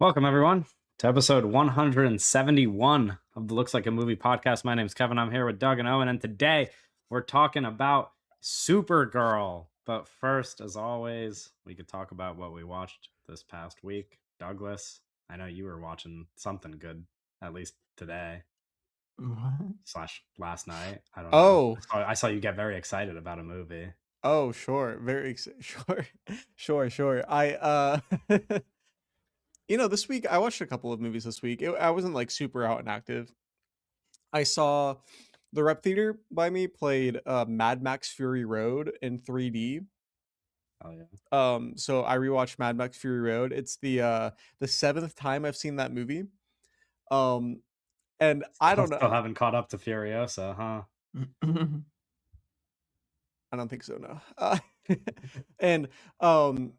Welcome, everyone, to episode 171 of the Looks Like a Movie podcast. My name is Kevin. I'm here with Doug and Owen, and today we're talking about Supergirl. But first, as always, we could talk about what we watched this past week. Douglas, I know you were watching something good, at least today What? slash last night. I don't know. Oh, I saw you get very excited about a movie. oh, sure. Sure. Sure. This week I watched a couple of movies this week. I wasn't like super out and active. I saw the Rep Theater by me played Mad Max Fury Road in 3D. Oh yeah, So I rewatched Mad Max Fury Road. It's the seventh time I've seen that movie. Um, and I don't know. still haven't caught up to Furiosa, huh? I don't think so. No. And um,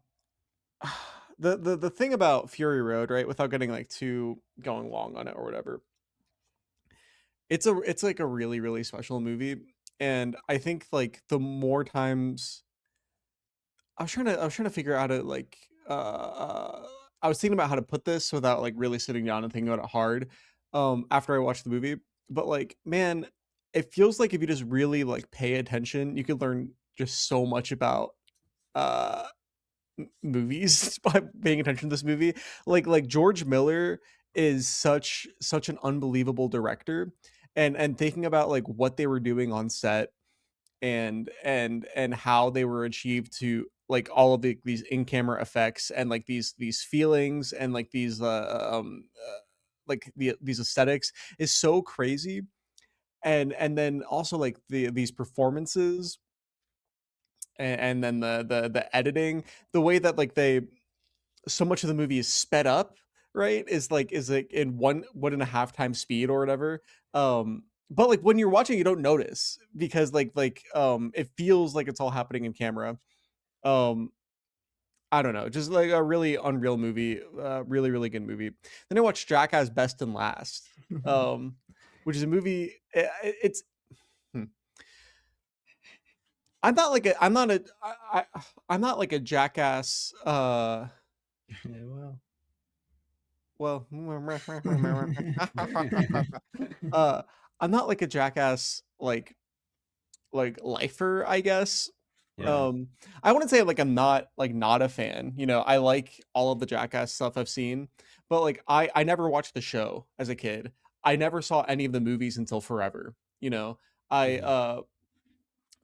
the thing about Fury Road, right? Without getting like too going long on it or whatever, it's like a really special movie, and I think like the more times I was trying to figure out how to like I was thinking about how to put this without like really sitting down and thinking about it hard after I watched the movie, but like man, it feels like if you just really like pay attention, you could learn just so much about uh movies by paying attention to this movie. Like George Miller is such an unbelievable director, and thinking about like what they were doing on set and how they were achieved to like all of these in-camera effects and like these feelings and like these aesthetics is so crazy, and then also like these performances and then the editing, the way that like they so much of the movie is sped up, right? Is like in one and a half times speed or whatever. But like when you're watching, you don't notice because it feels like it's all happening in camera. Um, I don't know, just like a really unreal movie, really good movie. Then I watched Jackass Best and Last, which is a movie. It's hmm. I'm not like a I'm not a I'm not like a Jackass. Yeah, well. Well, uh, I'm not like a Jackass like lifer, I guess. Yeah. Um, I wouldn't say like I'm not a fan. I like all of the Jackass stuff I've seen, but like I never watched the show as a kid. I never saw any of the movies until forever. I Mhm.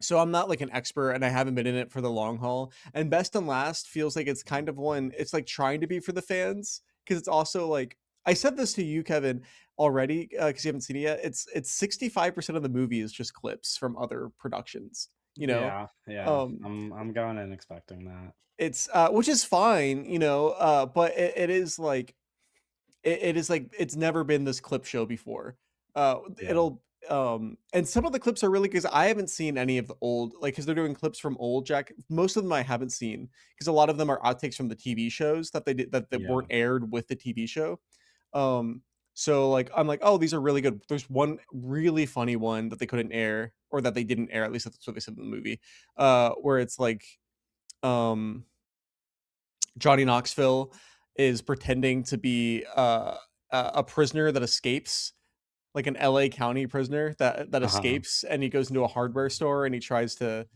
so I'm not like an expert and I haven't been in it for the long haul. And Best and Last feels like it's kind of one, it's like trying to be for the fans because it's also like I said this to you, Kevin, already because you haven't seen it yet. It's 65% of the movie is just clips from other productions. You know, Yeah, yeah. um, I'm going in expecting that. it's which is fine. But it is like it is like it's never been this clip show before. Yeah, It'll and some of the clips are really because I haven't seen any of the old like because they're doing clips from old Jack. Most of them I haven't seen because a lot of them are outtakes from the TV shows that they did that yeah. weren't aired with the TV show. Um, so like I'm like, oh, these are really good. There's one really funny one that they couldn't air or that they didn't air. At least that's what they said in the movie. Where it's like um Johnny Knoxville is pretending to be a prisoner that escapes, like an LA County prisoner that Uh-huh. escapes, and he goes into a hardware store and he tries to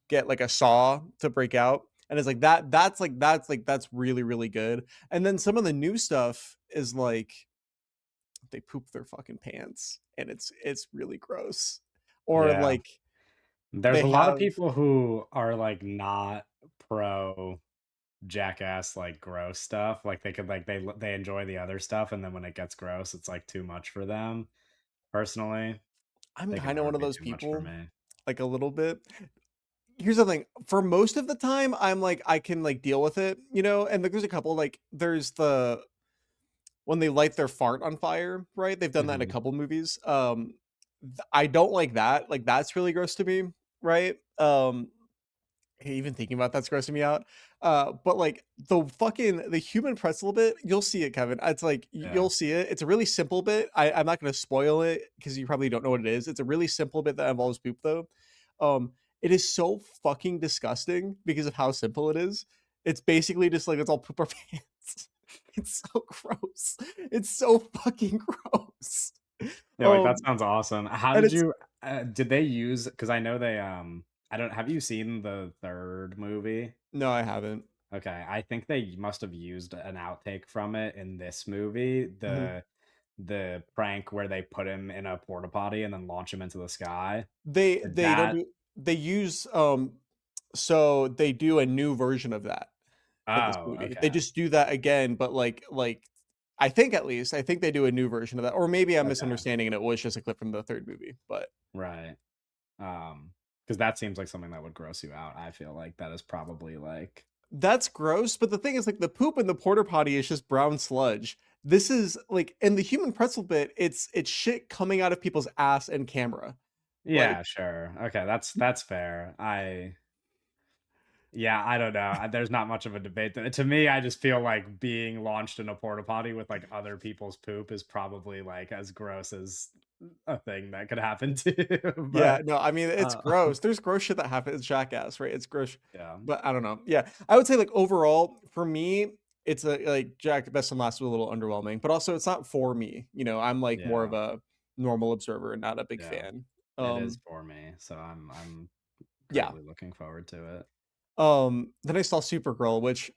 get like a saw to break out. And it's like that. That's really good. And then some of the new stuff is like they poop their fucking pants, and it's really gross. Or Yeah. like There's they a lot of have people who are like not pro jackass like gross stuff. Like they could like they enjoy the other stuff and then when it gets gross, it's like too much for them. Personally, I'm they can kind of never one of be those too much for people, me. like a little bit. Here's the thing, for most of the time I'm like I can like deal with it, and like there's a couple like there's the when they light their fart on fire, right? They've done that in a Mhm. couple movies. I don't like that, like that's really gross to me, right? Even thinking about that's grossing me out. But like the human pretzel bit, you'll see it, Kevin. It's like Yeah. you'll see it. It's a really simple bit. I'm not going to spoil it because you probably don't know what it is. It's a really simple bit that involves poop, though. It is so fucking disgusting because of how simple it is. It's basically just like let's all poop our pants. It's so gross. It's so fucking gross. Yeah, like, that Um, sounds awesome. How and did it's you did they use? Because I know they, I don't have you seen the 3rd movie? no, I haven't. Okay, I think they must have used an outtake from it in this movie, Mhm. the prank where they put him in a porta potty and then launch him into the sky. Did They don't that do they use, so they do a new version of that for this Oh, movie. They okay, just do that again, but I think at least, I think they do a new version of that, or maybe I'm okay, misunderstanding and it was just a clip from the 3rd movie, but right. Because that seems like something that would gross you out. I feel like that is probably, like that's gross, but the thing is, like, the poop in the porta potty is just brown sludge. This is, like, in the human pretzel bit, it's shit coming out of people's ass and camera. Like, Yeah, sure. Okay, that's fair. Yeah, I don't know. There's not much of a debate. To me, I just feel like being launched in a porta potty with like other people's poop is probably like as gross as a thing that could happen to. yeah, But no, I mean, it's uh, gross. There's gross shit that happens, Jackass, right? It's gross, yeah, but I don't know. Yeah, I would say, like, overall, for me, it's a like, Jack Best and Last was a little underwhelming, but also it's not for me, I'm, like, more of yeah, a normal observer and not a big yeah. fan. It is Um, for me, so I'm yeah. greatly looking forward to it. Then I saw Supergirl, which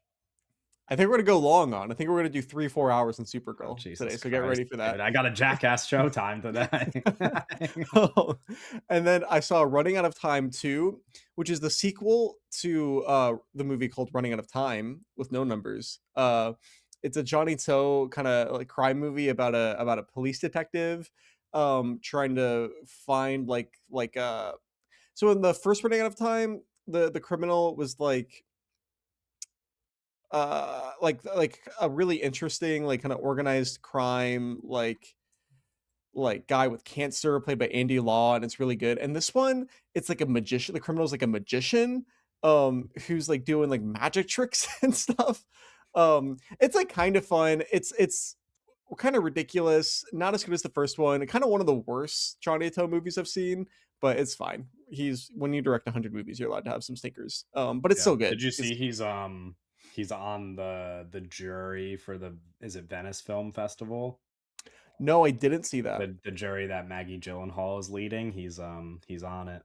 I think we're gonna go long on. I think we're gonna do 3, 4 hours in Oh Supergirl today, Jesus so get Christ, ready for dude! that. I got a Jackass showtime today. Oh, and then I saw Running Out of Time 2, which is the sequel to, the movie called Running Out of Time with no numbers. It's a Johnny To kinda, like, crime movie about a police detective, trying to find, so in the first Running Out of Time, the criminal was, like a really interesting, like, kinda organized crime, guy with cancer played by Andy Law, and it's really good. And this one, it's like a magician. The criminal's like a magician, who's like doing like magic tricks and stuff. It's like kind of fun. It's kind of ridiculous. Not as good as the first one. Kind of one of the worst Johnny To movies I've seen, but it's fine. He's When you direct 100 movies, you're allowed to have some stinkers. But it's Yeah. still good. Did you see he's on the jury for the is it Venice Film Festival? No, I didn't see that. The jury that Maggie Gyllenhaal is leading, he's on it.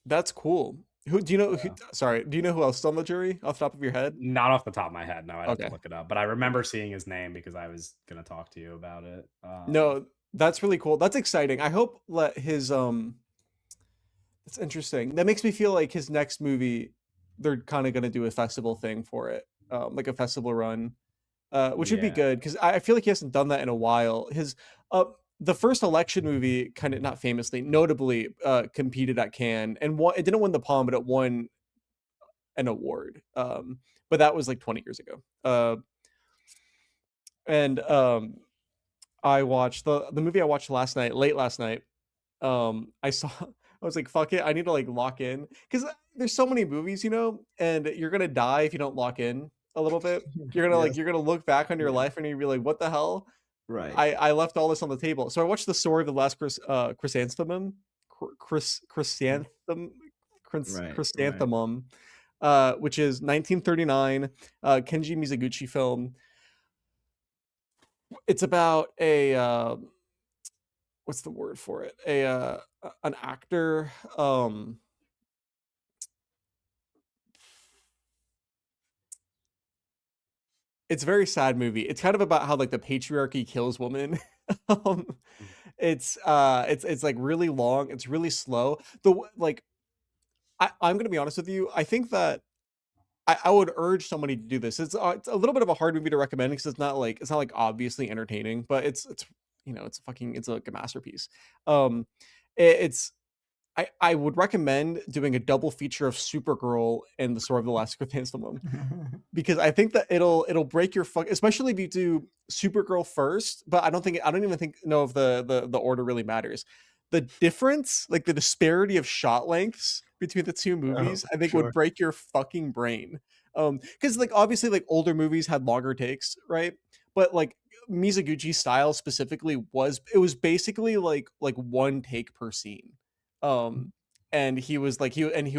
That's cool. Who do you know? Yeah. Sorry, do you know who else is on the jury off the top of your head? Not off the top of my head, no, I'd have to Okay. look it up, but I remember Okay. seeing his name because I was gonna talk to you about it. No, that's really cool. That's exciting. I hope let his that's interesting. That makes me feel like his next movie, they're kind of going to do a festival thing for it. Like a festival run. Which would be Yeah, good because I feel like he hasn't done that in a while. Uh the first election movie kind of not famously, notably competed at Cannes and won, it didn't win the Palm, but it won an award. But that was like 20 years ago. And I watched the movie I watched last night, late last night. I saw I was like, fuck it, I need to like lock in because there's so many movies, and you're gonna die if you don't lock in a little bit. yes, You're gonna look back on your yeah, life and you're be like, what the hell? right. I left all this on the table. So I watched the story of the last chrysanthemum, chrysanthemum, Right, right. chrysanthemum, which is 1939, Kenji Mizoguchi film. It's about a what's the word for it? An actor. It's a very sad movie. It's kind of about how like the patriarchy kills women. um, it's like really long. It's really slow. Like I'm gonna be honest with you. I think that I would urge somebody to do this. It's a little bit of a hard movie to recommend because it's not like obviously entertaining, but it's it's like a masterpiece. Um, it's I would recommend doing a double feature of Supergirl and the Story of the Last Chrysanthemum because I think that it'll break your fuck, especially if you do Supergirl first. But I don't even think know if the order really matters. The difference, like the disparity of shot lengths between the two Oh, movies, I think would sure. break your fucking brain. Because like obviously like older movies had longer takes, right? But like Mizoguchi style specifically was basically like one take per scene. Um, and he would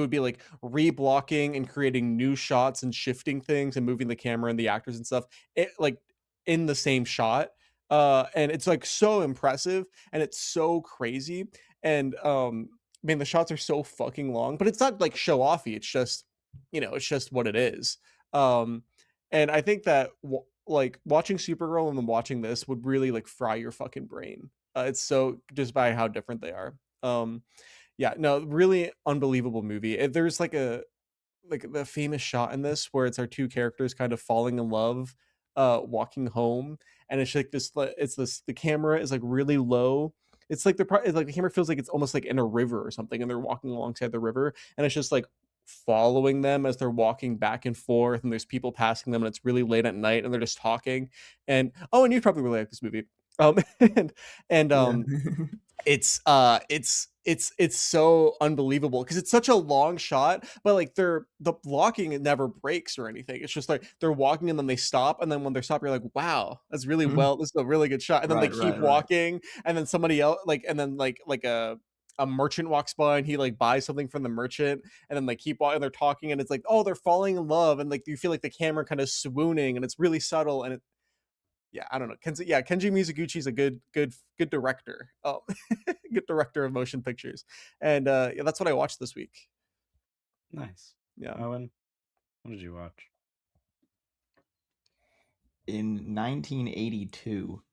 be like reblocking and creating new shots and shifting things and moving the camera and the actors and stuff like in the same shot, and it's like so impressive and it's so crazy, and man, the shots are so fucking long, but it's not like show offy, it's just, it's just what it is. um and I think that like watching Supergirl and then watching this would really like fry your fucking brain. It's so just by how different they are. Yeah, no, really unbelievable movie. There's like the famous shot in this where it's our two characters kind of falling in love, walking home, and it's like this. It's this. The camera is like really low. It's like it's like the camera feels like it's almost like in a river or something, and they're walking alongside the river, and it's just like following them as they're walking back and forth, and there's people passing them, and it's really late at night, and they're just talking. And oh, and you probably really like this movie. And Yeah. it's so unbelievable because it's such a long shot, but like the blocking, it never breaks or anything. It's just like they're walking and then they stop, and then when they stop, you're like, wow, that's really Mhm. well, this is a really good shot. And then they Right, keep right, right. walking, and then somebody else and then like a merchant walks by and he like buys something from the merchant, and then they keep walking and they're talking, and it's like, oh, they're falling in love, and like you feel like the camera kind of swooning, and it's really subtle, and yeah, I don't know. Kenji Mizoguchi is a good director. Good director of motion pictures, and yeah, that's what I watched this week. Nice. Yeah. Owen, what did you watch? In 1982,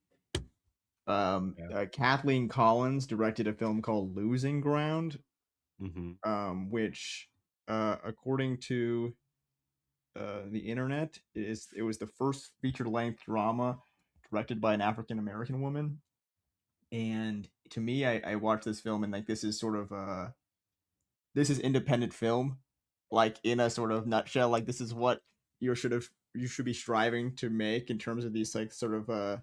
Yeah. Kathleen Collins directed a film called Losing Ground, Mm-hmm. which, according to the internet, it was the first feature length drama directed by an African American woman. And to me, I watched this film and like this is sort of this is independent film, like in a sort of nutshell. Like this is what you should be striving to make in terms of these like sort of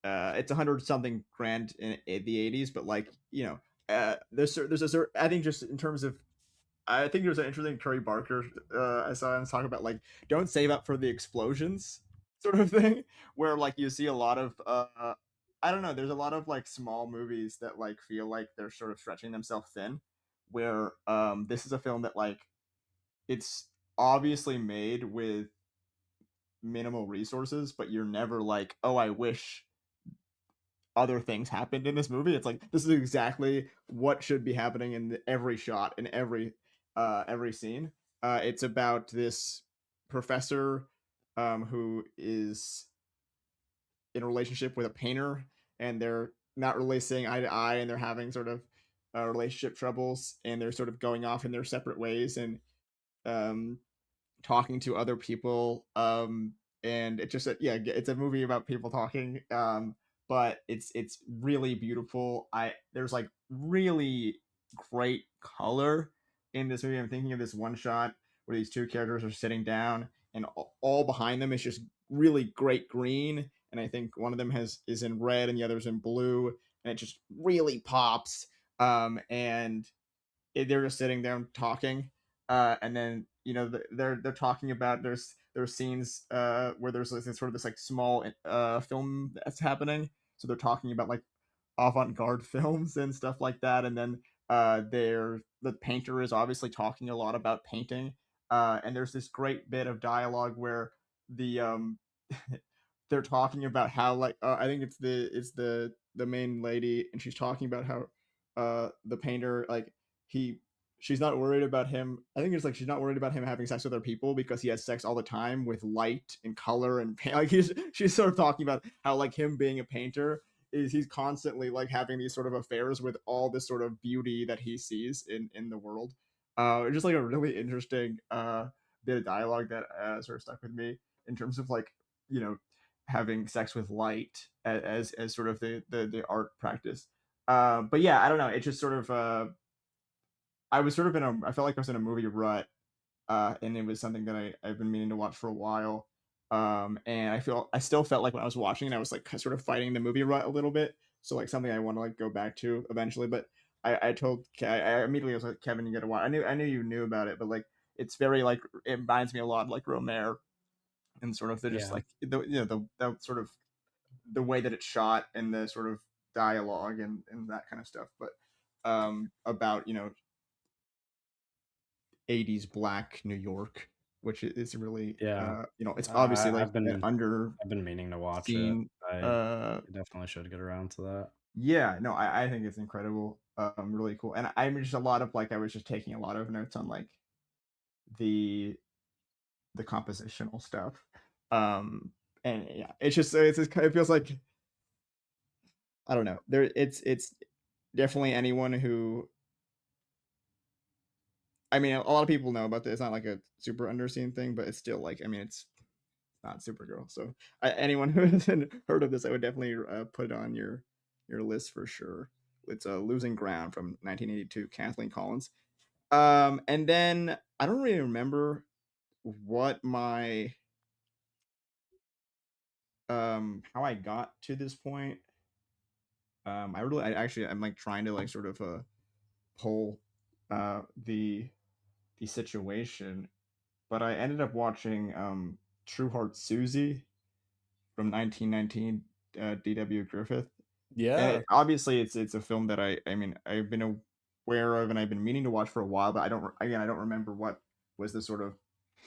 it's 100 something grand in the 80s, but like there's a certain, I think just in terms of, I think there's an interesting Curry Barker I saw him talk about like don't save up for the explosions sort of thing, where like you see a lot of I don't know, there's a lot of like small movies that like feel like they're sort of stretching themselves thin, where this is a film that like it's obviously made with minimal resources, but you're never like, oh, I wish other things happened in this movie. It's like this is exactly what should be happening in every shot, in every scene. It's about this professor who is in a relationship with a painter, and they're not really seeing eye to eye, and they're having sort of relationship troubles, and they're sort of going off in their separate ways, and um, talking to other people, and it just yeah, it's a movie about people talking, but it's really beautiful. I There's like really great color in this movie. I'm thinking of this one shot where these two characters are sitting down, and all behind them is just really great green, and I think one of them is in red and the other's in blue, and it just really pops. And they're just sitting there talking, and then they're talking about there's scenes where there's this sort of this like small film that's happening, so they're talking about like avant-garde films and stuff like that, and then the painter is obviously talking a lot about painting, and there's this great bit of dialogue where the they're talking about how like I think it's the main lady, and she's talking about how the painter like he she's not worried about him. I think it's like she's not worried about him having sex with other people because he has sex all the time with light and color and like she's sort of talking about how like him being a painter is he's constantly like having these sort of affairs with all this sort of beauty that he sees in the world. It's just like a really interesting bit of dialogue that sort of stuck with me in terms of like you know having sex with light as sort of the art practice. But yeah, I don't know. It just sort of I was sort of I felt like I was in a movie rut, and it was something that I've been meaning to watch for a while. And I still felt like when I was watching it, I was like sort of fighting the movie rut a little bit. So like something I want to like go back to eventually. But I immediately was like, Kevin, you got to watch. I knew you knew about it, but like it's very like it reminds me a lot of like Romare, and sort of the just Yeah. like the sort of the way that it's shot and the sort of dialogue and that kind of stuff. But about '80s black New York, which is really Yeah. it's I obviously like I've an been under I've been meaning to watch it. seen. I definitely should get around to that. Yeah, no, I think it's incredible, really cool, and I'm just a lot of like I was just taking a lot of notes on like the the compositional stuff, um, and yeah, it's just it feels like I don't know. It's definitely anyone who I mean, a lot of people know about this. It's not like a super underseen thing, but it's still like I mean, it's not Supergirl. So anyone who hasn't heard of this, I would definitely put it on your list for sure. It's Losing Ground from 1982, Kathleen Collins. And then I don't really remember what my how I got to this point. I actually I'm like trying to like sort of pull the situation, but I ended up watching True Heart Susie from 1919, D.W. Griffith, and Yeah. obviously it's a film that I mean I've been aware of and I've been meaning to watch for a while, but I don't remember what was the sort of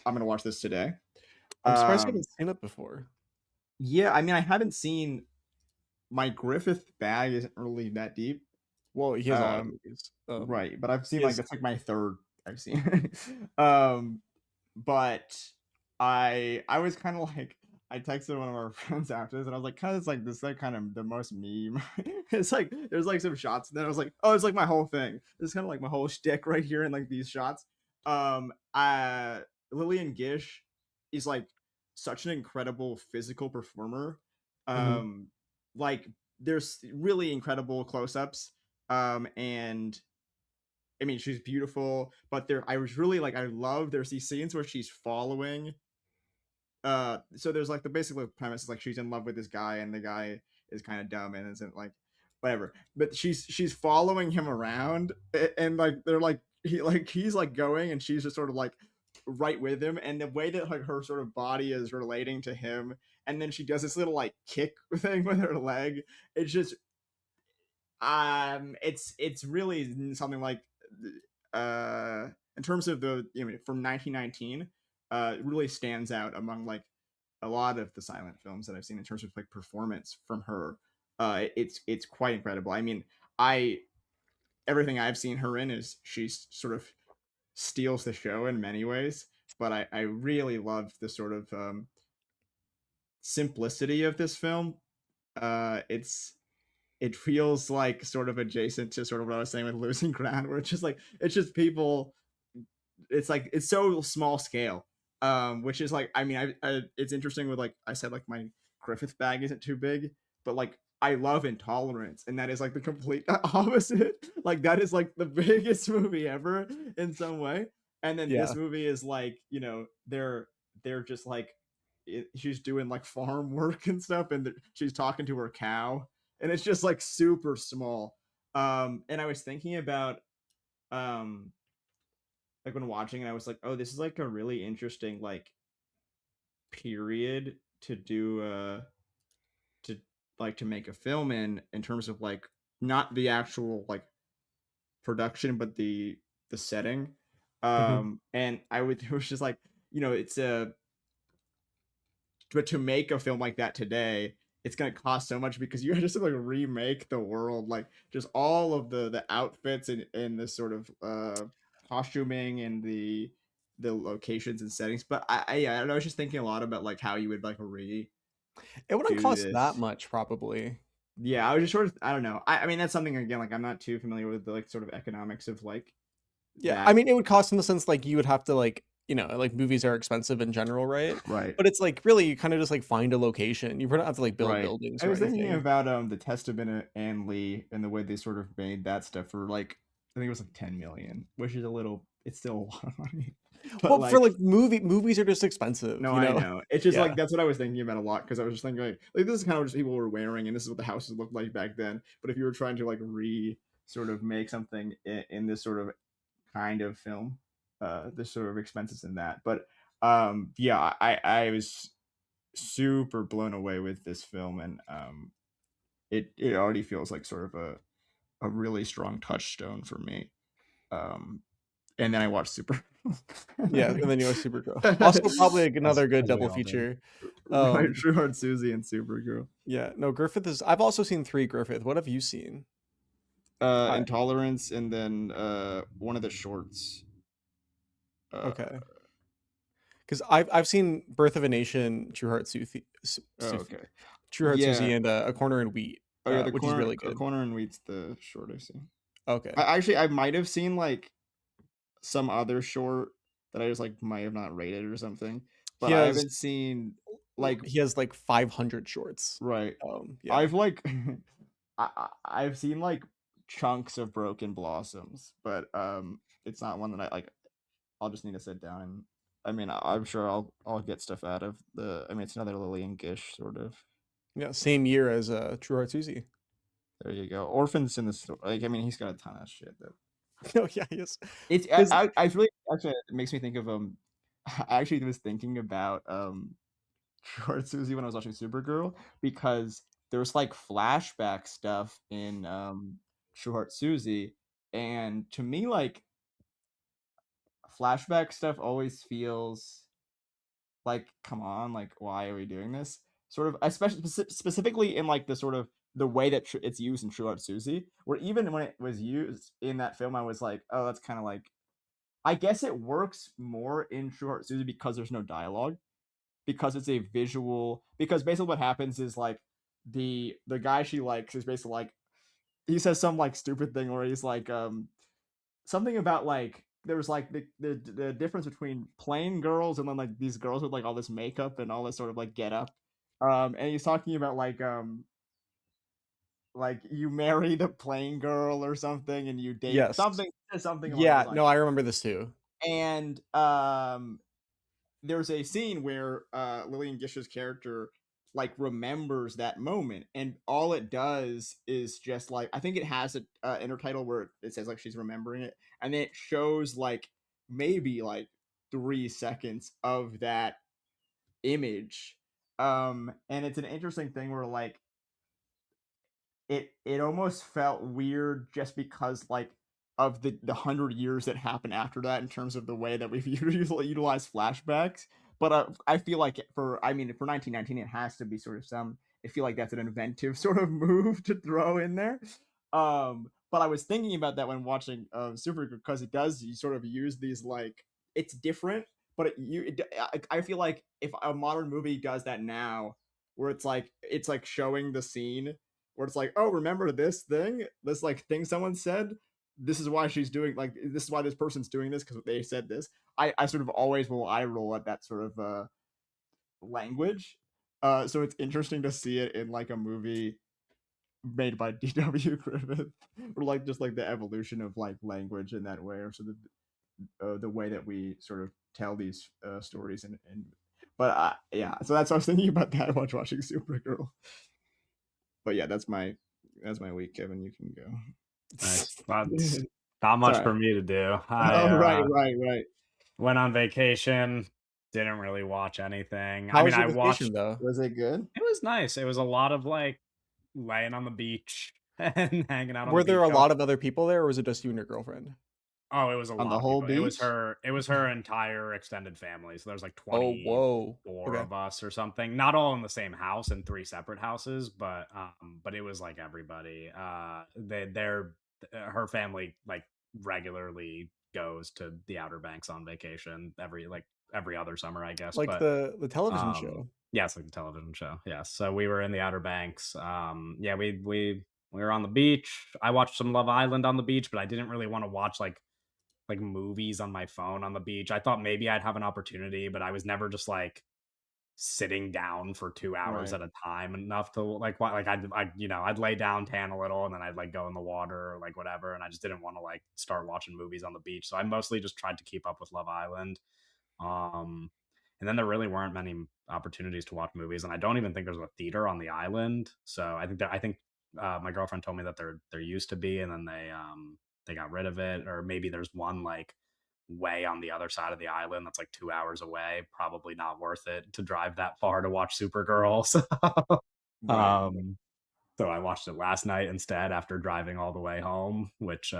I'm gonna watch this today. I'm surprised you Um, haven't seen it before. yeah, I mean I haven't seen my Griffith bag isn't really that deep. Well, he has a lot of Um, movies. right, but I've seen He like has that's like my third I've seen. um, but I was kind of like I texted one of our friends after this, and I was like, "Cause it's like this like kind of the most meme." It's like there's like some shots, and then I was like, "Oh, it's like my whole thing. This is kind of like my whole shtick right here in like these shots." Lillian Gish is like such an incredible physical performer. Mhm. Um, like there's really incredible close-ups. And I mean, she's beautiful, but I was really like, I love there's these scenes where she's following. So there's like the basic like, premise is like she's in love with this guy, and the guy is kind of dumb and isn't like whatever. But she's following him around, and like they're like he's like going, and she's just sort of like right with him, and the way that like her sort of body is relating to him, and then she does this little like kick thing with her leg. It's just it's really something like in terms of the from 1919 it really stands out among like a lot of the silent films that I've seen in terms of like performance from her. It's quite incredible. I mean, I everything I've seen her in is she's sort of steals the show in many ways, but I really loved the sort of simplicity of this film. It feels like sort of adjacent to sort of what I was saying with Losing Ground, where it's just people. It's like it's so small scale, which is like I mean it's interesting with like I said like my Griffith bag isn't too big, but like I love Intolerance, and that is like the complete opposite. Like that is like the biggest movie ever in some way, and then this Yeah. movie is like they're just like she's doing like farm work and stuff, and she's talking to her cow, and it's just like super small. And I was thinking about um like when watching it, I was like, oh, this is like a really interesting like period to do to to make a film in terms of like not the actual like production but the setting. Mhm. And I would it was just like it's a but to make a film like that today it's going to cost so much because you just have to like remake the world, like just all of the outfits and the sort of costuming and the locations and settings. But I don't know, I was just thinking a lot about like how you would like redo It wouldn't cost that this. much, probably. Yeah, I was just sort of I don't know, I mean that's something again like I'm not too familiar with the like sort of economics of like Yeah, I that. mean, it would cost in the sense, like, you would have to, like, like, movies are expensive in general, right? Right. But it's, like, really, you kinda just, like, find a location. You don't have to, like, build Right. buildings I or was thinking anything. about the Testament of Anne Lee and the way they sort of made that stuff for like I think it was like 10 million, which is a little it's still a lot of money. But Well, for, like like, movies are just expensive, no, you I know? know. It's just like Yeah. that's what I was thinking about a lot because I was just thinking like this is kind of what people were wearing and this is what the houses looked like back then. But if you were trying to like sort of make something in this sort of kind of film, there's sort of expenses in that. But yeah, I was super blown away with this film, and it already feels like sort of a really strong touchstone for me. Um, and then I watched Super. Yeah, and then you watch Supergirl. Also, probably like another good as we double all did. feature. Right, True Heart Susie and Supergirl. Yeah, no, Griffith is. I've also seen 3 Griffith. What have you seen? I Intolerance, and then one of the shorts. Uh, Okay, because I've seen Birth of a Nation, True Heart oh, okay. True Heart Susie, Yeah. and A Corner in Wheat, Oh yeah, the which is corner really good. corner and wheat's the short I've seen. Okay, I might have seen like some other short that I just like might have not rated or something, he but I has haven't seen like he has like 500 shorts. right. Yeah. I've like I've seen like chunks of Broken Blossoms, but it's not one that I like. I'll just need to sit down and I mean I'm sure I'll get stuff out of the. I mean it's another Lillian Gish sort of. Yeah, same year as True Heart Susie. There you go. Orphans in the store. Like I mean he's got a ton of shit that No, yeah, yes. it's His I really actually it makes me think of I actually was thinking about Short Susie when I was watching Supergirl because there's like flashback stuff in True Heart Susie, and to me like flashback stuff always feels like come on, like why are we doing this? Sort of especially specifically in like the sort of the way that it's used in True Heart Susie, where even when it was used in that film I was like, oh that's kind of like I guess it works more in True Heart Susie because there's no dialogue, because it's a visual. Because basically what happens is like the guy she likes is basically like he says some like stupid thing where he's like something about like there was like the difference between plain girls and then like these girls with like all this makeup and all this sort of like get up. And he's talking about like you marry the plain girl or something and you date yes, something along those yeah, lines. no, I remember this too. And there's a scene where Lillian Gish's character like remembers that moment, and all it does is just like I think it has a intertitle where it says like she's remembering it, and then it shows like maybe like 3 seconds of that image. And it's an interesting thing where like it almost felt weird just because like of the 100 years that happened after that in terms of the way that we've utilized flashbacks. But I feel like for I mean for 1919 it has to be sort of some. I feel like that's an inventive sort of move to throw in there. But I was thinking about that when watching Supergirl because it does you sort of use these like it's different, but I feel like if a modern movie does that now, where it's like showing the scene where it's like, oh, remember this thing, this like thing someone said. This is why she's doing like this is why this person's doing this because they said this. I sort of always will eye roll at that sort of language. So it's interesting to see it in like a movie made by D.W. Griffith, or like just like the evolution of like language in that way, or sort of the way that we sort of tell these stories. And but yeah, so that's what I was thinking about that while watching Supergirl. But yeah, that's my week, Kevin. You can go. Nice. That's not much Sorry. for me to do. I Oh, right. went on vacation, didn't really watch anything. I How mean, was I your vacation watched. though? Was it good? It was nice. It was a lot of like laying on the beach and hanging out on the Were there beach. a Going, lot of other people there, or was it just you and your girlfriend? oh, it was a On the lot of whole people. It was beach? her. It was her entire extended family. So there's like Oh, whoa. 24 Okay. of us or something. Not all in the same house in 3 separate houses, but it was like everybody. They're her family like regularly goes to the Outer Banks on vacation every other summer, I guess. Like But the television show. yeah, it's like a television show. Yes. So we were in the Outer Banks. Yeah, we were on the beach. I watched some Love Island on the beach, but I didn't really want to watch like movies on my phone on the beach. I thought maybe I'd have an opportunity, but I was never just like sitting down for 2 hours Right. at a time enough to like I'd lay down, tan a little, and then I'd like go in the water or like whatever. And I just didn't want to like start watching movies on the beach. So I mostly just tried to keep up with Love Island. Um, and then there really weren't many opportunities to watch movies, and I don't even think there's a theater on the island. So I think my girlfriend told me that there used to be, and then they got rid of it, or maybe there's one like way on the other side of the island that's like 2 hours away. Probably not worth it to drive that far to watch Supergirl. Right. Um, so I watched it last night instead after driving all the way home, which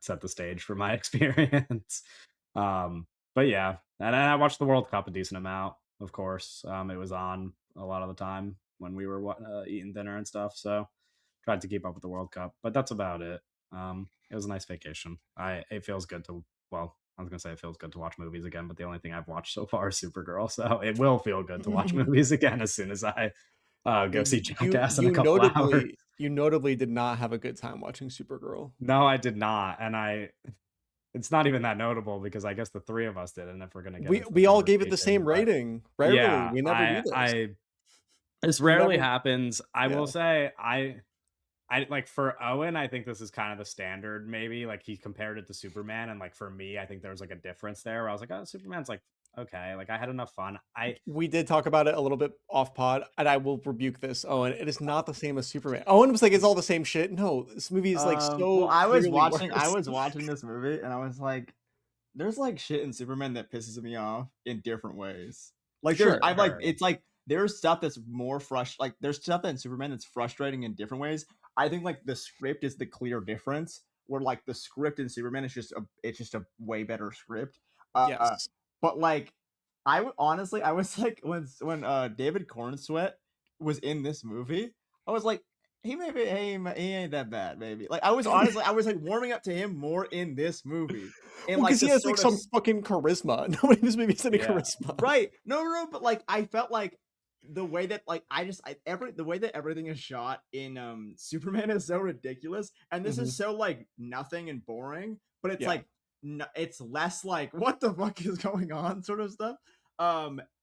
set the stage for my experience. Um, but yeah, and I watched the World Cup a decent amount, of course. It was on a lot of the time when we were eating dinner and stuff. So tried to keep up with the World Cup, but that's about it. It was a nice vacation. It feels good to well, I was gonna say it feels good to watch movies again, but the only thing I've watched so far is Supergirl, so it will feel good to watch movies again as soon as I go see You Jackass in a couple hours. you notably did not have a good time watching Supergirl. No, I did not, and it's not even that notable because I guess the three of us did, and if we're gonna get into the We all gave it the conversation, same but rating. Rarely, yeah, we never do this. this We rarely never happens. I yeah. will say I like for Owen, I think this is kind of the standard, maybe. Like he compared it to Superman, and like for me, I think there was like a difference there where I was like, oh, Superman's like okay, like I had enough fun. We did talk about it a little bit off pod, and I will rebuke this, Owen. It is not the same as Superman. Owen was like, "It's all the same shit." No, this movie is like Well, so clearly I worse. was watching this movie, and I was like, there's like shit in Superman that pisses me off in different ways. Like there's Sure. I'm like Sure. it's like there's stuff that's more like there's stuff in Superman that's frustrating in different ways. I think like the script is the clear difference where like the script in Superman is just a way better script. Yes. But like honestly I was like when David Cornsweet was in this movie, I was like he ain't that bad maybe. Like I was like warming up to him more in this movie and Well, like because he the has like sort of some fucking charisma. Nobody in this movie has any Yeah. charisma. right. No, but like I felt like the way that like the way that everything is shot in Superman is so ridiculous, and this Mhm. is so like nothing and boring, but it's Yeah. like no, it's less like what the fuck is going on sort of stuff.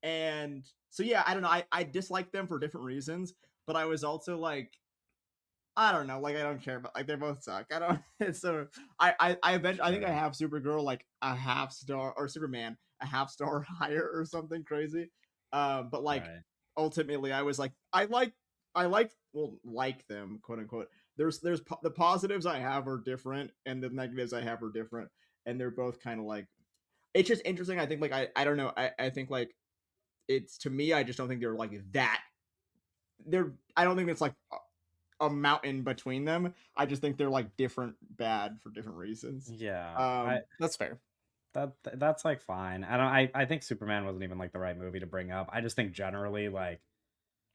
And so yeah, I don't know. I dislike them for different reasons, but I was also like I don't know, like I don't care, but like they both suck. I don't. It's so I think I Sure. have Supergirl like a half star or Superman a half star higher or something crazy. But like Right. ultimately, I was like like them quote unquote. The positives I have are different and the negatives I have are different, and they're both kind of like it's just interesting. I think like I don't know. I think like it's to me. I just don't think they're like that. I don't think it's like a mountain between them. I just think they're like different bad for different reasons. Yeah. That's fair. That's like fine. I think Superman wasn't even like the right movie to bring up. I just think generally like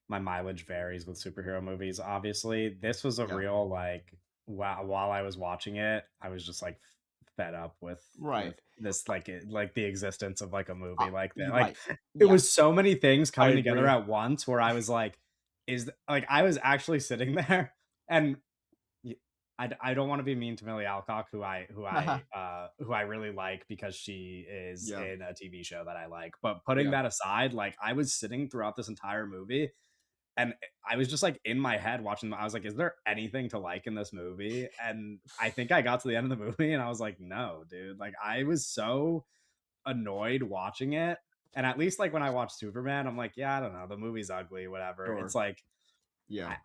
my mileage varies with superhero movies. Obviously, this was a Yeah. real like while I was watching it, I was just like fed up with Right. this like the existence of like a Uh, movie like that. Like right. it Yeah. was so many things I coming together agree. at once where I was like like I was actually sitting there and Y I don't wanna be mean to Millie Alcock, who I really like because she is Yeah. in a TV show that I like, but putting Yeah. that aside, like, I was sitting throughout this entire movie, and I was just, like, in my head watching I was like, "Is there anything to like in this movie?" And I think I got to the end of the movie, and I was like, "No, dude." Like, I was so annoyed watching it, and at least, like, when I watched Superman, I'm like, "Yeah, I don't know, the movie's ugly, whatever." It's Sure. like Yeah.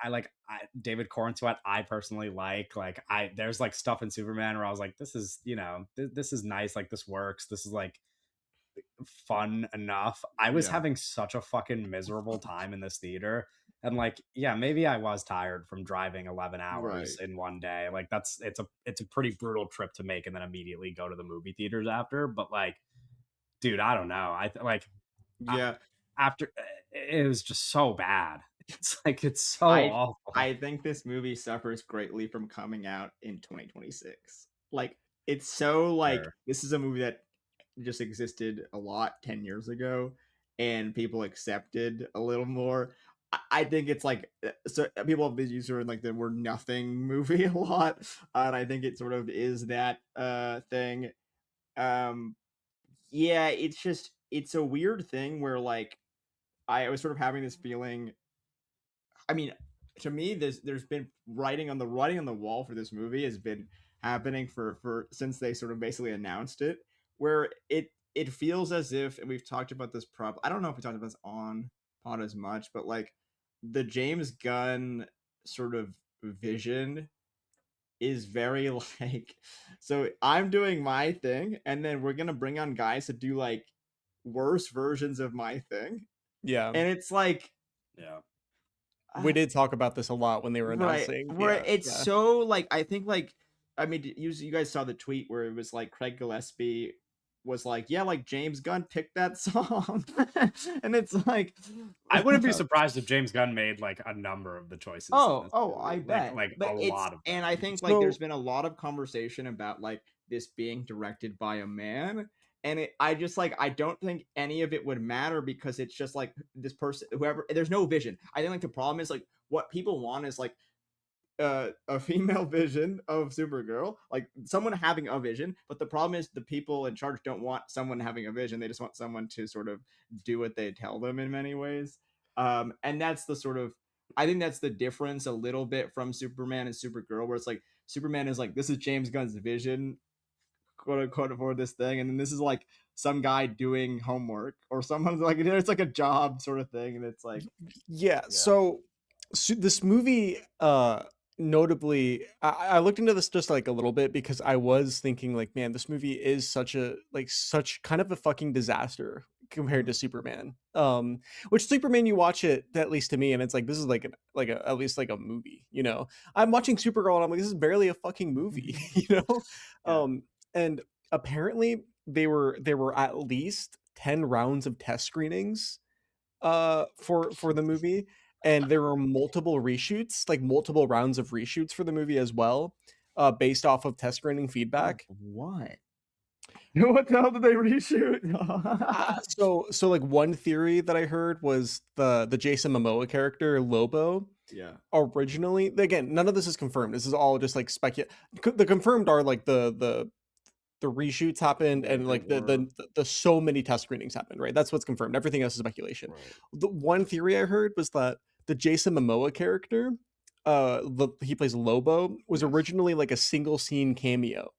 David Cornsweet. I personally like I there's like stuff in Superman where I was like, this is this is nice, like this works. This is like fun enough. I was Yeah. having such a fucking miserable time in this theater. And like, yeah, maybe I was tired from driving 11 Right. hours in one day. Like it's a pretty brutal trip to make and then immediately go to the movie theaters after. But like, dude, I don't know. I, Yeah. after it was just so bad. It's like it's so I awful. I think this movie suffers greatly from coming out in 2026. Like it's so like Sure. this is a movie that just existed a lot 10 years ago and people accepted a little more. I think it's like so people have been used to like the word nothing movie a lot. And I think it sort of is that thing. Um yeah, it's just it's a weird thing where like I was sort of having this feeling I mean, to me, there's been writing on the wall for this movie has been happening for since they sort of basically announced it, where it feels as if, and we've talked about this I don't know if we talked about this on pod as much, but like the James Gunn sort of vision is very like so I'm doing my thing and then we're gonna bring on guys to do like worse versions of my thing. Yeah. And it's like Yeah. We did talk about this a lot when they were right. announcing. Where Yeah. it's Yeah. so like I think like I mean, you guys saw the tweet where it was like Craig Gillespie was like, "Yeah, like James Gunn picked that song," and it's like, I wouldn't be surprised if James Gunn made like a number of the choices in oh, this oh, I movie, bet. like a But it's lot of and I them. think like there's So been a lot of conversation about like this being directed by a man. And I just like I don't think any of it would matter because it's just like this person, whoever. There's no vision. I think like the problem is like what people want is like a female vision of Supergirl, like someone having a vision. But the problem is the people in charge don't want someone having a vision. They just want someone to sort of do what they tell them in many ways. And that's the sort of I think that's the difference a little bit from Superman and Supergirl, where it's like Superman is like this is James Gunn's vision, quote unquote, for this thing, and then this is like some guy doing homework or someone's like it's like a job sort of thing, and it's like yeah, Yeah. so this movie, notably, I looked into this just like a little bit because I was thinking like, man, this movie is such kind of a fucking disaster compared to Superman. Which Superman, you watch it, at least to me, and it's like this is like a at least like a movie, you know. I'm watching Supergirl and I'm like, this is barely a fucking movie, you know. yeah. And apparently there were at least 10 rounds of test screenings for the movie, and there were multiple reshoots, like multiple rounds of reshoots for the movie as well, based off of test screening Oh, feedback. what? What the hell did they reshoot? So like one theory that I heard was the Jason Momoa character Lobo Yeah. originally. Again, none of this is confirmed. This is all just like the confirmed are like the reshoots happened Right, and there like were. the so many test screenings happened, right? That's what's confirmed. Everything else is speculation. Right. The one theory I heard was that the Jason Momoa character, he plays Lobo, was Yes. originally like a single scene cameo.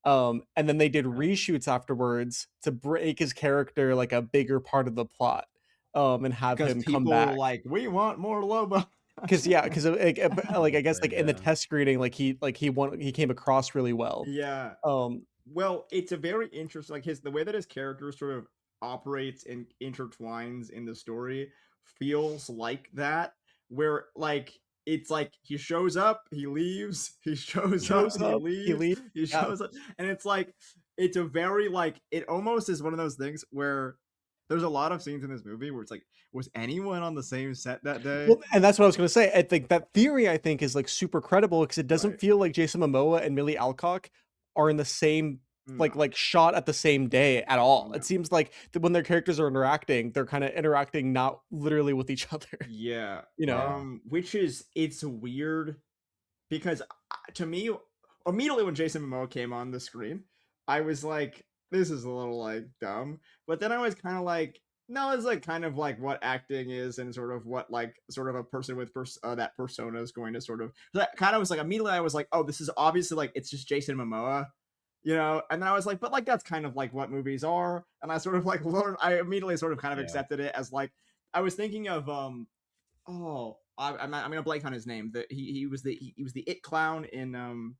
And then they did reshoots afterwards to break his character like a bigger part of the plot, and have Because him come people were back. like, we want more Lobo. Because yeah, because like I guess Probably, like in the yeah. test screening, he came across really well. Yeah. Um, Well, it's a very interesting like his the way that his character sort of operates and intertwines in the story feels like that, where like it's like he shows up, he leaves, he shows up, shows he up, he leaves, leaves. he Yeah. shows up, and it's like it's a very like it almost is one of those things where there's a lot of scenes in this movie where it's like, was anyone on the same set that day? Well, and that's what I was gonna say. I think that theory I think is like super credible because it doesn't Right. feel like Jason Momoa and Millie Alcock are in the same No, like shot at the same day at all. no. It seems like when their characters are interacting, they're kind of interacting not literally with each other. Yeah. You know? Yeah. Which is it's weird because to me, immediately when Jason Momoa came on the screen, I was like, "This is a little like dumb." But then I was kind of like, "No, it's like kind of like what acting is and sort of what like sort of a person with that persona is going to sort of." That kind of was like immediately I was like, "Oh, this is obviously like it's just Jason Momoa." You know, and then I was like, but like that's kind of like what movies are, and I sort of like learned. I immediately sort of kind of Yeah. accepted it as like I was thinking of I'm gonna blank on his name. That he was the it clown in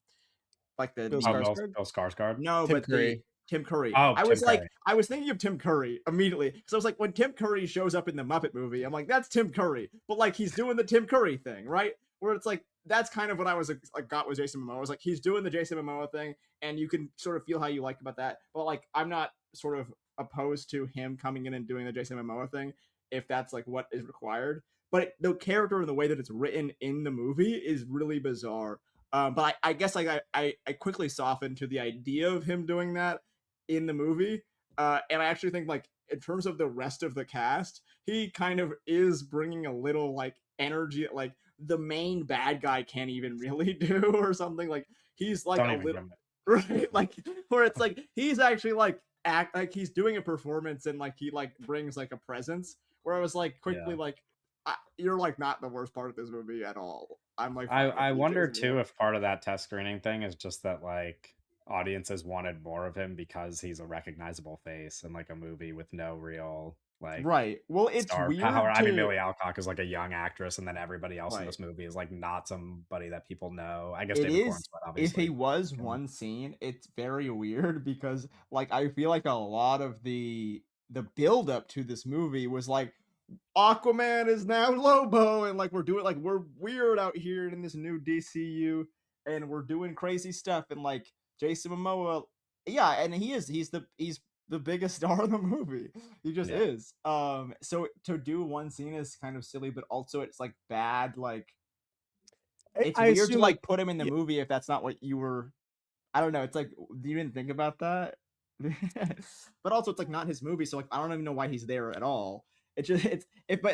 like Bill Oh, the Skarsgård, Bill Skarsgård. no, Tim but the Curry. Tim Curry. Oh, I Tim was like, Curry. I was thinking of Tim Curry immediately because I was like, when Tim Curry shows up in the Muppet movie, I'm like, that's Tim Curry, but like he's doing the Tim Curry thing, right? Where it's like that's kind of what I was like got with Jason Momoa. I was like, he's doing the Jason Momoa thing, and you can sort of feel how you like about that, but like I'm not sort of opposed to him coming in and doing the Jason Momoa thing if that's like what is required. But the character and the way that it's written in the movie is really bizarre. But I guess like I quickly softened to the idea of him doing that in the movie. And I actually think like in terms of the rest of the cast, he kind of is bringing a little like energy like the main bad guy can't even really do or something. Like he's like Don't a even little give it. right, like where it's like he's actually like act like he's doing a performance and like he like brings like a presence. Where I was like quickly Yeah. like you're like not the worst part of this movie at all. I'm like fine with I you, wonder Jason too Momoa. if part of that test screening thing is just that like audiences wanted more of him because he's a recognizable face in like a movie with no real like Right. Well, it's star power. weird I mean, to Millie Alcock is like a young actress, and then everybody else in right. this movie is like not somebody that people know. I guess It David is Cornsweet, if he obviously. was And one scene, it's very weird because like I feel like a lot of the build up to this movie was like Aquaman is now Lobo and like we're doing like we're weird out here in this new DCU and we're doing crazy stuff, and like Jason Momoa, yeah, and he's the biggest star of the movie. He just Yeah. is. So to do one scene is kind of silly, but also it's like bad. Like it's I weird to assume like like put him in the yeah, movie if that's not what you were. I don't know. It's like you didn't think about that, but also it's like not his movie, so like I don't even know why he's there at all. But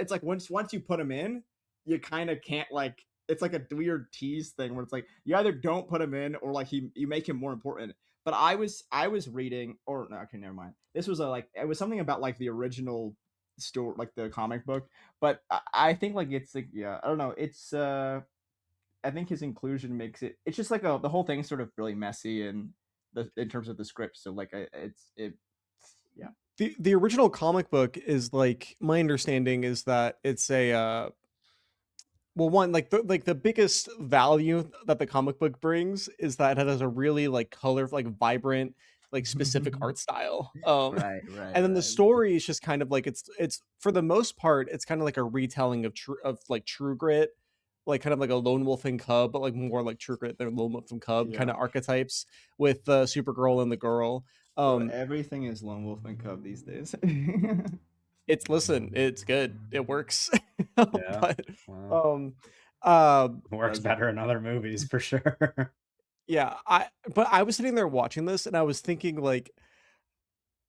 it's like once you put him in, you kind of can't like. It's like a weird tease thing where it's like you either don't put him in or like you make him more important. But I was reading or no, okay, never mind. This was a like it was something about like the original story, like the comic book. But I think like it's like yeah, I don't know. I think his inclusion makes it. It's just like the whole thing's sort of really messy and in terms of the script. So like yeah. the original comic book is like my understanding is that it's a well one like the biggest value that the comic book brings is that it has a really like color like vibrant like specific art style Right, right, and then the right. story is just kind of like it's for the most part it's kind of like a retelling of like True Grit, like kind of like a lone wolf and cub, but like more like True Grit than lone wolf and cub kind Yeah, of archetypes with Supergirl and the girl. bro. um Everything is Lone Wolf and Cub these days. it's listen, it's good, it works. Yeah. But Well, um uh works Does it? better in other movies for sure. yeah, I was sitting there watching this and I was thinking like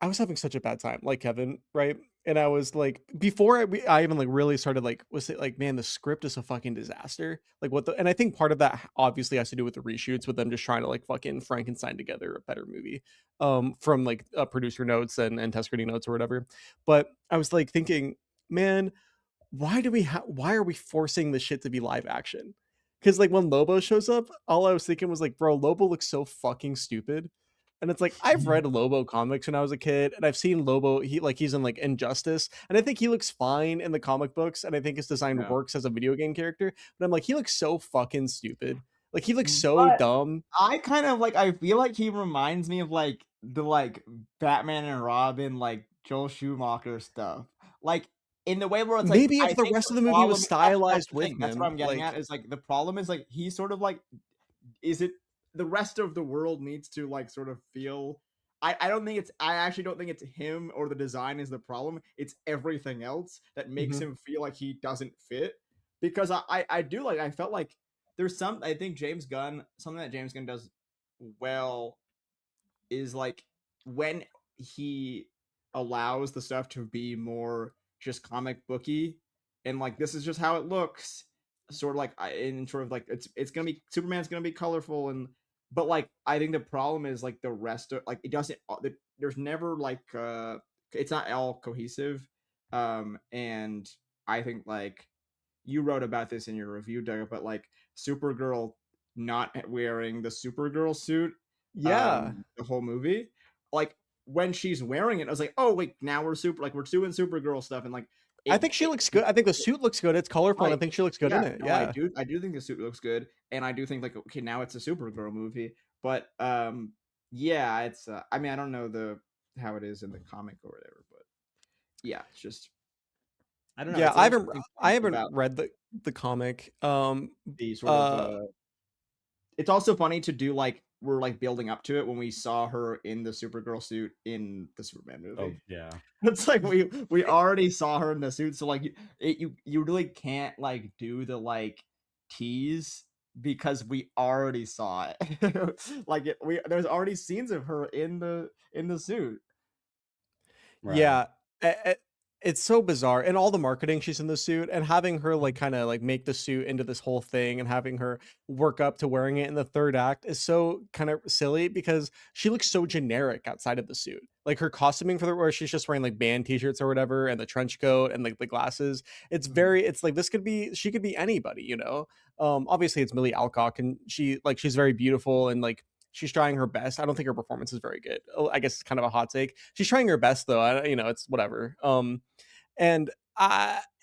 I was having such a bad time, like Kevin, right? And I was like, before I even like really started like, was it like, man, the script is a fucking disaster. Like what the, and I think part of that obviously has to do with the reshoots, with them just trying to like fucking Frankenstein together a better movie, from like producer notes and test screening notes or whatever. But I was like thinking, man, why are we forcing this shit to be live action? Because like when Lobo shows up, all I was thinking was like, bro, Lobo looks so fucking stupid. And it's like I've read Lobo comics when I was a kid, and I've seen Lobo. He's in like Injustice, and I think he looks fine in the comic books, and I think his design Yeah. works as a video game character. But I'm like, he looks so fucking stupid. Like he looks so But dumb. I kind of like. I feel like he reminds me of like the like Batman and Robin, like Joel Schumacher stuff. Like in the way where it's like Maybe I if the think rest the of the movie was problem. That's stylized the with thing. That's what him, I'm getting like at. Is like the problem is like he's sort of like is it the rest of the world needs to like sort of feel. I don't think it's I actually don't think it's him or the design is the problem. It's everything else that makes mhm. him feel like he doesn't fit. Because I do like I felt like there's some I think James Gunn something that James Gunn does well is like when he allows the stuff to be more just comic booky and like this is just how it looks sort of like in sort of like it's gonna be Superman's gonna be colorful and but like I think the problem is like the rest of like it doesn't there's never like it's not all cohesive and I think like you wrote about this in your review Doug but like Supergirl not wearing the Supergirl suit Yeah, the whole movie like when she's wearing it I was like oh wait now we're super like we're doing Supergirl stuff and like I it, think she it looks good. I think the suit looks good. It's colorful, and I like think she looks good in yeah it. no Yeah. I do think the suit looks good and I do think like okay now it's a Supergirl movie but yeah it's I mean I don't know the how it is in the comic or whatever but yeah it's just I don't know Yeah, it's an interesting I point haven't about read the comic. the sort of Uh it's also funny to do like we're like building up to it when we saw her in the Supergirl suit in the Superman Oh movie. yeah. It's like we already saw her in the suit, so like you really can't like do the like tease because we already saw it. Like we there's already scenes of her in the suit. Right. Yeah, it's so bizarre, and all the marketing she's in the suit, and having her like kind of like make the suit into this whole thing, and having her work up to wearing it in the third act is so kind of silly because she looks so generic outside of the suit. Like her costuming for the where she's just wearing like band t-shirts or whatever, and the trench coat and like the glasses. Mhm. It's like this could be she could be anybody, you know. Obviously it's Millie Alcock, and she's very beautiful and like she's trying her best. I don't think her performance is very good. Oh, I guess it's kind of a hot take. She's trying her best though. It's whatever. And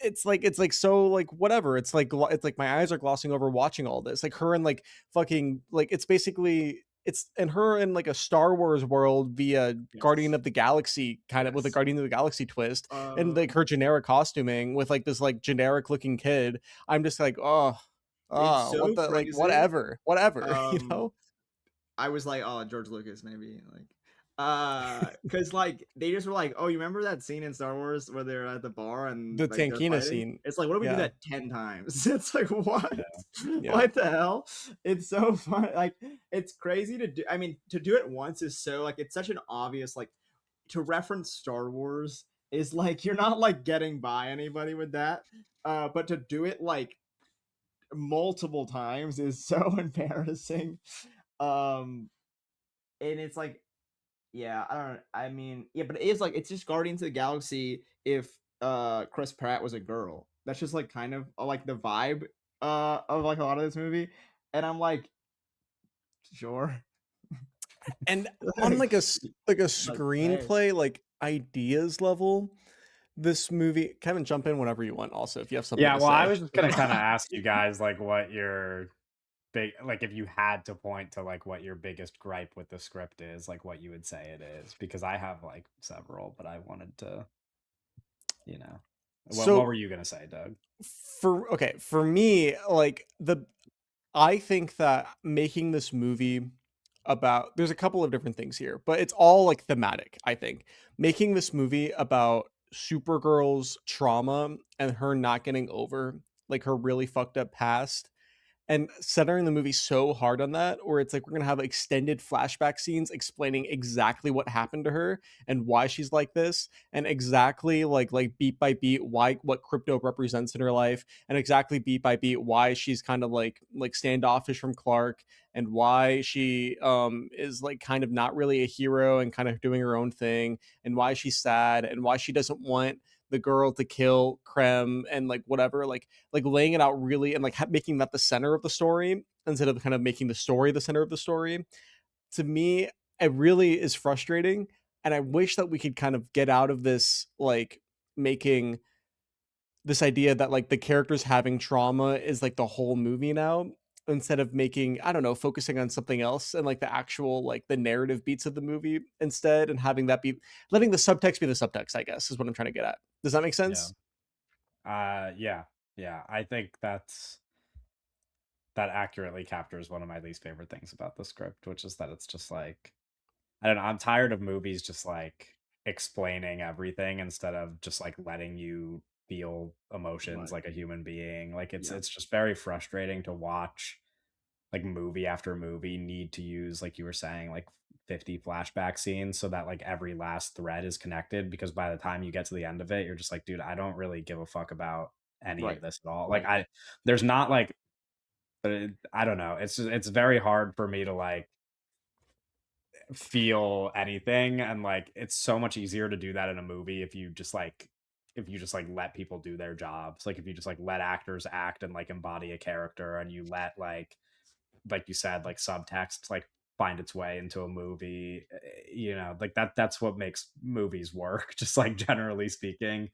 it's like so like whatever. It's like my eyes are glossing over watching all this. Like her and like fucking like it's basically it's and her in like a Star Wars world via Guardian Yes. of the Galaxy kind of with a Yes. Guardian of the Galaxy twist and Uh like her generic costuming with like this like generic looking kid. I'm just like, oh It's Oh, what so the like crazy. whatever, you Um, know? I was like, "Oh, George Lucas, maybe," like, cause like, they just were like, "Oh, you remember that scene in Star Wars where they're at the bar and, The like, they're Tankina fighting?" scene. It's like, "What if we do Yeah, that 10 times?" It's like, "What? Yeah. yeah. What the hell?" It's so fun, like, it's crazy to do. I mean, to do it once is so like, it's such an obvious, like, to reference Star Wars is like, you're not, like, getting by anybody with that, but to do it, like, multiple times is so embarrassing. Um, and it's like, yeah, I don't know. I mean, yeah, but it is like it's just Guardians of the Galaxy if Chris Pratt was a girl. That's just like kind of like the vibe of like a lot of this movie. And I'm like, sure. And on like, like a hey. screenplay, like, ideas level, this movie Kevin, jump in whenever you want also if you have something Yeah, to well, I say. was just gonna kind of ask you guys like what your big like if you had to point to like what your biggest gripe with the script is, like what you would say it is, because I have like several, but I wanted to, you know, what So were you gonna say, Doug? for me, like I think that making this movie about there's a couple of different things here, but it's all like thematic, I think. Making this movie about Supergirl's trauma and her not getting over like her really fucked up past and centering the movie so hard on that where it's like we're going to have extended flashback scenes explaining exactly what happened to her and why she's like this and exactly like beat by beat why what crypto represents in her life and exactly beat by beat why she's kind of like standoffish from Clark and why she is like kind of not really a hero and kind of doing her own thing and why she's sad and why she doesn't want the girl to kill Krem and like whatever like laying it out really and like making that the center of the story instead of kind of making the story the center of the story. To me, it really is frustrating, and I wish that we could kind of get out of this like making this idea that like the characters having trauma is like the whole movie now instead of making I don't know focusing on something else and like the actual like the narrative beats of the movie instead and having that be letting the subtext be the subtext I guess is what I'm trying to get at. Does that make Yeah. sense? Yeah. Yeah. I think that accurately captures one of my least favorite things about the script, which is that it's just like I don't know, I'm tired of movies just like explaining everything instead of just like letting you feel emotions Right. like a human being. Like Yeah. it's just very frustrating to watch like movie after movie need to use like you were saying like 50 flashback scenes so that like every last thread is connected because by the time you get to the end of it you're just like dude I don't really give a fuck about any of Right. this at all. Like Right. I there's not like I don't know. It's very hard for me to like feel anything and like it's so much easier to do that in a movie if you just like let people do their jobs. Like if you just like let actors act and like embody a character and you let like you said like subtext like find its way into a movie, you know, like that's what makes movies work just like generally speaking.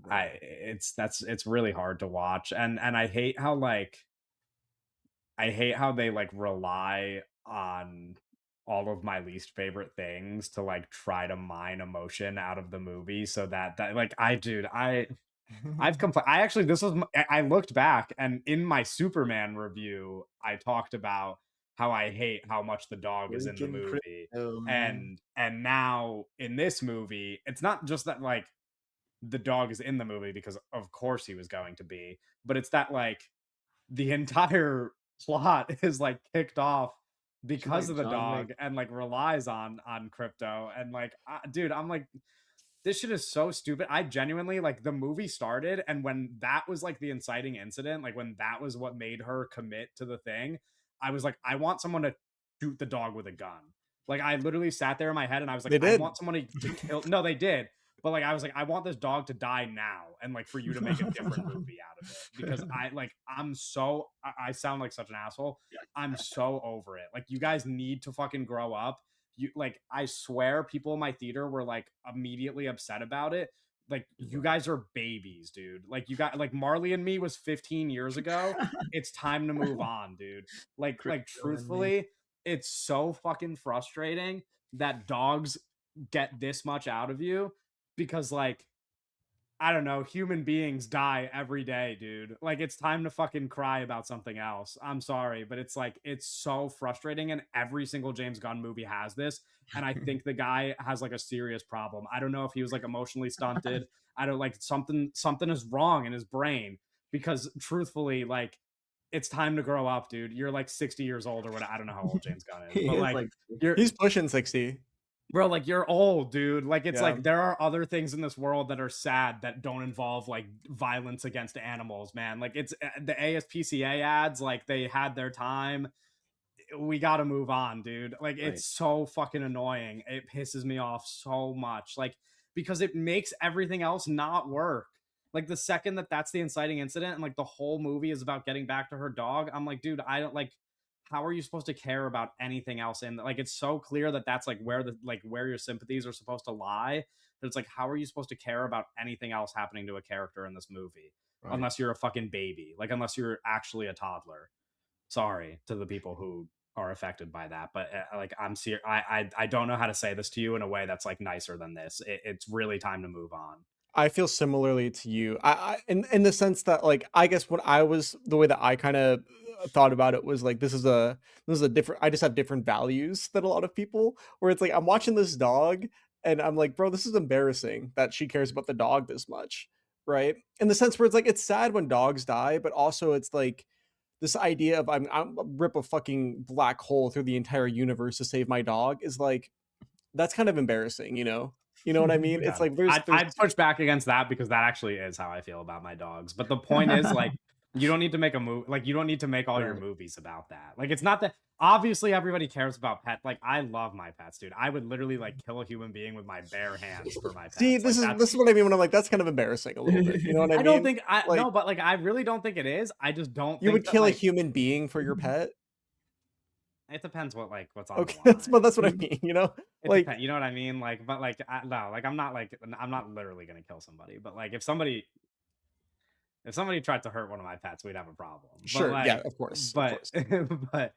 Right. It's really hard to watch and I hate how they like rely on all of my least favorite things to like try to mine emotion out of the movie so that like I dude I've complained. I actually this was I looked back and in my Superman review I talked about how I hate how much the dog is in the Freaking movie. crypto, man. And now in this movie, it's not just that like the dog is in the movie because of course he was going to be, but it's that like the entire plot is like kicked off Should because like of the John Wick. dog and like relies on crypto and like dude I'm like this shit is so stupid. I genuinely like the movie started, and when that was like the inciting incident, like when that was what made her commit to the thing, I was like, I want someone to shoot the dog with a gun. Like I literally sat there in my head and I was like, They I did. want someone to kill. No, they did. But like I was like, I want this dog to die now, and like for you to make a different movie out of it because I sound like such an asshole. I'm so over it. Like you guys need to fucking grow up. You like I swear people in my theater were like immediately upset about it. Like you Right. guys are babies, dude. Like you got like Marley and Me was 15 years ago. It's time to move on, dude. Like Crypto and me. truthfully, it's so fucking frustrating that dogs get this much out of you because like I don't know, human beings die every day, dude. Like, it's time to fucking cry about something else. I'm sorry, but it's like, it's so frustrating. And every single James Gunn movie has this. And I think the guy has like a serious problem. I don't know if he was like emotionally stunted. I don't like something is wrong in his brain because truthfully, like, it's time to grow up, dude. You're like 60 years old or what. I don't know how old James Gunn is, He but is like, like you're He's pushing 60. bro, like you're old, dude. Like it's Yeah. like there are other things in this world that are sad that don't involve like violence against animals, man. Like it's the ASPCA ads, like they had their time. We got to move on, dude. Like right, it's so fucking annoying. It pisses me off so much. Like because it makes everything else not work. Like the second that that's the inciting incident and like the whole movie is about getting back to her dog, I'm like, dude, I don't like how are you supposed to care about anything else in like it's so clear that that's like where your sympathies are supposed to lie, that it's like how are you supposed to care about anything else happening to a character in this movie right. unless you're a fucking baby, like unless you're actually a toddler. Sorry to the people who are affected by that, but like I'm serious. I don't know how to say this to you in a way that's like nicer than this. It's really time to move on. I feel similarly to you. I in the sense that like I guess when I was the way that I kind of thought about it was like this is a different I just have different values than a lot of people where it's like I'm watching this dog and I'm like, bro, this is embarrassing that she cares about the dog this much, right? In the sense where it's like it's sad when dogs die, but also it's like this idea of I'm rip a fucking black hole through the entire universe to save my dog is like that's kind of embarrassing, you know? You know what I mean? It's Yeah, like there's I'd push back against that because that actually is how I feel about my dogs. But the point is, like, you don't need to make a movie. Like, you don't need to make all your Right. movies about that. Like, it's not that obviously everybody cares about pet. Like, I love my pets, dude. I would literally like kill a human being with my bare hands for my See, pets. Like, this is what I mean when I'm like, that's kind of embarrassing a little bit. You know what I I don't mean? think I Like, no, but like I really don't think it is. I just don't you think would that kill a like human being for your pet. it depends what like what's on the Okay, that's what I line. mean. You know, It like depends. You know what I mean? Like, but no, like I'm not literally gonna kill somebody. But like if somebody tried to hurt one of my pets, we'd have a problem. But sure, yeah, like, of but course, but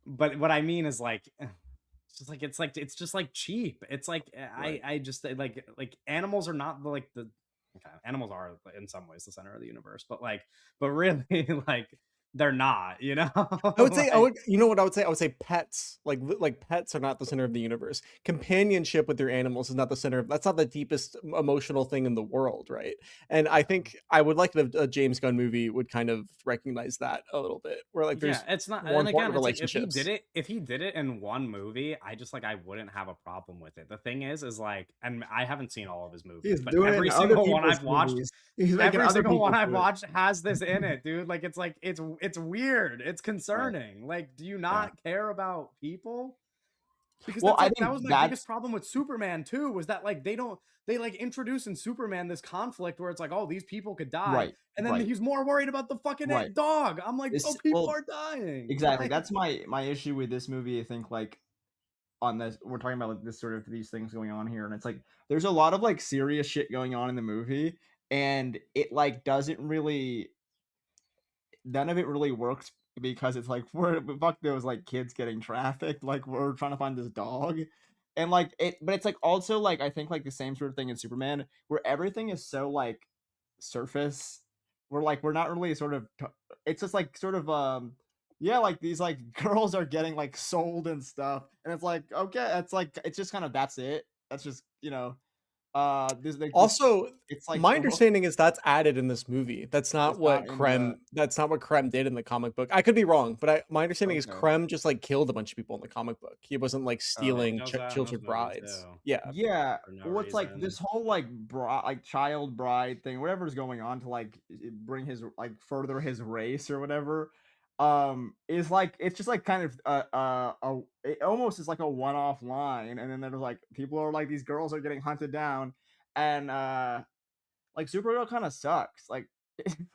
but what I mean is like, it's just like cheap. It's like Right. I just like animals are not like the okay, animals are in some ways the center of the universe, but really like they're not. You know, I would say I like would. You know what I would say? I would say pets, like pets, are not the center of the universe. Companionship with your animals is not the center. That's not the deepest emotional thing in the world, right? And I think I would like that a James Gunn movie would kind of recognize that a little bit, where like yeah, there's it's not, more and again, important it's like if he did relationships. it, if he did it in one movie, I just like I wouldn't have a problem with it. The thing is like, and I haven't seen all of his movies, He's but doing it in every other single one people's I've watched, movies. He's making every other single one people I've do it. watched has this in it, dude. Like it's weird. It's Right. concerning. Like, do you Yeah. not care about people? Because Well, that's I like that think was my biggest that's problem with Superman too, was that like they like introduce in Superman this conflict where it's like, oh, these people could die, right. and then Right. he's more worried about the fucking Right. dog. I'm like, bro, This people well, are dying. exactly. Like, That's my issue with this movie. I think like on this we're talking about like this sort of these things going on here and it's like there's a lot of like serious shit going on in the movie and it like doesn't really none of it really works because it's like we're fuck those like kids getting trafficked like we're trying to find this dog and like it but it's like also like I think like the same sort of thing in Superman where everything is so like surface we're not really sort of it's just like sort of yeah like these like girls are getting like sold and stuff and it's like okay it's like it's just kind of that's it that's just this like this Also, it's like my the hook understanding is that's added in this movie. it's not in the That's not what Krem did in the comic book. I could be wrong, but my understanding is okay. Krem just like killed a bunch of people in the comic book. He wasn't like yeah, he Oh stealing does that in this children movie brides. too Yeah. yeah, for no well, it's like this reason. whole like like child bride thing, whatever's going on to like bring his like further his race or whatever, is like it's just like kind of it almost is like a one-off line, and then there's like people are like these girls are getting hunted down, and like Supergirl kind of sucks, like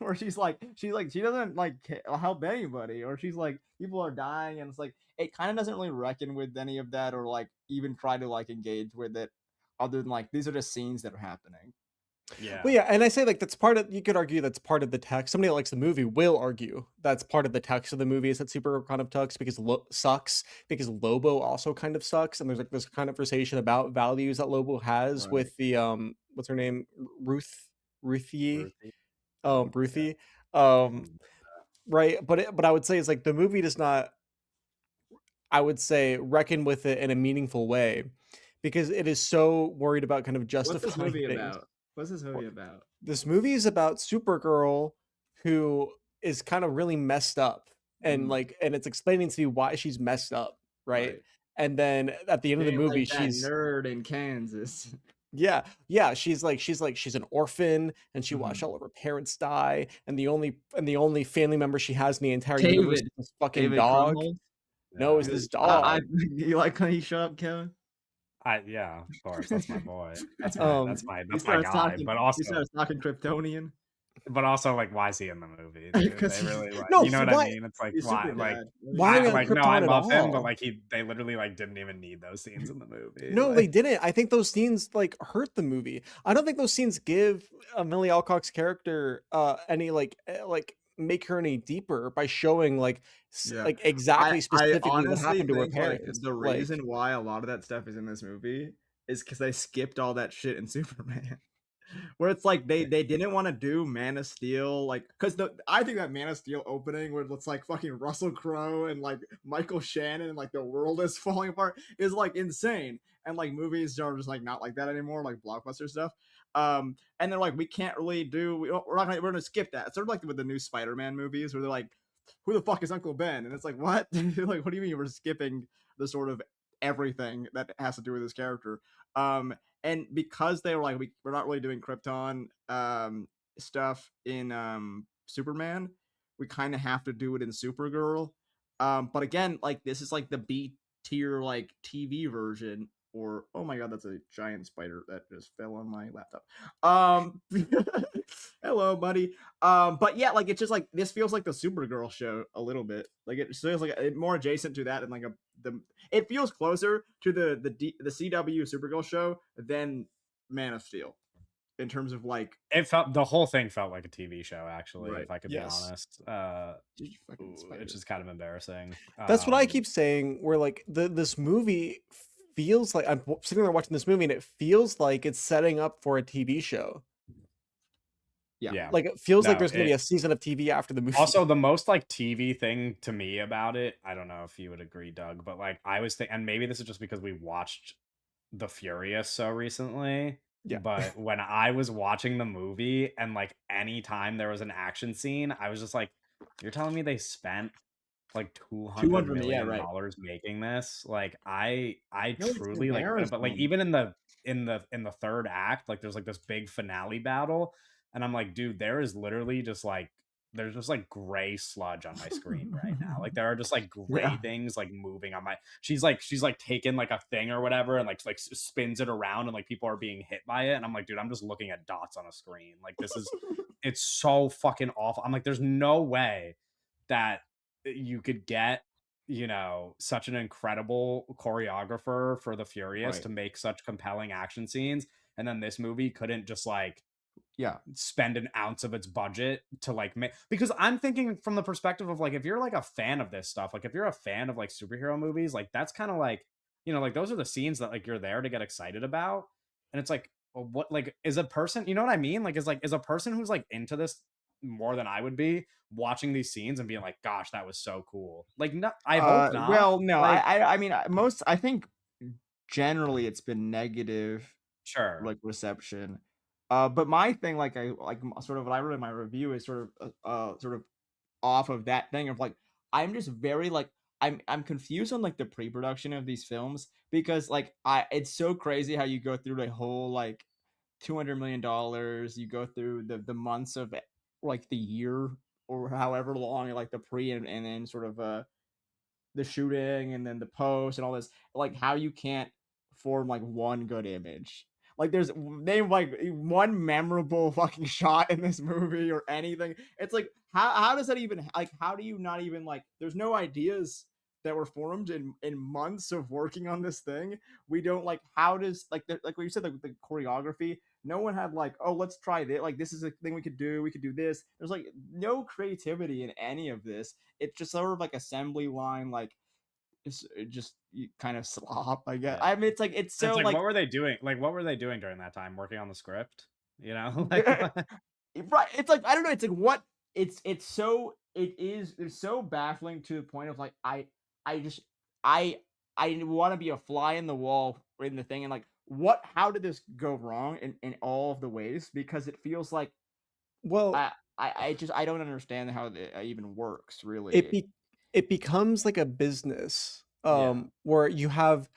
or she's like she doesn't like help anybody, or she's like people are dying, and it's like it kind of doesn't really reckon with any of that, or like even try to like engage with it, other than like these are just scenes that are happening. Well, Yeah, yeah, and I say like that's part of. You could argue that's part of the text. Somebody that likes the movie will argue that's part of the text of the movie is that Supergirl kind of sucks because Lobo also kind of sucks, and there's like this conversation about values that Lobo has Right. with the what's her name, Ruth. Ruthie, Ruthie. Yeah. Ruthie, I um, don't- right? But I would say it's like the movie does not, I would say, reckon with it in a meaningful way because it is so worried about kind of What's this justifying movie things. about? What's this movie about? This movie is about Supergirl who is kind of really messed up and Mm, and it's explaining to you why she's messed up, right? right. And then at the end She of the ain't movie like that she's nerd in Kansas. yeah, she's an orphan and she watched Mhm. all of her parents die and the only family member she has in the entire universe David. is this fucking David dog. Krumholtz. No, Yeah. it's this I dog. you like when he shut up, Kevin? Yeah, of course. That's my boy. That's my Um that's my he that's my starts guy. talking. But He also starts talking Kryptonian like why is he in the movie, dude? because They really like no, you know what I why mean? It's like he's why super like dad. why are I we on like no, I Krypton at love him, but all? like they literally like didn't even need those scenes in the movie. No, they Like didn't. I think those scenes like hurt the movie. I don't think those scenes give Millie Alcock's character any like make her any deeper by showing Yeah. like I exactly I specifically what honestly happened to her think like parents. the Like reason why a lot of that stuff is in this movie is because they skipped all that shit in Superman. Where it's like they didn't want to do Man of Steel, like because the I think that Man of Steel opening where it's like fucking Russell Crowe and like Michael Shannon and like the world is falling apart is like insane. And like movies are just like not like that anymore, like blockbuster stuff. And they're like, we can't really do we're gonna skip that. It's sort of like with the new Spider-Man movies where they're like, who the fuck is Uncle Ben? And it's like, what? Like, what do you mean we're skipping the sort of everything that has to do with his character? Um, and because they were like, we're not really doing Krypton stuff in Superman, we kind of have to do it in Supergirl. But again, like this is like the B tier like TV version. Or oh my god, that's a giant spider that just fell on my laptop. Um, hello, buddy. But yeah, like it's just like this feels like the Supergirl show a little bit. Like it feels like more adjacent to that and like the it feels closer to the CW Supergirl show than Man of Steel in terms of like it felt the whole thing felt like a TV show, actually, right. if I could be yes. honest. Dude, you fucking It's spider. just kind of embarrassing. That's what I keep saying where like this movie feels like I'm sitting there watching this movie and it feels like it's setting up for a TV show. Yeah. Yeah. Like it feels like No, there's going to be a season of TV after the movie. also, the most like TV thing to me about it, I don't know if you would agree, Doug, but like I was thinking, and maybe this is just because we watched The Furious so recently, Yeah. but when I was watching the movie and like anytime there was an action scene, I was just like, you're telling me they spent like 200 200, yeah, million right. dollars making this? Like I No, it's truly like, but like embarrassing. even in the third act, like there's like this big finale battle, and I'm like, dude, there is literally just like there's just like gray sludge on my screen right now. Like there are just like gray Yeah. things like moving on my. She's like taking like a thing or whatever and like spins it around and like people are being hit by it, and I'm like, dude, I'm just looking at dots on a screen. Like this is it's so fucking awful. I'm like, there's no way that you could get such an incredible choreographer for the Furious Right. to make such compelling action scenes, and then this movie couldn't just like Yeah. spend an ounce of its budget to like make, because I'm thinking from the perspective of like if you're like a fan of this stuff, like if you're a fan of like superhero movies, like that's kind of like like those are the scenes that like you're there to get excited about. And it's like, well, what like is a person, you know what I mean, like is a person who's like into this more than I would be watching these scenes and being like, gosh, that was so cool. Like no, I hope not. Well, no, Like I mean, I think generally it's been negative sure. like reception. But my thing, like sort of what I wrote in my review is sort of off of that thing of like I'm just very like I'm confused on like the pre-production of these films because like I it's so crazy how you go through the whole like $200 million, you go through the months of like the year or however long like the pre and then sort of the shooting and then the post and all this, like how you can't form like one good image. Like there's name like one memorable fucking shot in this movie or anything. It's like how does that even like how do you not even like there's no ideas that were formed in months of working on this thing. We don't like how does like what you said like the choreography. No one had like, oh, let's try this. Like this is a thing we could do. We could do this. There's like no creativity in any of this. It's just sort of like assembly line, like just kind of slop, I guess. Yeah. I mean, it's like it's It's so like like what were they doing? Like what were they doing during that time? Working on the script? You know, like Yeah, right. It's like I don't know. It's like what it's so baffling to the point of like I just I I want to be a fly in the wall in the thing and like what how did this go wrong in all of the ways because it feels like Well, I don't understand how it even works it really. be it becomes like a business, Yeah. where you have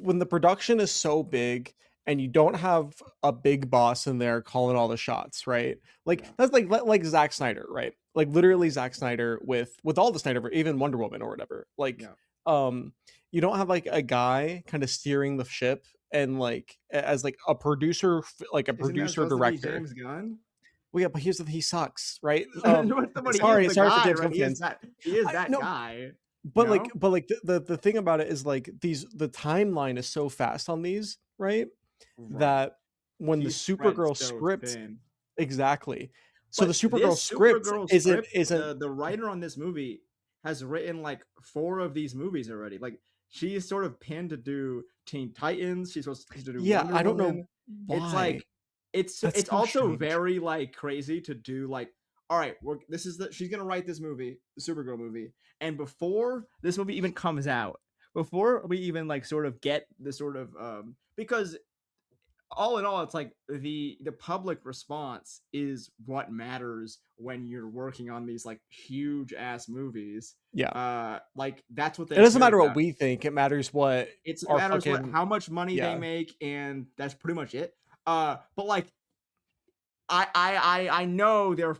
when the production is so big and you don't have a big boss in there calling all the shots, right? Like Yeah. that's like Zack Snyder, right? Like literally Zack Snyder with all the Snyder, even Wonder Woman or whatever. Like, Yeah. um, you don't have like a guy kind of steering the ship and like as like a producer, like a Isn't that producer supposed to be director. James Gunn? Well, yeah, but here's the he sucks, right? But he is the Sorry for guy, James right? Gunn fans. He is I that no, guy. but like No? the thing about it is like the timeline is so fast on these, right? Right. That when the He's spread Supergirl so script thin. exactly. So the But Supergirl this script Supergirl isn't script, isn't the writer on this movie has written like 4 of these movies already. Like she's sort of pinned to do Teen Titans, she's supposed to do yeah, Wonder I don't know Woman. It's why. like That's it's so also strange. very like crazy to do like all right, this is the she's gonna write this movie, the Supergirl movie, and before this movie even comes out, before we even like sort of get the sort of because all in all, it's like the public response is what matters when you're working on these like huge ass movies. Yeah. Like that's what It they doesn't care matter what about. we think, it matters what It our matters what fucking how much money they yeah. make, and that's pretty much it. But like I know they're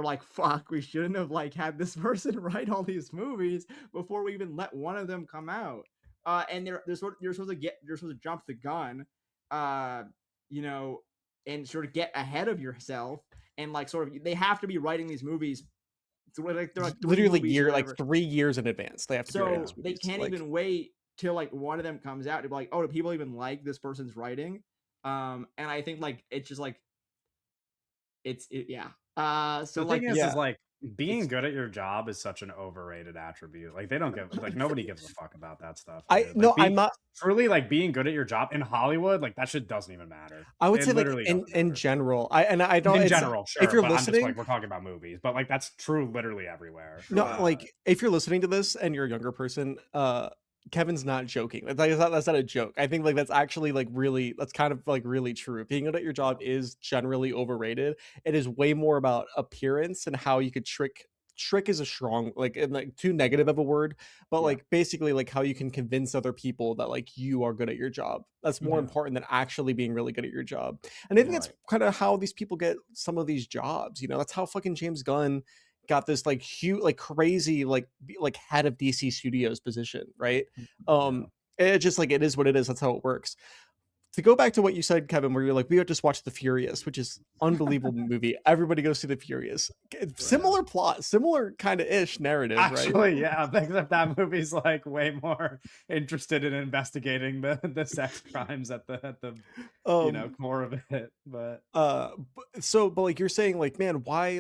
like fuck we shouldn't have like had this person write all these movies before we even let one of them come out. And you're supposed to you're supposed to jump the gun, uh, you know, and sort of get ahead of yourself and like sort of they have to be writing these movies like they're like three Literally movies or year like whatever. 3 years in advance. They have to be writing these So they movies. can't Like even wait till like one of them comes out to be like, oh, do people even like this person's writing? And I think like it's just like yeah. So the thing like is yeah. like being it's good at your job is such an overrated attribute. Like they don't give like nobody gives a fuck about that stuff, I dude. no, Like I'm be not truly like being good at your job in Hollywood, like that shit doesn't even matter. I would It say like literally in doesn't in matter. general. I don't In it's general, if sure, you're but I'm just listening, like we're talking about movies, but like that's true literally everywhere. no, right. like if you're listening to this and you're a younger person, Kevin's not joking. That's not a joke. I think like that's actually like really that's kind of like really true. Being good at your job Yeah. is generally overrated. It is way more about appearance and how you could trick is a strong like and like too negative of a word, but Yeah. like basically like how you can convince other people that like you are good at your job. That's more Mhm. important than actually being really good at your job. And I think that's Right. kind of how these people get some of these jobs. You know, that's how fucking James Gunn got this like huge like crazy like head of DC Studios position, right? Yeah. It just like it is what it is. That's how it works. To go back to what you said, Kevin, where you're like, we just watched The Furious, which is unbelievable movie. Everybody go see The Furious. Yeah. Similar plot, similar kind of ish narrative, right? Actually, yeah, except that movie's like way more interested in investigating the sex crimes at the Um, core of it. But but like you're saying, like, man, why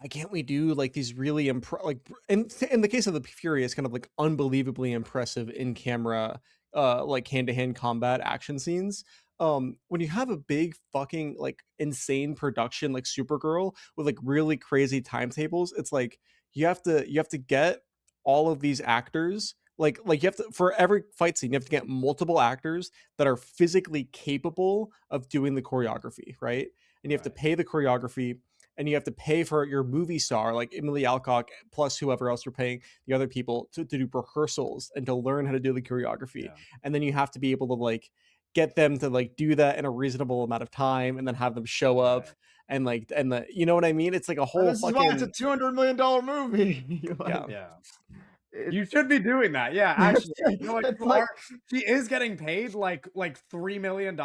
can't we do like these really in the case of the Furious, kind of like unbelievably impressive in camera like hand-to-hand combat action scenes. When you have a big fucking like insane production like Supergirl with like really crazy timetables, it's like you have to get all of these actors like you have to for every fight scene you have to get multiple actors that are physically capable of doing the choreography, right? And you have to right, pay the choreography and you have to pay for your movie star like Emily Alcock plus whoever else you're paying the other people to do rehearsals and to learn how to do the choreography. yeah, And then you have to be able to like get them to like do that in a reasonable amount of time and then have them show up right, and like and the you know what I mean? It's like a And whole this is why it's a fucking $200 million movie. yeah. Like yeah. it, You should be doing that. Yeah, it's, actually, you know what? it's You like are. She is getting paid like $3 million.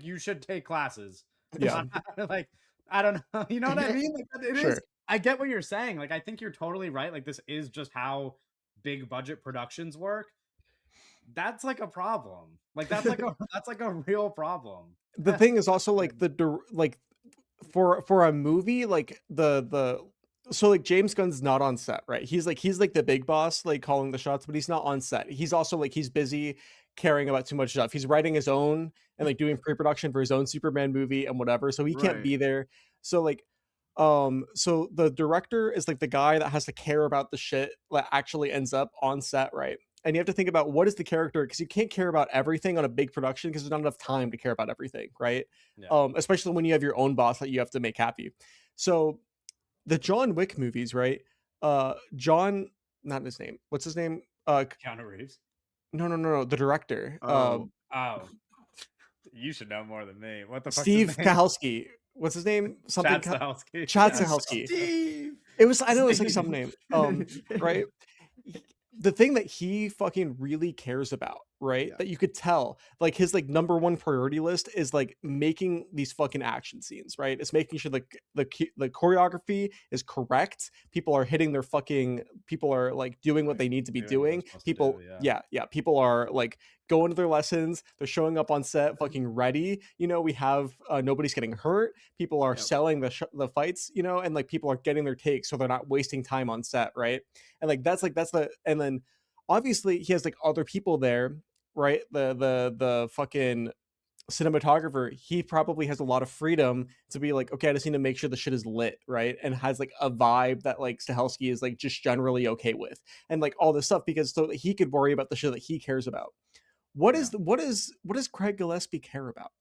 You should take classes. Yeah. Like I don't know. You know what I mean? Like it is. Sure. I get what you're saying. Like I think you're totally right. Like this is just how big budget productions work. That's like a problem. Like that's like a that's like a real problem. The thing is also Yeah. like like for a movie like the so like James Gunn's not on set, right? He's like the big boss, like calling the shots, but he's not on set. He's also like he's busy caring about too much stuff. He's writing his own and like doing pre-production for his own Superman movie and whatever. So he can't Right. be there. So like so the director is like the guy that has to care about the shit that actually ends up on set, right? And you have to think about what is the character, because you can't care about everything on a big production because there's not enough time to care about everything, right? Yeah. Especially when you have your own boss that you have to make happy. So the John Wick movies, right? John, not his name. What's his name? Keanu Reeves. No. The director. Oh, Oh, you should know more than me. What the fuck's his Steve name? Kahelski. What's his name? Something. Chad Stahelski. Chad Yeah. Stahelski. Steve. It was. I know it's like some name. Right. The thing that he fucking really cares about, right? Yeah. That you could tell, like his like number one priority list is like making these fucking action scenes, right? It's making sure the choreography is correct. People are hitting their fucking. People are like doing what they need to be Doing what they're doing. supposed to People, do, yeah. yeah. People are like going to their lessons. They're showing up on set, fucking ready. You know, we have nobody's getting hurt. People are Yep. selling the fights. You know, and like people are getting their takes, so they're not wasting time on set, right? And like that's the and then obviously he has like other people there, right? The fucking cinematographer, he probably has a lot of freedom to be like, okay, I just need to make sure the shit is lit, right? And has like a vibe that like Stahelski is like just generally okay with, and like all this stuff, because so that he could worry about the shit that he cares about. What is what does Craig Gillespie care about?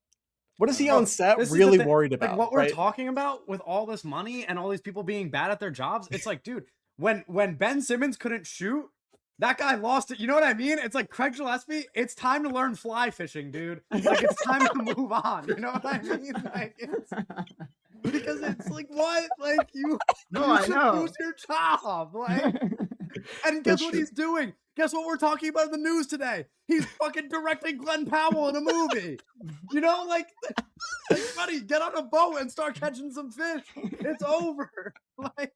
What is he on Bro, set this is the really thing. worried Like about? what we're Right? talking about with all this money and all these people being bad at their jobs, it's like, dude, when Ben Simmons couldn't shoot, that guy lost it. You know what I mean? It's like Craig Gillespie, it's time to learn fly fishing, dude. Like it's time to move on. You know what I mean? Like it's because it's like what? Like No, you I should know. lose your job. Like and guess That's what true. he's doing? Guess what we're talking about in the news today? He's fucking directing Glenn Powell in a movie. You know, like buddy, get on a boat and start catching some fish. It's over. Like,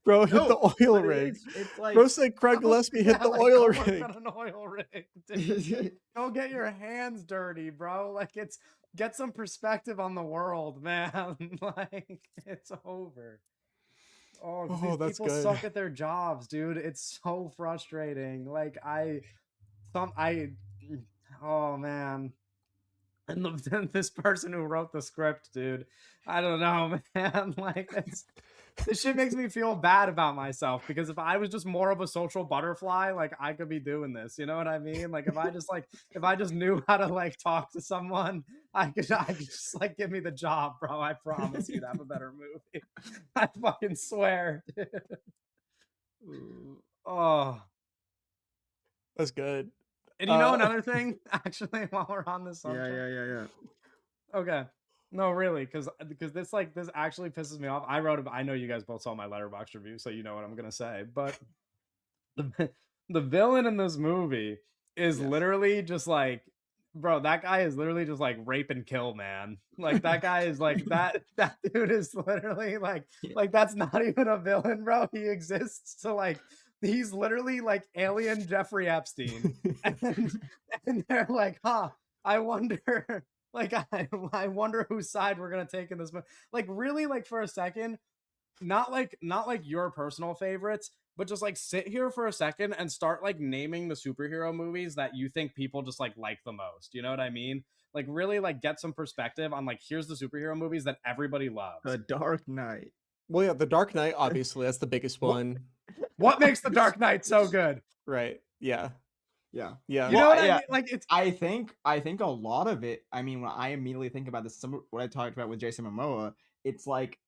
Bro, hit the No, oil but it rig. is. It's like Bro said Craig go, Gillespie hit the like, oil go work rig. on an oil rig. Dude. Go get your hands dirty, bro. Like get some perspective on the world, man. Like it's over. Oh, 'cause Oh, these that's people good. suck at their jobs, dude. It's so frustrating. Like oh man. And this person who wrote the script, dude, I don't know, man. Like this shit makes me feel bad about myself, because if I was just more of a social butterfly, like I could be doing this. You know what I mean? Like if I just knew how to like talk to someone, I could just like give me the job, bro. I promise you'd have a better movie. I fucking swear. Oh, That's good. and you know another thing, actually, while we're on this subject. yeah. Okay. No, really, because this actually pisses me off. I know you guys both saw my Letterboxd review, so you know what I'm gonna say. But the the villain in this movie is Yes. literally just like, bro, that guy is literally just like rape and kill, man. Like that guy is like that dude is literally like that's not even a villain, bro. He exists to like he's literally like alien Jeffrey Epstein. And they're like, huh, I wonder like I wonder whose side we're gonna take in this movie. Like really, like for a second, not like your personal favorites, but just like sit here for a second and start like naming the superhero movies that you think people just like the most. You know what I mean? Like really like get some perspective on like here's the superhero movies that everybody loves. The Dark Knight. Well, yeah, The Dark Knight, obviously, that's the biggest one. What makes The Dark Knight so good? Right. Yeah. Yeah. Yeah. You know what I yeah. mean? Like it's I think a lot of it. I mean, when I immediately think about this, what I talked about with Jason Momoa, it's like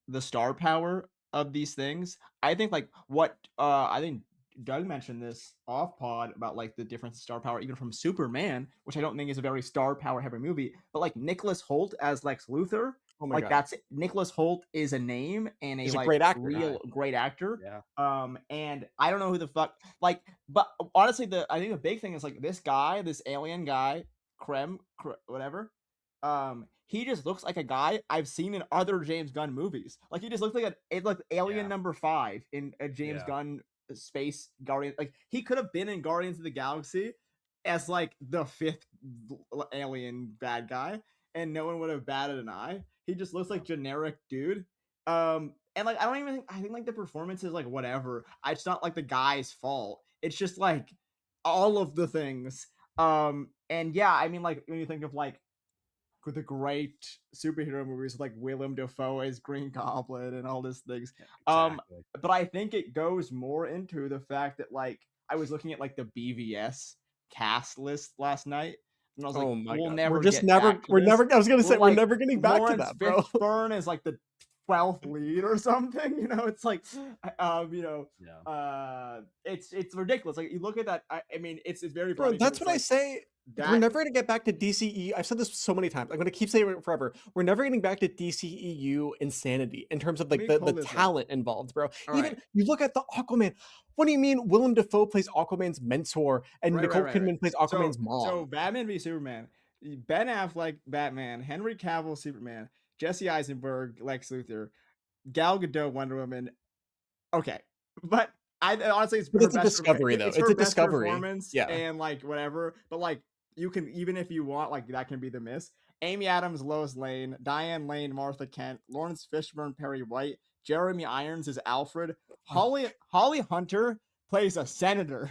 the star power of these things. I think like what I think Doug mentioned this off pod about like the difference in star power even from Superman, which I don't think is a very star power heavy movie, but like Nicholas Hoult as Lex Luthor, Oh my like God. that's Nicholas Hoult is a name and He's a like great actor. real great actor. Yeah. And I don't know who the fuck like, but honestly, I think the big thing is like this guy, this alien guy, whatever. He just looks like a guy I've seen in other James Gunn movies. Like he just looks like Alien Yeah. number 5 in a James Yeah. Gunn space Guardian. Like he could have been in Guardians of the Galaxy as like the 5th alien bad guy, and no one would have batted an eye. he just looks like generic dude. And like I think like the performance is like whatever. It's not like the guy's fault. It's just like all of the things. And yeah, I mean like when you think of like the great superhero movies like Willem Dafoe as Green Goblin and all these things. Exactly. But I think it goes more into the fact that like I was looking at like the BVS cast list last night, and I was like, Oh my we'll god. We're never just get never back to we're this. never I was gonna say we're Like never getting back to Lawrence that, bro. Fishburne is like the 12th lead or something. You know, it's like, Yeah. it's ridiculous. Like you look at that. I mean, it's very Bro, funny because that's it's what I like say. We're that. never gonna get back to DCE. I've said this so many times. I'm gonna keep saying it forever. We're never getting back to DCEU insanity in terms of Let like me the pull this up. talent involved, bro. All Even right. you look at the Aquaman. What do you mean Willem Dafoe plays Aquaman's mentor and Nicole Right. Kidman plays So Aquaman's so mom? Batman v Superman, Ben Affleck Batman, Henry Cavill Superman, Jesse Eisenberg Lex Luthor, Gal Gadot Wonder Woman. Okay, but I honestly it's But her it's a best discovery though. it's It's her a best discovery. performance Yeah. and like whatever. But like you can even if you want like that can be the miss. Amy Adams Lois Lane, Diane Lane Martha Kent, Lawrence Fishburne Perry White, Jeremy Irons is Alfred, Holly Hunter plays a senator.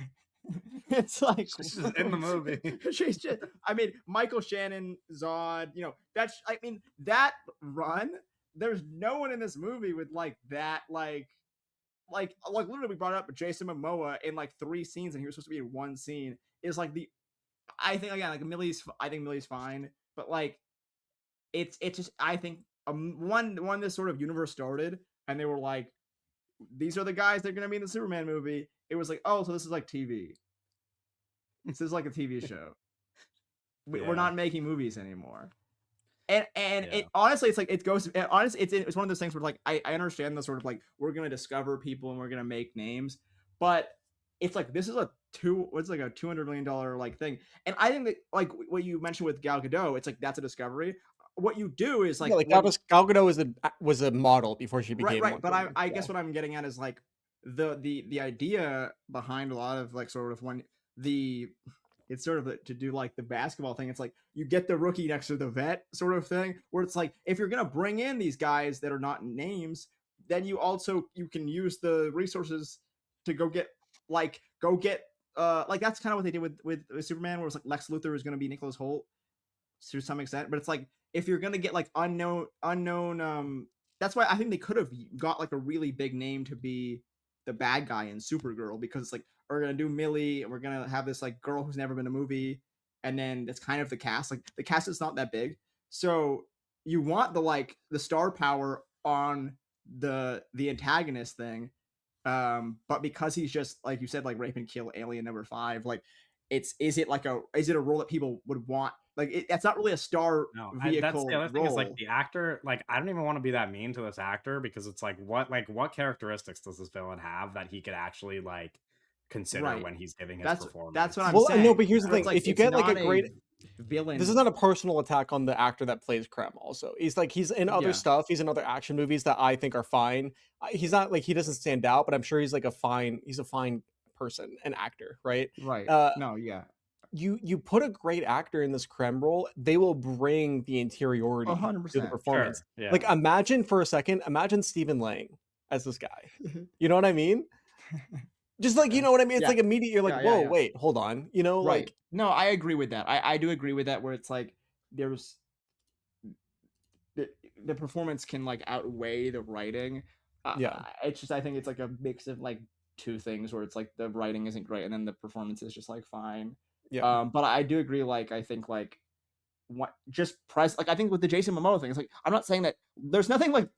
It's like She's just in the movie. she's just I mean Michael Shannon Zod, that's I mean that run there's no one in this movie with like that literally we brought up Jason Momoa in like 3 scenes and he was supposed to be in one scene is like the I think again like Millie's fine but like it's just I think one this sort of universe started and they were like these are the guys that are gonna be in the Superman movie. It was like oh so this is like TV. This is like a TV show. We're Yeah. not making movies anymore. And Yeah. it honestly, it's like it goes. Honestly, it's one of those things where like I understand the sort of like we're gonna discover people and we're gonna make names, but it's like this is what's like a $200 million like thing. And I think that like what you mentioned with Gal Gadot, it's like that's a discovery. What you do is Yeah, like like when Gal Gadot was a model before she became right. Wonder But Woman. I Yeah. guess what I'm getting at is like the idea behind a lot of like sort of when the it's sort of to do like the basketball thing. It's like you get the rookie next to the vet sort of thing, where it's like if you're gonna bring in these guys that are not names, then you can use the resources to go get like that's kind of what they did with Superman, where it's like Lex Luthor is gonna be Nicholas Holt to some extent, but it's like if you're gonna get like unknown that's why I think they could have got like a really big name to be the bad guy in Supergirl because it's like we're gonna do Millie and we're gonna have this like girl who's never been in a movie and then that's kind of the cast. Like the cast is not that big. So you want the star power on the antagonist thing. But because he's just like you said, like rape and kill alien number 5, like is it a role that people would want like that's not really a star No, that's the vehicle other thing is like role. the actor. Like, I don't even want to be that mean to this actor because it's like what characteristics does this villain have that he could actually like consider Right. when he's giving his That's what performance? I'm Well, no, saying. but here's the So it's thing. like If you it's get like a not great villain. this is not a personal attack on the actor that plays Krem also. He's in other Yeah. stuff. He's in other action movies that I think are fine. He's not like he doesn't stand out, but I'm sure he's a fine person, an actor, right? Right. Uh No, yeah. you put a great actor in this Krem role, they will bring the interiority to the 100%. performance. Sure. Yeah. Like imagine for a second, imagine Stephen Lang as this guy. You know what I mean? Just like you know what I mean? It's Yeah. like immediate you're like, Yeah. whoa, wait, hold on. You know, Right. like No, I agree with that. I do agree with that where it's like there's the performance can like outweigh the writing. yeah. It's just I think it's like a mix of like two things where it's like the writing isn't great and then the performance is just like fine. Yeah. But I do agree. Like I think like what just press like I think with the Jason Momoa thing, it's like I'm not saying that there's nothing like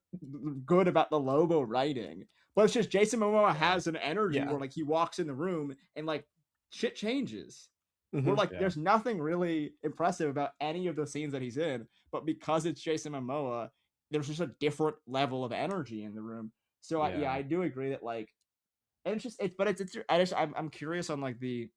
good about the Lobo writing, but it's just Jason Momoa has an energy Yeah. where like he walks in the room and like shit changes. We're Mhm. like, Yeah. there's nothing really impressive about any of the scenes that he's in, but because it's Jason Momoa, there's just a different level of energy in the room. So Yeah. I do agree that like, and it's just I'm curious on like the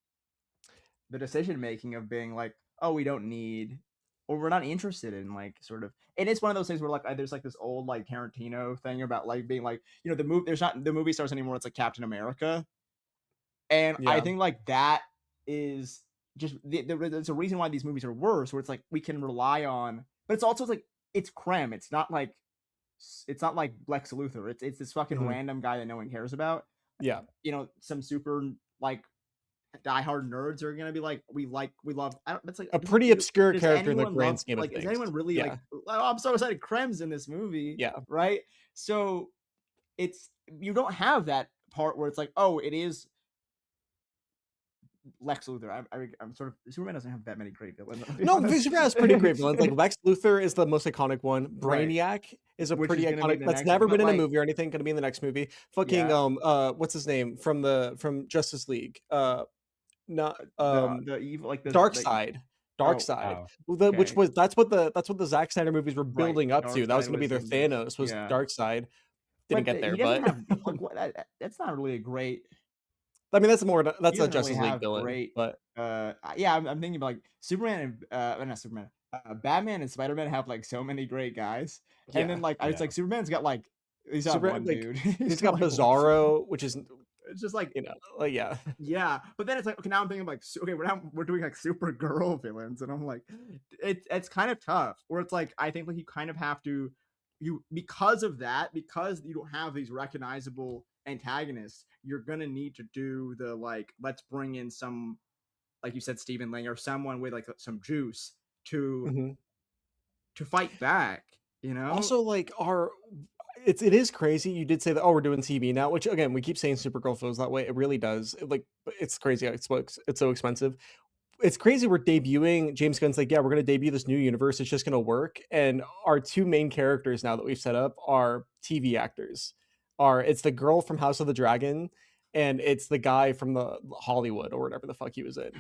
decision making of being like, oh, we don't need, or we're not interested in like sort of, and it's one of those things where like there's like this old like Tarantino thing about like being like the movie there's not the movie stars anymore. It's like Captain America, and I Yeah. think like that is just there's a reason why these movies are worse where it's like we can rely on but it's also like it's Krem. It's not like Lex Luthor. It's this fucking Mhm. random guy that no one cares about. Yeah. Some super like diehard nerds are gonna be like, we love. I don't, it's like, A pretty obscure does character in the anyone grand love scheme of like? Is things. anyone really Yeah. like? Oh, I'm so excited! Krem's in this movie, Yeah. right? So it's you don't have that part where it's like, oh, it is Lex Luthor. I'm sort of Superman doesn't have that many great villains. I'll be No, honest. Superman has pretty great villains. Like Lex Luthor is the most iconic one. Right, Brainiac is a which pretty is gonna be iconic. the That's next, never but been in a like, movie or anything. Going to be in the next movie. Fucking yeah, what's his name from Justice League? Not the evil like Dark the Side. Dark oh, Side. Oh, Which okay, was that's what the Zack Snyder movies were right. building up to. Dark That was Side going to be was their in this, Thanos. Was yeah. Dark Side. Didn't But get there, he doesn't but have like that's not really a great. I mean He that's a doesn't really Justice League have villain. great. But Yeah, I'm thinking about like Superman and not Superman. Batman and Spider Man have like so many great guys, and then yeah, like I was yeah. like Superman's got like he's got Superman one like dude. He's he's got got like one. Bizarro, which is It's just like like yeah. yeah, but then it's like okay, now I'm thinking like okay, we're doing like Supergirl villains, and I'm like, it's kind of tough. Where it's like I think like you kind of have to because of that because you don't have these recognizable antagonists, you're gonna need to do the like let's bring in some like you said Stephen Lang or someone with like some juice to Mhm. fight back. You know, Also, like, it is crazy. You did say that, oh, we're doing TV now, which again, we keep saying Supergirl feels that way. It really does. It's crazy. It's so expensive. It's crazy. We're debuting James Gunn's like, yeah, we're gonna debut this new universe. It's just gonna work. And our two main characters now that we've set up are TV actors. It's the girl from House of the Dragon, and it's the guy from the Hollywood or whatever the fuck he was in.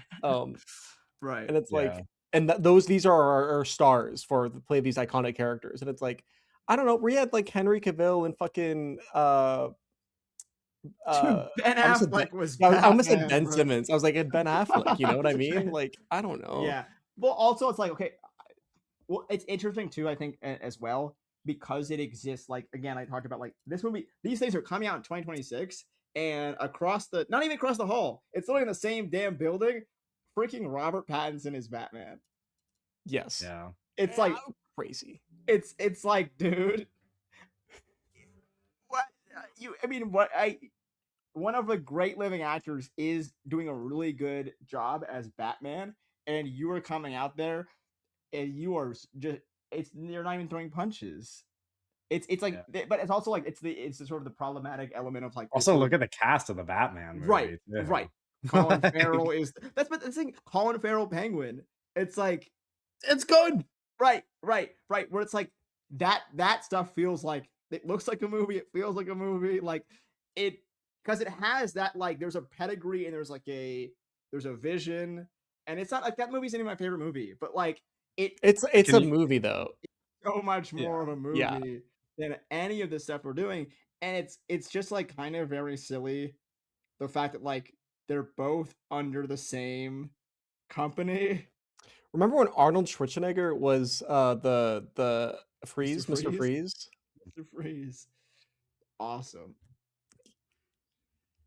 right? And it's Yeah. like, and these are our stars for the play of these iconic characters. And it's like, I don't know, we had like Henry Cavill and fucking Dude, Ben I almost said Affleck was I almost said Batman, Ben bro. Simmons. I was like, Ben Affleck, you know what I mean? Like, I don't know. Yeah. Well, also it's like okay, well, it's interesting too. I think as well because it exists. Like again, I talked about like this movie. These things are coming out in 2026, and across the not even across the hall, it's literally in the same damn building. Freaking Robert Pattinson is Batman. Yes. Yeah. It's like Crazy. it's like, dude, what you? I mean, what I one of the great living actors is doing a really good job as Batman, and you are coming out there and you are just you're not even throwing punches. It's like, Yeah. but it's also like it's the sort of the problematic element of like this Also, sort look of at the cast of the Batman right, movie. Too. right. Colin Like, Farrell is that's but the thing. Colin Farrell Penguin. It's like it's good. right. Where it's like that stuff feels like it looks like a movie. It feels like a movie. Like it because it has that like there's a pedigree and there's a vision and it's not like that movie's any of my favorite movie, but like it It's Can a you? movie though. so much Yeah. more of a Yeah. movie than any of the stuff we're doing, and it's just like kind of very silly the fact that like they're both under the same company. Remember when Arnold Schwarzenegger was the Mr. Freeze, Mr. Freeze, Freeze? Mr. Freeze, awesome.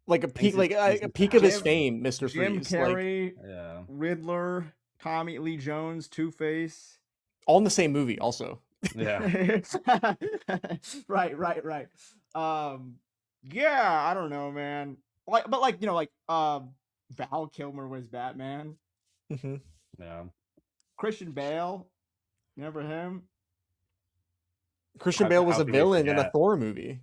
Like Thanks is a decent peak of his cast. Jim fame, Mr. Jim Freeze. Like Carrey, Yeah. Riddler, Tommy Lee Jones, Two Face. all in the same movie also. Yeah. Right. Yeah, I don't know, man. Like, but like Val Kilmer was Batman. Mhm. Yeah. Christian Bale, remember him? Christian Bale was How a could we villain in a forget? Thor movie.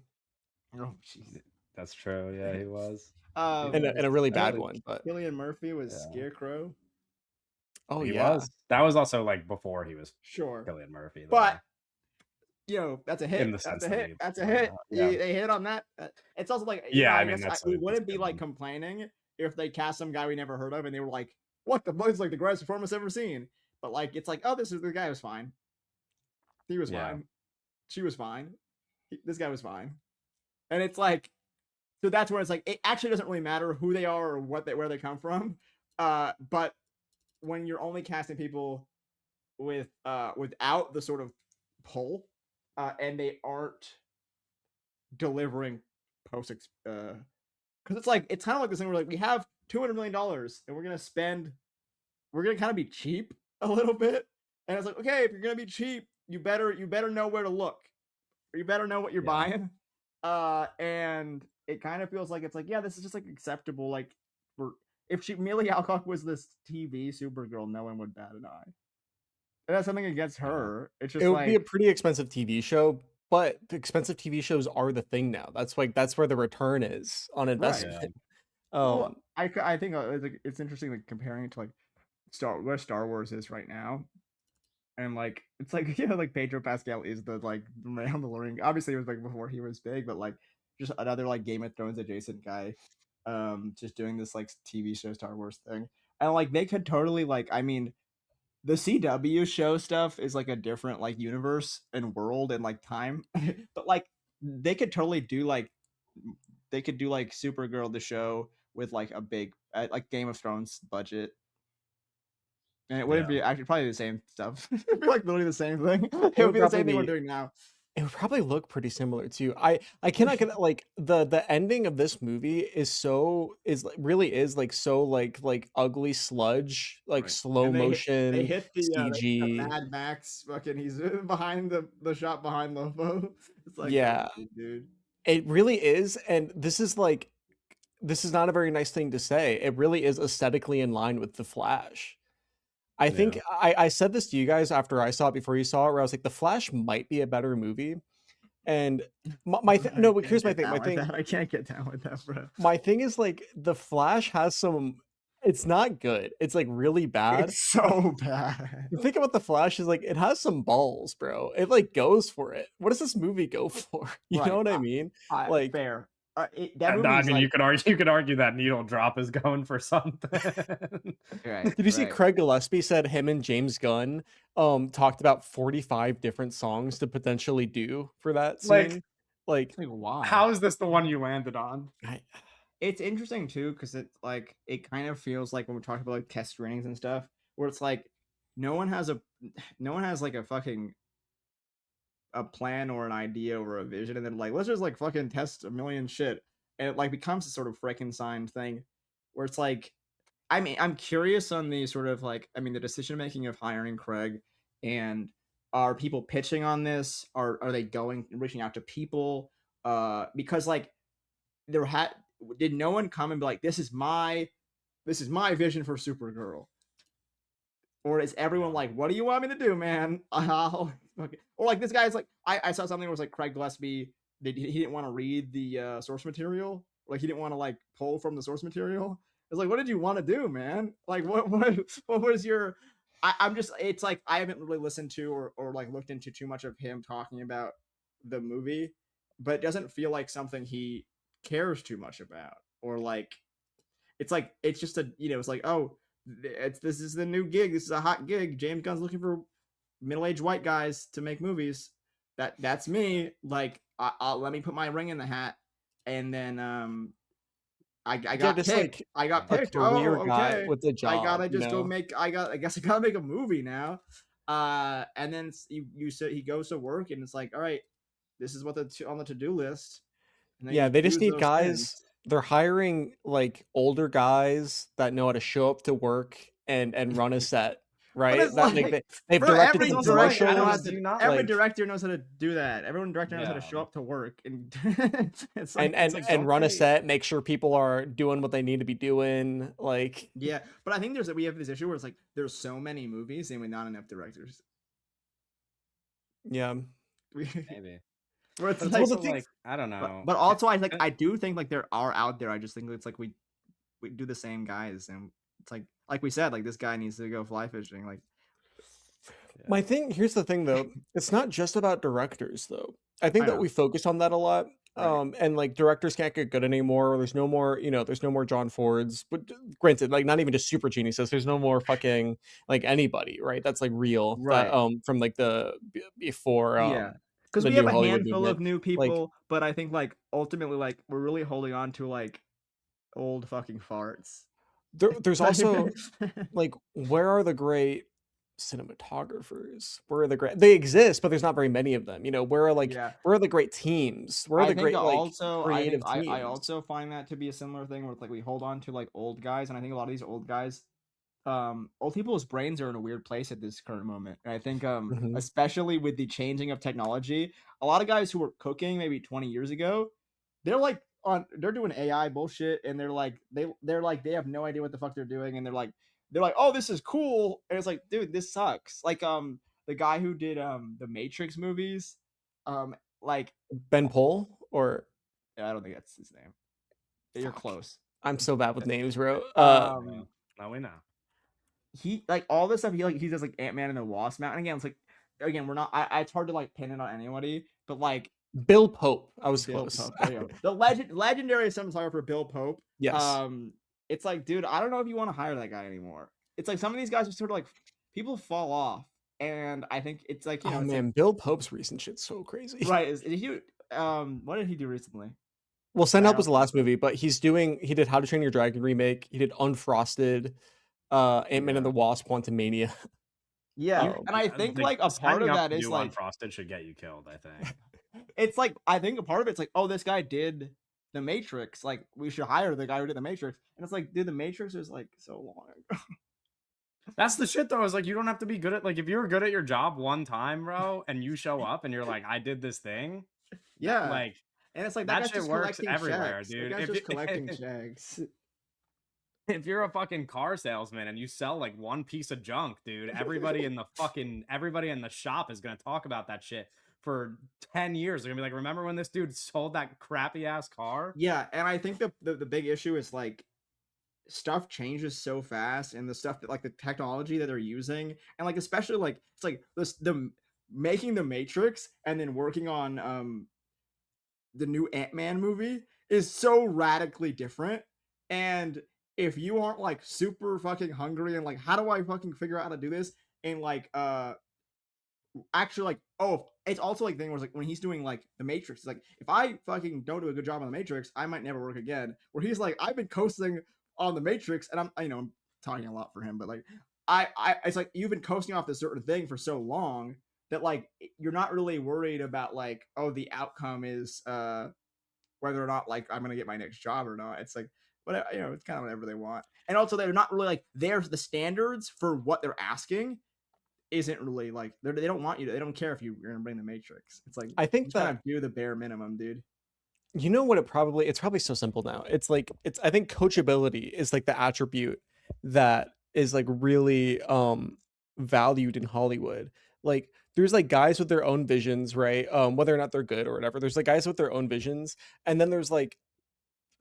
Oh, jeez. That's true. Yeah, he was. He In Um, was. a really I bad think one, but Cillian Murphy was Yeah. Scarecrow. oh He yeah. was. That was also like before he was Sure, Cillian Murphy, though. but that's a in hit. the That's sense a that hit. he, That's a why hit. not? Yeah. They hit on that. It's also like Yeah, I I mean guess that's we that's wouldn't be good like one. complaining if they cast some guy we never heard of and they were like, "What the fuck is like the greatest performance ever seen?" But like it's like, oh, this is the guy was fine. He was Yeah. fine. She was fine. This guy was fine. And it's like, so that's where it's like it actually doesn't really matter who they are or where they come from. But when you're only casting people without the sort of pull, and they aren't delivering post because it's kind of like this thing where like we have $200 million and we're gonna kind of be cheap a little bit, and it's like okay if you're gonna be cheap you better know where to look. Or you better know what you're Yeah. buying. And it kind of feels like it's like, yeah, this is just like acceptable. Like, for if Millie Alcock was this TV Supergirl, no one would bat an eye. And that's something against Yeah. her. It's It just would be a like, pretty expensive TV show, but the expensive TV shows are the thing now. That's like that's where the return is on right. Yeah. investment. Well, Um, I think it's interesting like comparing it to like Star Wars is right now. And like it's like like Pedro Pascal is the like Mandalorian. Obviously, it was like before he was big, but like just another like Game of Thrones adjacent guy, just doing this like TV show Star Wars thing. And like they could totally like, I mean, the CW show stuff is like a different like universe and world and like time, but like they could totally do like they could do like Supergirl the show with like a big like Game of Thrones budget, and it wouldn't Yeah. be actually probably the same stuff. It'd be like literally the same thing. It it would would be the probably same thing we're be doing now. it would probably look pretty similar too. I cannot get like the ending of this movie is really is like so like ugly sludge, like Right. slow And they motion hit the CG. Mad Max fucking he's behind the shot behind Lobo. It's like, come Yeah, on, dude. it really is, and this is like this is not a very nice thing to say. It really is aesthetically in line with The Flash. I think Yeah. I said this to you guys after I saw it before you saw it, where I was like, The Flash might be a better movie. And I no, but can't here's my get thing. down with that. I can't get down with that, bro. My thing is like The Flash has some. It's not good. It's like really bad. It's so bad. The thing about The Flash is like it has some balls, bro. It like goes for it. What does this movie go for? You know Right. what I mean? I Like fair. That I movie's mean, like you could argue that needle drop is going for something. right, did you see right. Craig Gillespie said him and James Gunn talked about 45 different songs to potentially do for that Like, scene? Like Like why? how is this the one you landed on? I, It's interesting too because it's like it kind of feels like when we're talking about like test screenings and stuff, where it's like no one has a no one has like a fucking a plan or an idea or a vision, and then like let's just like fucking test a million shit, and it like becomes a sort of Frankenstein thing, where it's like I mean I'm curious on the sort of like I mean the decision making of hiring Craig, and are people pitching on this? Are they going reaching out to people? Because like there had did no one come and be like this is my vision for Supergirl, or is everyone like what do you want me to do, man? Okay. Or like this guy's like I saw something where it was like Craig Gillespie he didn't want to read the source material, like he didn't want to like pull from the source material. It's like what did you want to do, man? Like what was your I'm just it's like I haven't really listened to or like looked into too much of him talking about the movie, but it doesn't feel like something he cares too much about, or like it's like it's just a it's like oh it's this is the new gig, this is a hot gig, James Gunn's looking for middle-aged white guys to make movies. That's me, like I'll let me put my ring in the hat, and then I yeah, got just picked. like I got a picked. career Oh, guy okay. with a I job, gotta you just go know. make. I guess I gotta make a movie now. And then you said he goes to work, and it's like, all right, this is what on the to do list, and then he Yeah, just they just does need those guys. things. They're hiring like older guys that know how to show up to work and run a set, But right? it's That like like they've for directed every It's some also like, I director, don't commercials. do you not every Like director knows how to do that. Every director knows how to yeah. show up to work, and it's and like and and Don't run a they set, make sure people are doing what they need to be doing. Like yeah. But I think we have this issue where it's like there's so many movies and with not enough directors. yeah, maybe. Where it's But it's like, also like, I don't know. but also I do think like there are out there. I just think it's like we do the same guys, and it's like we said, like this guy needs to go fly fishing. Like my thing here's the thing though, it's not just about directors though. I I think that know, we focus on that a lot. right? And like directors can't get good anymore. There's no more, there's no more John Fords. But granted, like not even just super geniuses. There's no more fucking like anybody, right? That's like real. That Right. from like before Yeah. Because the we have new a Hollywood handful of movement. new Like people, but I think like ultimately like we're really holding on to like old fucking farts. there's also like where are the great cinematographers? Where are the great they exist, but there's not very many of them. Yeah. Where are the great teams? Where are I the think great like also creative I teams? also find that to be a similar thing where it's like we hold on to like old guys, and I think a lot of these old guys old people's brains are in a weird place at this current moment. And I think Mhm. especially with the changing of technology, a lot of guys who were cooking maybe 20 years ago, they're doing AI bullshit, and they're like they have no idea what the fuck they're doing, and they're like, oh, this is cool. And it's like, dude, this sucks. Like the guy who did the Matrix movies, like Ben Pole or I don't think that's his name. You're fuck. close. I'm so bad with names, bro. Um Now we know. he like all this stuff he does like Ant-Man and the Wasp Mountain. Again, it's like again, we're not it's hard to like pin it on anybody, but like Bill Pope. I was Bill close. Pope. There you go. The legendary cinematographer Bill Pope. Yes. It's like, dude, I don't know if you want to hire that guy anymore. It's like some of these guys are sort of like people fall off, and I think it's like, Oh it's like man, Bill Pope's recent shit's so crazy. right. Is he what did he do recently? Well, Send I Up was don't the last movie, but he did How to Train Your Dragon remake. He did Unfrosted, Ant-Man and yeah. the Wasp, Quantumania. Yeah. You, And I think like like a part signing of up that to is do like Unfrosted should get you killed. I think. it's like I think a part of it's like, oh, this guy did the Matrix. Like we should hire the guy who did the Matrix. And it's like, dude, the Matrix is like so long ago. That's the shit though. Is like you don't have to be good at like if you're good at your job one time, bro, and you show up and you're like, I did this thing. That Yeah. like And it's like that that guy's shit just works collecting everywhere, checks. That dude. guy's just collecting checks. If you're a fucking car salesman and you sell like one piece of junk, dude, everybody in the shop is gonna talk about that shit for 10 years. They're gonna be like, remember when this dude sold that crappy ass car? Yeah, and I think the big issue is like stuff changes so fast, and the stuff that like the technology that they're using, and like especially like it's like the making the Matrix and then working on the new Ant-Man movie is so radically different. And if you aren't like super fucking hungry and like how do I fucking figure out how to do this, and like actually like, oh, it's also like thing where it's like when he's doing like the Matrix, it's like if I fucking don't do a good job on the Matrix, I might never work again. Where he's like, I've been coasting on the Matrix, and I'm talking a lot for him, but like I it's like you've been coasting off this certain thing for so long that like you're not really worried about like, oh, the outcome is whether or not like I'm gonna get my next job or not. It's like, but it's kind of whatever they want. And also they're not really like there's the standards for what they're asking isn't really like they don't want you to, they don't care if you're gonna bring the Matrix. It's like I you think just kind that of do the bare minimum, dude. you know what it's probably so simple now. It's like I think coachability is like the attribute that is like really valued in Hollywood. Like there's like guys with their own visions, right? Whether or not they're good or whatever. There's like guys with their own visions, and then there's like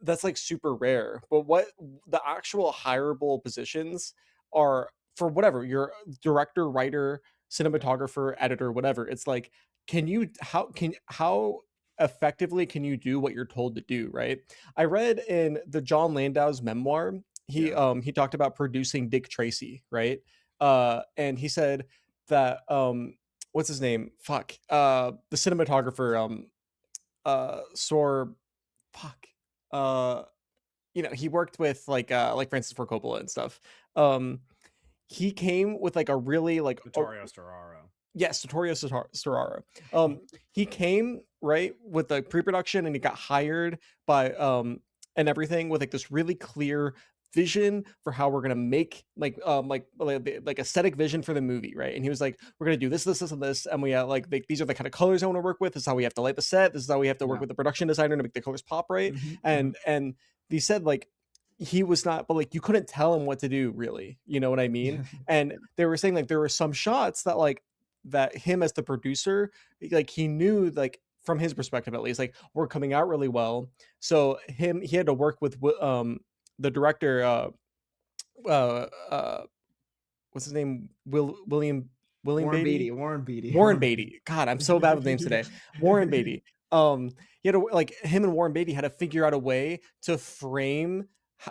that's like super rare. But what the actual hireable positions are for whatever you're director, writer, cinematographer, editor, whatever. It's like, how effectively can you do what you're told to do, right? I read in the John Landau's memoir, Yeah. he talked about producing Dick Tracy, right? And he said that what's his name? Fuck. The cinematographer Sor fuck uh he worked with like Francis Ford Coppola and stuff. um he came with like a really like Vittorio Storaro. yes, Vittorio Storaro. He came right with the pre-production, and he got hired by and everything with like this really clear vision for how we're gonna make like aesthetic vision for the movie, right? And he was like, we're gonna do this, and this, and we these are the kind of colors I want to work with. This is how we have to light the set. This is how we have to work Yeah. with the production designer to make the colors pop right. Mhm, And they said like he was not, but like you couldn't tell him what to do, really. You know what I mean? mhm. And they were saying like there were some shots that like that him as the producer, like he knew like from his perspective at least, like we're coming out really well. So he had to work with the director uh uh what's his name, William Warren Beatty. Beatty, Warren Beatty, Warren Beatty. God, I'm so bad with names today. Warren Beatty. He had to, like him and Warren Beatty had to figure out a way to frame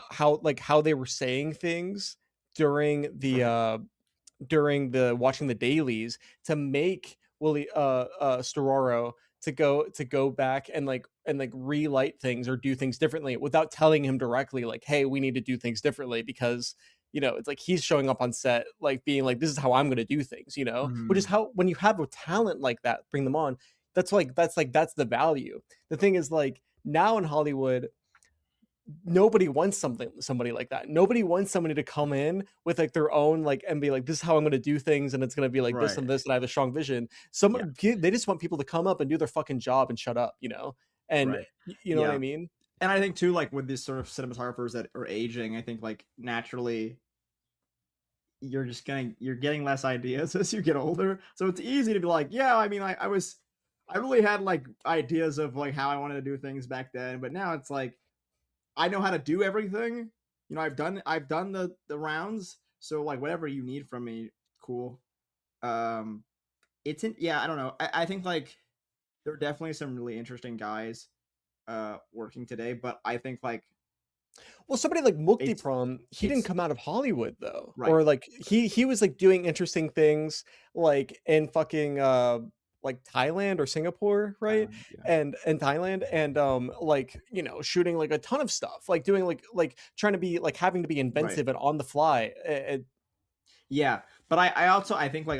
how they were saying things during the watching the dailies to make Willie Storaro to go back and relight things or do things differently without telling him directly like, hey, we need to do things differently, because it's like he's showing up on set like being like, this is how I'm going to do things, which is Mhm. how, when you have a talent like that, bring them on. That's the value. The thing is, like, now in Hollywood, nobody wants somebody like that. Nobody wants somebody to come in with like their own like and be like, this is how I'm going to do things, and it's going to be like this Right. and this, and I have a strong vision. Yeah. They just want people to come up and do their fucking job and shut up, and Right. you know what I Yeah. mean. And I think too, like with these sort of cinematographers that are aging, I think like naturally you're getting less ideas as you get older. So it's easy to be like, yeah, I mean, I really had like ideas of like how I wanted to do things back then, but now it's like I know how to do everything. I've done the rounds, so like whatever you need from me, cool. Um, yeah, I don't know. I think like there are definitely some really interesting guys working today, but I think like Well, somebody like Mukti it's Pram, he didn't it's come out of Hollywood though, right. or like he was like doing interesting things like in fucking like Thailand or Singapore, right? Thailand, yeah. And Thailand, and like shooting like a ton of stuff, like doing like trying to be like having to be Right. inventive and on the fly. Yeah, but I also I think like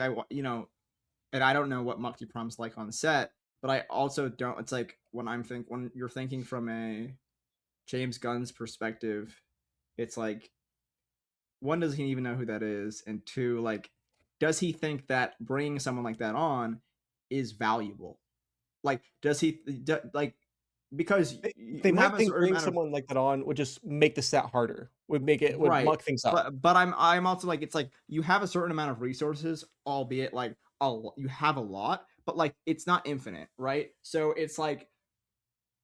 and I don't know what Mukti Prom's like on set, but I also don't. It's like when you're thinking from a James Gunn's perspective, it's like one, does he even know who that is, and two, like does he think that bringing someone like that on is valuable? Like does like because They you have might a think certain bringing amount of someone like that on would just make the set harder, would right, muck things up. but I'm also like it's like you have a certain amount of resources, albeit like you have a lot, but like it's not infinite, right? So it's like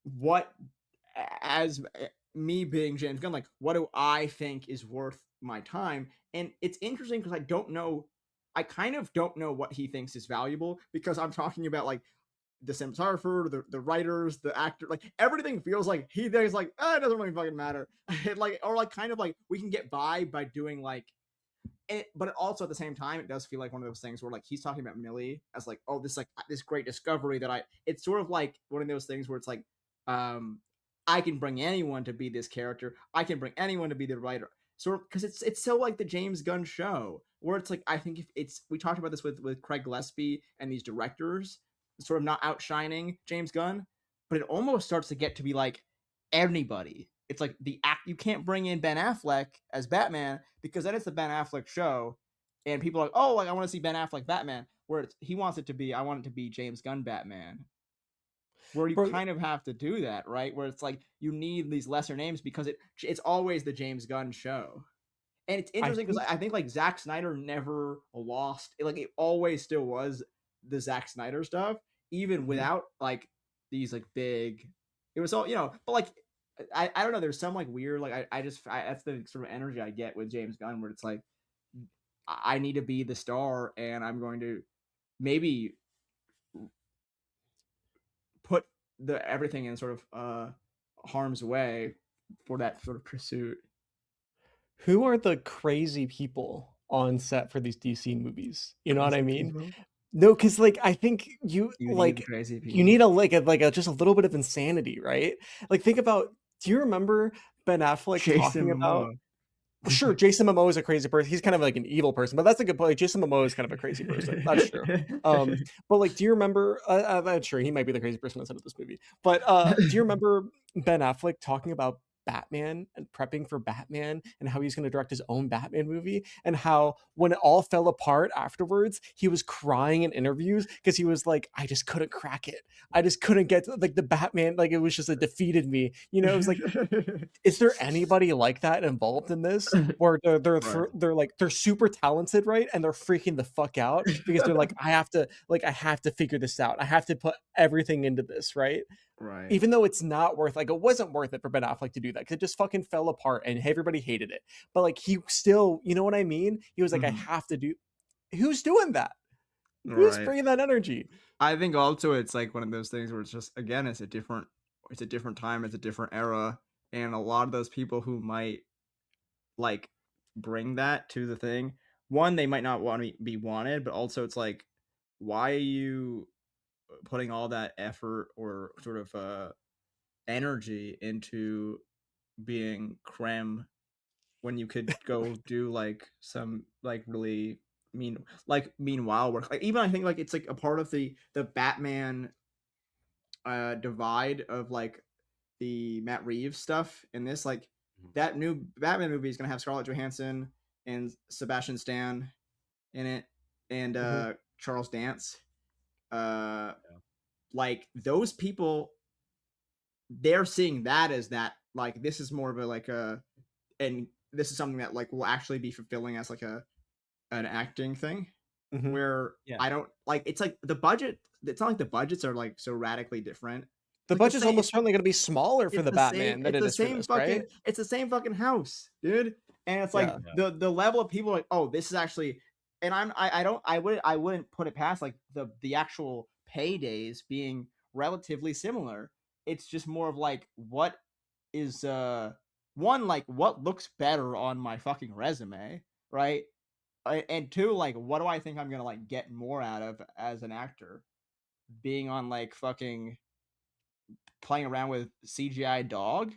what as me being James Gunn, like what do I think is worth my time? And it's interesting because I don't know. I kind of don't know what he thinks is valuable because I'm talking about like the cinematographer, the writers, the actor, like everything feels like he thinks like it doesn't really fucking matter. Like or like kind of like we can get by doing like but also at the same time, it does feel like one of those things where like he's talking about Millie as like, oh, this like this great discovery that I. It's sort of like one of those things where it's like, um, I can bring anyone to be this character. I can bring anyone to be the writer. Sort of because it's so like the James Gunn show where it's like I think if it's we talked about this with Craig Gillespie and these directors sort of not outshining James Gunn, but it almost starts to get to be like anybody. It's like the act you can't bring in Ben Affleck as Batman because then it's the Ben Affleck show, and people are like, oh, like I want to see Ben Affleck Batman. Where he wants it to be, I want it to be James Gunn Batman. Where you Bro, kind of have to do that, right? Where it's like you need these lesser names because it's always the James Gunn show. And it's I interesting because think I think like Zack Snyder never lost. Like it always still was the Zack Snyder stuff, even mhm. without like these like big. It was all but like I don't know. There's some like weird like that's the sort of energy I get with James Gunn where it's like I need to be the star and I'm going to maybe put the everything in sort of harm's way for that sort of pursuit. Who are the crazy people on set for these DC movies? You know what I Crazy mean? people. No, because like I think You need crazy you people. need a just a little bit of insanity, right? Like think about, do you remember Ben Affleck Jason talking about, Momoa. well, sure, Jason Momoa is a crazy person. He's kind of like an evil person, but that's a good point. Jason Momoa is kind of a crazy person. That's true. But like, do you remember? I'm not sure. He might be the crazy person outside of this movie. But do you remember Ben Affleck talking about Batman and prepping for Batman and how he's going to direct his own Batman movie, and how when it all fell apart afterwards, he was crying in interviews because he was like, I just couldn't crack it. I just couldn't get like the Batman. Like it was just, it defeated me. It was like, is there anybody like that involved in this where Right. they're like they're super talented, right, and they're freaking the fuck out because they're like, I have to figure this out, I have to put everything into this, right? Right. Even though it's not worth, like, it wasn't worth it for Ben Affleck to do that because it just fucking fell apart and everybody hated it, but like he still, you know what I mean, he was like, I Mhm. have to do. Who's doing that? Who's Right. bringing that energy? I think also it's like one of those things where it's just again it's a different time, it's a different era, and a lot of those people who might like bring that to the thing, one, they might not want to be wanted, but also it's like, why are you putting all that effort or sort of energy into being creme when you could go do like some like really meanwhile work, like even I think like it's like a part of the Batman divide of like the Matt Reeves stuff in this, like Mhm. that new Batman movie is gonna have Scarlett Johansson and Sebastian Stan in it, and Mhm. Charles Dance. Uh, Yeah. like those people, they're seeing that as that like this is more of a like a and this is something that like will actually be fulfilling as like a an acting thing Mhm. where Yeah. I don't like it's like the budget. It's not like the budgets are like so radically different. It's The like the budget's same. almost certainly gonna be smaller for the Batman than It's it the is for same this, fucking right? it's the same fucking house, dude. And it's like Yeah. Yeah. the level of people like, oh, this is actually and I don't I wouldn't put it past like the actual paydays being relatively similar. It's just more of like what is one like what looks better on my fucking resume, right? And two, like what do I think I'm gonna like get more out of as an actor? Being on like fucking playing around with CGI dog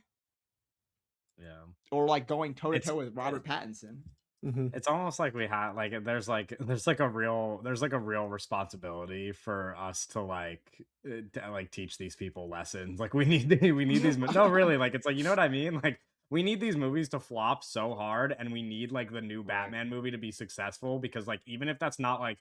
Yeah. or like going toe to It's toe with Robert Pattinson. Mhm. it's almost like we have like there's like a real responsibility for us to like teach these people lessons. Like we need these no really like it's like you know what I mean? Like we need these movies to flop so hard and we need like the new Right. Batman movie to be successful because like even if that's not like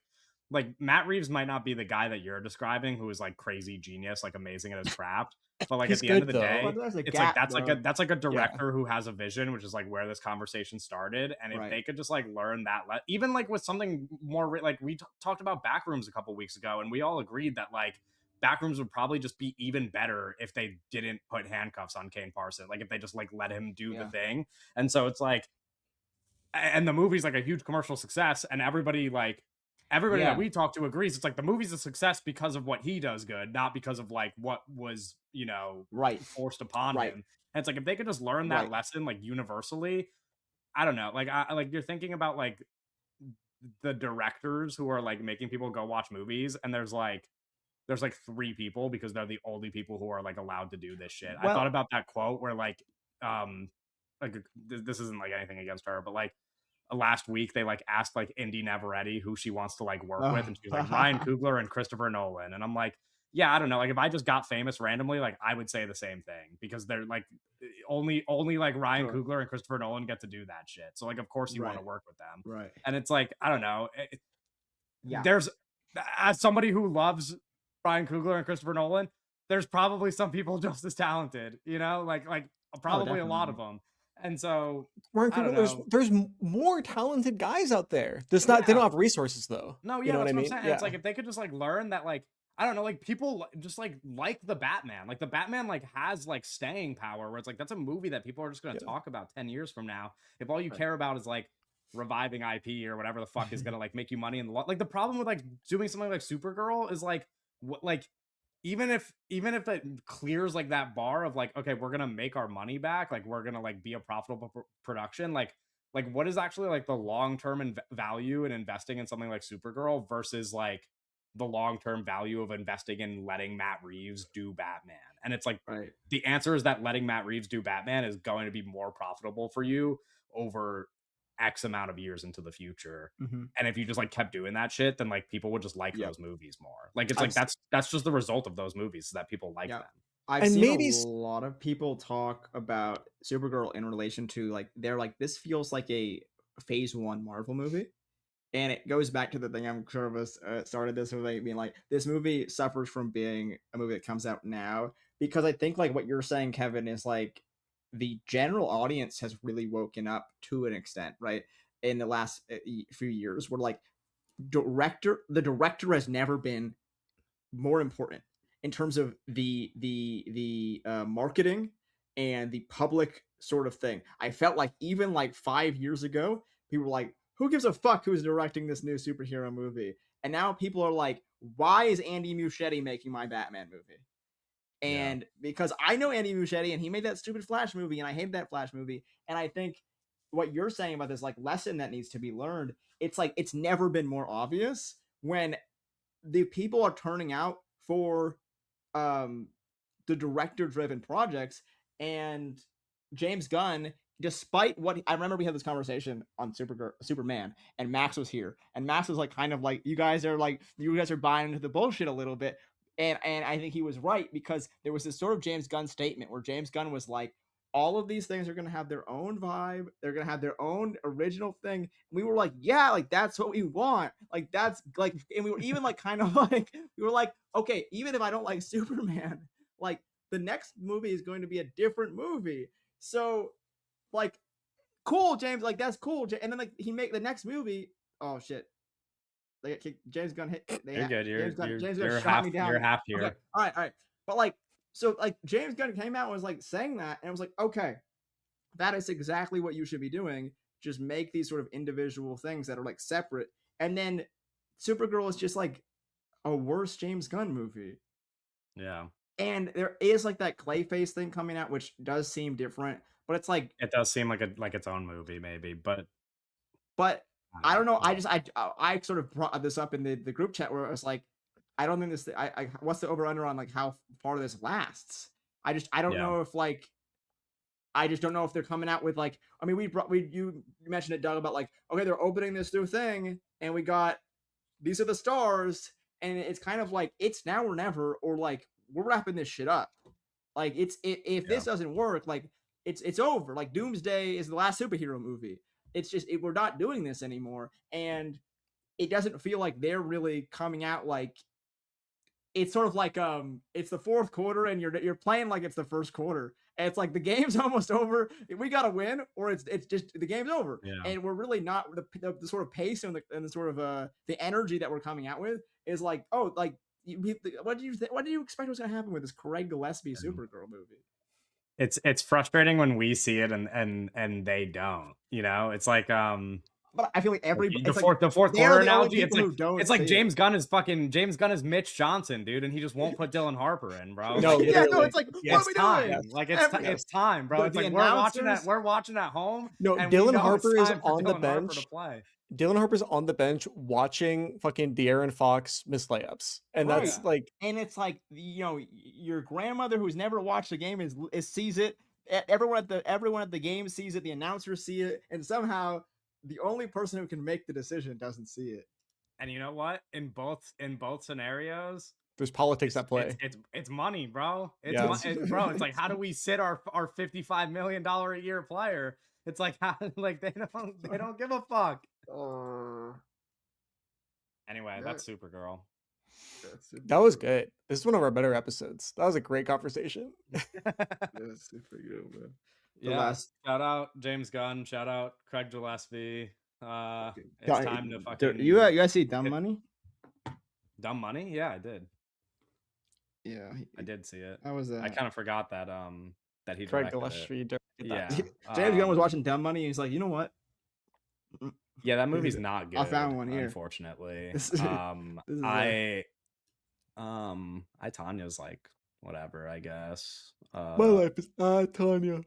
Matt Reeves might not be the guy that you're describing who is like crazy genius, like amazing at his craft. But like at He's the end of good the though. day, But there's a it's like gap, bro. that's like a Yeah. director who has a vision, which is like where this conversation started. And if Right. they could just like learn that, even like with something more like we talked about Backrooms a couple weeks ago, and we all agreed that like Backrooms would probably just be even better if they didn't put handcuffs on Kane Parson, like if they just like let him do the Yeah. thing. And so it's like and the movie's like a huge commercial success and everybody that Yeah. we talk to agrees it's like the movie's a success because of what he does good, not because of like what was Right. forced upon Right. him. And it's like if they could just learn that Right. lesson like universally, I don't know, like like you're thinking about like the directors who are like making people go watch movies, and there's like three people because they're the only people who are like allowed to do this shit. I thought Well, about that quote where um like this isn't like anything against her, but like last week they like asked like Indy Navarrete who she wants to like work with, and she was like Ryan Coogler and Christopher Nolan, and I'm like, yeah, I don't know, like if I just got famous randomly, like I would say the same thing because they're like only like Ryan sure. Coogler and Christopher Nolan get to do that shit, so like of course you want to Right. work with them, Right. and it's like I don't know, Yeah. there's as somebody who loves Ryan Coogler and Christopher Nolan, there's probably some people just as talented, like Oh, probably a lot of definitely. them, and so Ryan I don't Coogler, know. there's more talented guys out there. That's not they don't Yeah. have resources though. No, You yeah, know what that's I what I'm mean? saying. And it's Yeah. like if they could just like learn that, like I don't know, like people just like the Batman. Like the Batman like has like staying power where it's like that's a movie that people are just gonna Yeah. talk about 10 years from now. If all you Right. care about is like reviving IP or whatever the fuck is gonna like make you money in the like the problem with like doing something like Supergirl is like what like even if it clears like that bar of like okay we're gonna make our money back, like we're gonna like be a profitable production, like what is actually like the long-term value in investing in something like Supergirl versus like the long-term value of investing in letting Matt Reeves do Batman. And it's like Right. the answer is that letting Matt Reeves do Batman is going to be more profitable for you over X amount of years into the future. Mm-hmm. And if you just like kept doing that shit, then like people would just like Yep. those movies more. Like it's I've like that's just the result of those movies is that people like Yeah. them. I've And seen a maybe lot of people talk about Supergirl in relation to like they're like this feels like a phase one Marvel movie. And it goes back to the thing I'm sure of us started this with like being like this movie suffers from being a movie that comes out now because I think like what you're saying, Kevin, is like the general audience has really woken up to an extent, right? In the last few years, where like the director has never been more important in terms of the marketing and the public sort of thing. I felt like even like 5 years ago, people were like, "Who gives a fuck who's directing this new superhero movie?" And now people are like, "Why is Andy Muschietti making my Batman movie?" Yeah. And because I know Andy Muschietti and he made that stupid Flash movie, and I hated that Flash movie, and I think what you're saying about this like lesson that needs to be learned, it's like it's never been more obvious when the people are turning out for um the director driven projects and James Gunn, despite what I remember we had this conversation on Superman and Max was here and Max was like kind of like you guys are buying into the bullshit a little bit And I think he was right, because there was this sort of James Gunn statement where James Gunn was like, all of these things are going to have their own vibe. They're going to have their own original thing. And we were like, yeah, like that's what we want. Like that's like, and we were even like kind of like, we were like, okay, even if I don't like Superman, like the next movie is going to be a different movie. So like, cool, James, like that's cool. And then like he make the next movie. Oh shit. They got kicked. James Gunn hit. You're good. James Gunn You're shot half. me down. You're half Okay. here. All right. But like, so like James Gunn came out and was like saying that, and I was like, okay, that is exactly what you should be doing. Just make these sort of individual things that are like separate. And then Supergirl is just like a worse James Gunn movie. Yeah. And there is like that Clayface thing coming out, which does seem different, but it's like, it does seem like its own movie, maybe, but I don't know. I sort of brought this up in the group chat where I was like, I don't think this. What's the over under on like how far this lasts? I don't know if like, I just don't know if they're coming out with like. I mean, you mentioned it, Doug, about like, okay, they're opening this new thing, and we got these are the stars, and it's kind of like it's now or never, or like we're wrapping this shit up. Like if this doesn't work, like it's over. Like Doomsday is the last superhero movie. It's just we're not doing this anymore, and it doesn't feel like they're really coming out like it's sort of like it's the fourth quarter and you're playing like it's the first quarter. And it's like the game's almost over. We gotta win, or it's just the game's over. Yeah. And we're really not the sort of pace and the sort of the energy that we're coming out with is like, oh, like what do you expect was gonna happen with this Craig Gillespie Supergirl movie? It's frustrating when we see it and they don't. You know, it's like But I feel like the fourth quarter analogy. It's like James Gunn is Mitch Johnson, dude, and he just won't put Dylan Harper in, bro. No, yeah, no, it's like what are we time. doing? Like it's time, bro. It's like we're watching at home. No, and Dylan Harper is on the Dylan Harper bench. to play. Dylan Harper's on the bench watching fucking De'Aaron Fox miss layups, and Right. that's like, and it's like, you know, your grandmother who's never watched the game is sees it. Everyone at the game sees it. The announcers see it, and somehow the only person who can make the decision doesn't see it. And you know what? In both scenarios, there's politics at play. It's money, bro. Yeah. It's like, how do we sit our $55 million a year player? It's like, how, like they don't give a fuck. Anyway, that's Supergirl. That was good. This is one of our better episodes. That was a great conversation. That's Supergirl, bro. Shout out James Gunn. Shout out Craig Gillespie. It's time to fucking. You guys see Dumb Money? Dumb Money? Yeah, I did. Yeah, I did see it. How was that? I kind of forgot that that he Craig directed Gillespie it. directed that. Yeah. James Gunn was watching Dumb Money, and he's like, you know what? Yeah, that movie's not good. I found one here. Unfortunately. I Tanya's like whatever, I guess. My life is Tanya.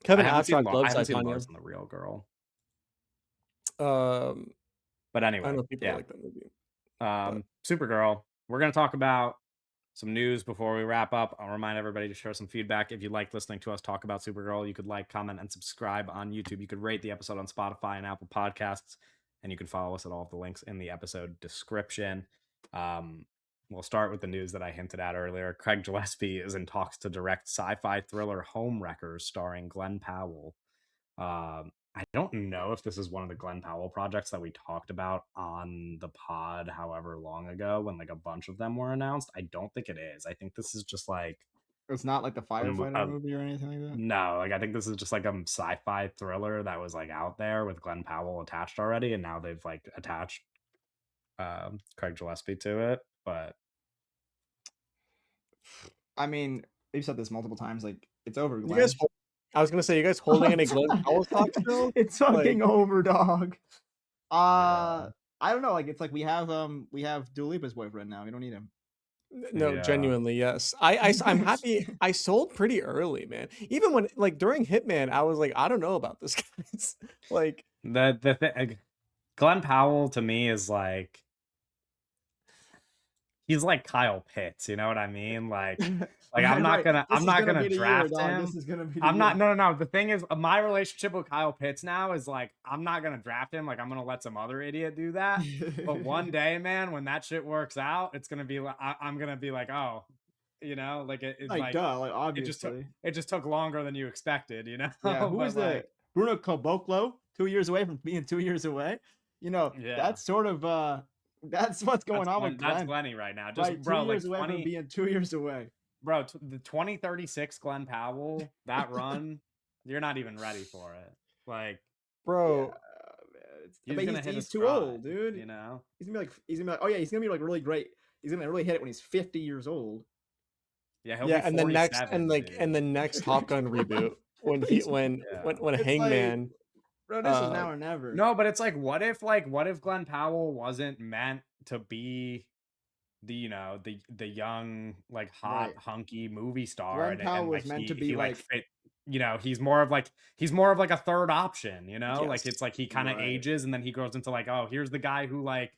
Kevin Abstract loves I haven't seen Tanya. Lars and the Real Girl. But anyway, I know people like that movie. Supergirl. We're gonna talk about some news before we wrap up. I'll remind everybody to share some feedback. If you like listening to us talk about Supergirl, you could like, comment, and subscribe on YouTube. You could rate the episode on Spotify and Apple Podcasts, and you can follow us at all of the links in the episode description. We'll start with the news that I hinted at earlier. Craig Gillespie is in talks to direct sci-fi thriller Homewreckers starring Glenn Powell. I don't know if this is one of the Glenn Powell projects that we talked about on the pod however long ago when like a bunch of them were announced. I don't think it is. I think this is just like... It's not like the Firefighter movie or anything like that? No, like I think this is just like a sci-fi thriller that was like out there with Glenn Powell attached already, and now they've like attached Craig Gillespie to it. But I mean, we've said this multiple times, like it's over. You guys, I was gonna say, you guys holding any Glenn Powell stock still? It's fucking over, dog. I don't know. Like it's like we have Dua Lipa's boyfriend now. We don't need him. No, genuinely, yes. I'm happy. I sold pretty early, man. Even when like during Hitman, I was like, I don't know about this, guys. Like the thing, Glenn Powell to me is like, he's like Kyle Pitts, you know what I mean? Like Like I'm not Right. gonna This I'm is not gonna gonna be the year, draft dog. him. This is gonna be the I'm not year. no. The thing is, my relationship with Kyle Pitts now is like I'm not gonna draft him. Like I'm gonna let some other idiot do that. But one day, man, when that shit works out, it's gonna be like I'm gonna be like, oh, like it's Like, like duh, like, it just took obviously. it just took longer than you expected, Yeah, who but is the like Bruno Caboclo? 2 years away from being 2 years away? yeah, That's sort of, that's what's going on with That's Glenn, Glenny right now. Just right? 2 bro, like years away from 20 being 2 years away. bro, the 2036 Glenn Powell, that run, you're not even ready for it. Like Yeah, Bro, man, he's but gonna he's hit his he's too old, stride, dude. He's gonna be like, oh, yeah, he's gonna be, like, really great. He's gonna really hit it when he's 50 years old. Yeah, he'll yeah, be and the next 47, and dude. the next Top Gun reboot when he He's Yeah. when It's like, Hangman bro, this is uh now or never. No, but it's like, what if Glenn Powell wasn't meant to be the young, like hot, Right. hunky movie star, Glenn Powell and was like meant to be, he like like, fit, he's more of like a third option, like it's yes. like he kind of right. ages and then he grows into like, oh, here's the guy who like,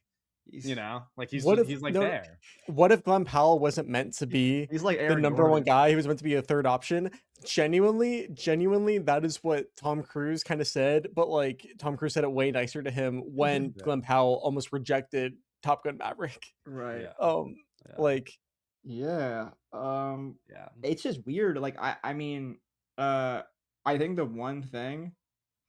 He's like What if he's like no there. what if Glenn Powell wasn't meant to be he's like the Aaron number one Gordon. guy? He was meant to be a third option. Genuinely, that is what Tom Cruise kind of said, but like Tom Cruise said it way nicer to him when Yeah. Glenn Powell almost rejected Top Gun Maverick. Right. Yeah. Yeah. Like Yeah. Yeah. It's just weird. Like I mean, uh I think the one thing,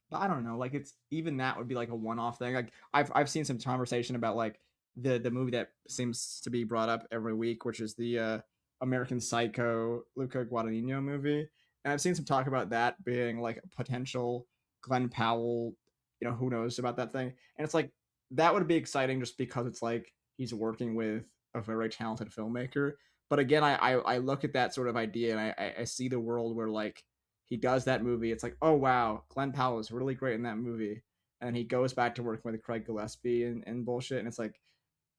but I don't know, like it's even that would be like a one-off thing. Like I've seen some conversation about like the movie that seems to be brought up every week, which is the American Psycho Luca Guadagnino movie. And I've seen some talk about that being like a potential Glenn Powell, who knows about that thing. And it's like that would be exciting just because it's like he's working with a very talented filmmaker. But again, I look at that sort of idea and I see the world where like he does that movie. It's like, oh wow, Glenn Powell is really great in that movie, and he goes back to working with Craig Gillespie and bullshit. And it's like,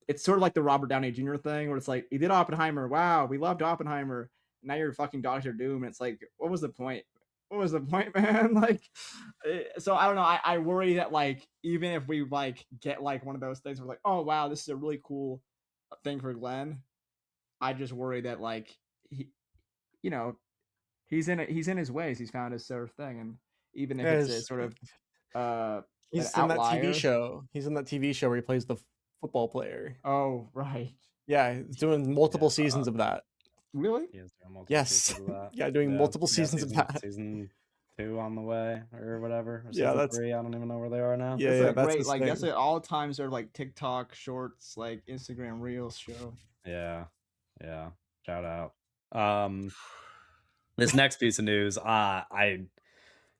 it's sort of like the Robert Downey Jr. thing, where it's like, he did Oppenheimer. Wow, we loved Oppenheimer. Now you're fucking Doctor Doom. And it's like, what was the point? What was the point, man? Like, so I don't know. I worry that like even if we like get like one of those things, we're like, oh wow, this is a really cool thing for Glenn. I just worry that like he, you know, he's in his ways. He's found his sort of thing, and even if it's a yes, sort of uh an he's in that TV outlier. show. He's in that TV show where he plays the football player. Oh right, Yeah, he's doing multiple Yeah. seasons of that. really? He is doing multiple Yes. seasons of that. Yeah, doing multiple seasons of that. Season 2 on the way or whatever, or Yeah, season that's 3. I don't even know where they are now. yeah, That's yeah, a that's great his like that's thing. an all time sort of like TikTok shorts, like Instagram Reels show. Yeah. Yeah. Shout out. This next piece of news,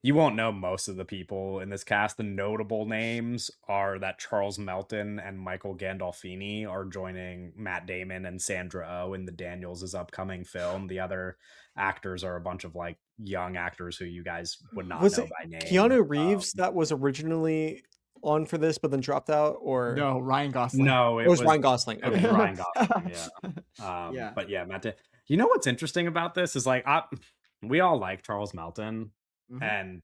you won't know most of the people in this cast. The notable names are that Charles Melton and Michael Gandolfini are joining Matt Damon and Sandra Oh in the Daniels' upcoming film. The other actors are a bunch of like young actors who you guys would not Was know it by name. Keanu Reeves that was originally on for this, but then dropped out, or No, Ryan Gosling. No, it was Ryan Gosling? it was Okay, Ryan Gosling. Yeah. Yeah. But yeah, Matt. You know what's interesting about this is like we all like Charles Melton, Mhm.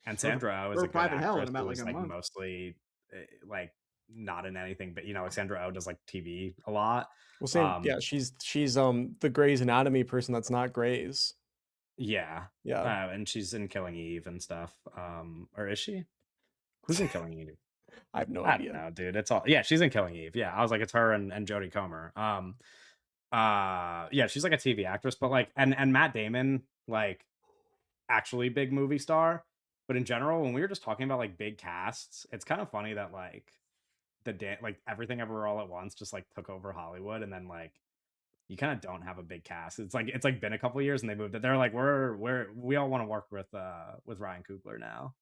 and Sandra Oh is Or a good Private Hell in actress about who like is a like month. mostly like not in anything, but like Sandra Oh does like TV a lot. well, same. Um, Yeah, she's the Grey's Anatomy person that's not Grey's. yeah, Yeah, and she's in Killing Eve and stuff. Or is she? Who's in Killing Eve? I have no I don't idea. know, dude. It's all she's in Killing Eve. Yeah, I was like, it's her and Jodie Comer. Yeah, she's like a TV actress, but like and Matt Damon, like actually big movie star. But in general, when we were just talking about like big casts, it's kind of funny that like like Everything Everywhere All at Once just like took over Hollywood, and then like you kind of don't have a big cast. It's like been a couple years and they moved it. They're like, we all want to work with Ryan Coogler now.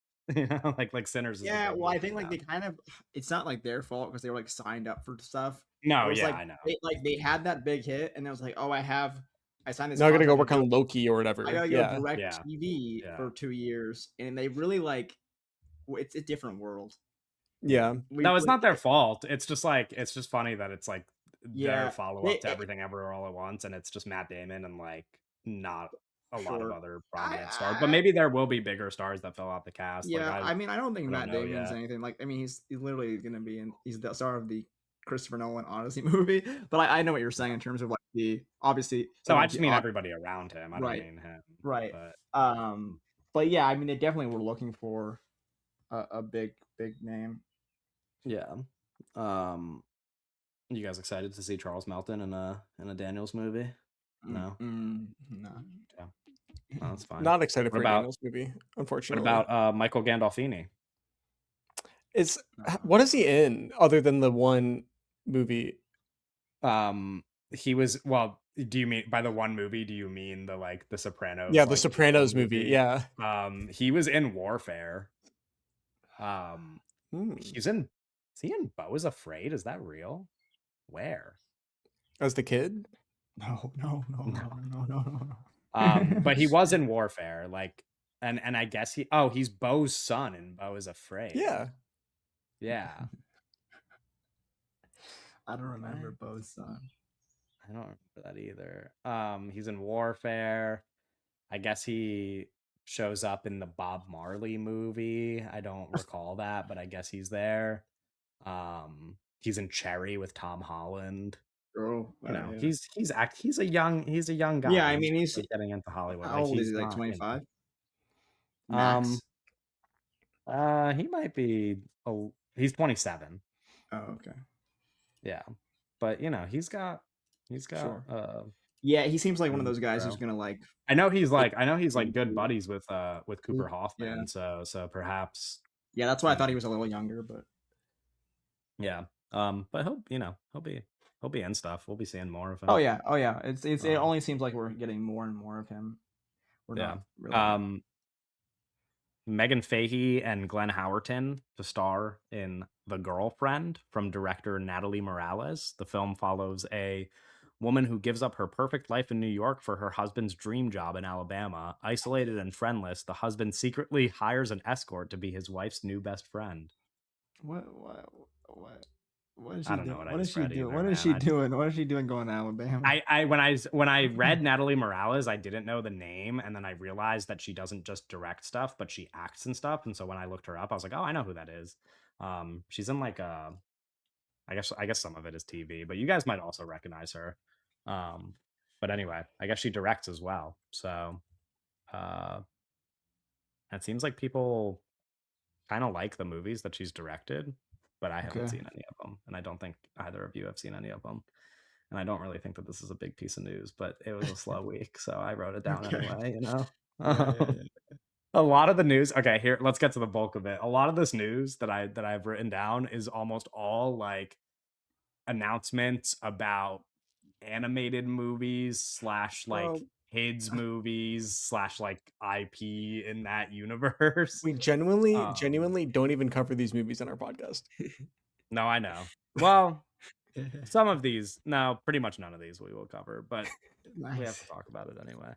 Like Sinners is a Yeah, big well, I movie think like now. they kind of, it's not like their fault because they were like signed up for stuff. No, It was yeah, like I know. they had that big hit and it was like, oh, I signed this Now I gotta go contract work to on Loki or I whatever. gotta go Yeah, direct Yeah, TV yeah. for 2 years, and they really like, it's a different world. yeah. We No, it's really, not their fault. It's just funny that it's like their yeah, follow they, up to Everything Everywhere All at Once, and it's just Matt Damon and like not a lot of sure. other prominent stars. But maybe there will be bigger stars that fill out the cast. Like Yeah, I mean, I don't think I don't Matt know Damon's yet. anything like. I mean, he's literally gonna be in. He's the star of the Christopher Nolan Odyssey movie. But I know what you're saying in terms of like the obviously No, something I like just the mean everybody around him. I don't right, mean him. right. But But yeah, I mean they definitely were looking for a big name. yeah. You guys excited to see Charles Melton in a Daniels movie? No. No. Yeah. No, that's fine. Not excited What for a about Daniels movie, what unfortunately. about Michael Gandolfini? Is Uh, what is he in other than the one movie? He was well. Do you mean by the one movie? Do you mean the like the Yeah, Sopranos the like duo Sopranos movie. movie? Yeah. He was in Warfare. Hmm. He's in. Is he in Beau is Afraid? Is that real? Where? As the kid. no, no, no, No. no, no, no, no, no. But he was in Warfare, like, and I guess he's Beau's son in Beau is Afraid. Yeah. Yeah. I don't remember What? Bo's son. I don't remember that either. He's in Warfare. I guess he shows up in the Bob Marley movie. I don't recall that, but I guess he's there. He's in Cherry with Tom Holland. Oh, You know, yeah. he's a young Yeah, guy. I He's mean just, he's like, getting into Hollywood. how Like old is he's he? Like not, 25 um, max. he might be. He's 27. Oh, okay, Yeah, but you know, he's got sure. Yeah, he seems like one of room those to guys who's grow. gonna like I know he's like good into buddies with Cooper yeah, Hoffman. So perhaps yeah. That's why I you thought know he was a little younger, but yeah. But he'll be in stuff. We'll be seeing more of oh him. yeah, oh yeah. It Um, only seems like we're getting more and more of him. We're yeah. not really. Um, Megan Fahey and Glenn Howerton to star in The Girlfriend from director Natalie Morales. The film follows a woman who gives up her perfect life in New York for her husband's dream job in Alabama. Isolated and friendless, the husband secretly hires an escort to be his wife's new best friend. What what is I she don't know doing? what I What is just she read doing? either, What is man. she doing? What is she doing going to Alabama? When I read Natalie Morales, I didn't know the name, and then I realized that she doesn't just direct stuff, but she acts and stuff. And so when I looked her up, I was like, oh, I know who that is. She's in like I guess some of it is TV, but you guys might also recognize her. Um, but anyway, I guess she directs as well. So uh, it seems like people kind of like the movies that she's directed, but I haven't Okay. seen any of them, and I don't think either of you have seen any of them. And I don't really think that this is a big piece of news, but it was a slow week, so I wrote it down Okay. anyway, you know. Yeah, yeah, yeah. A lot of the news, okay, here, let's get to the bulk of it. A lot of this news that I've written down is almost all like announcements about animated movies slash like Well, kids movies slash like IP in that universe. We genuinely, Um, genuinely don't even cover these movies on our podcast. no, I know. Well, some of these, no, pretty much none of these we will cover, but we have to nice. talk about it anyway.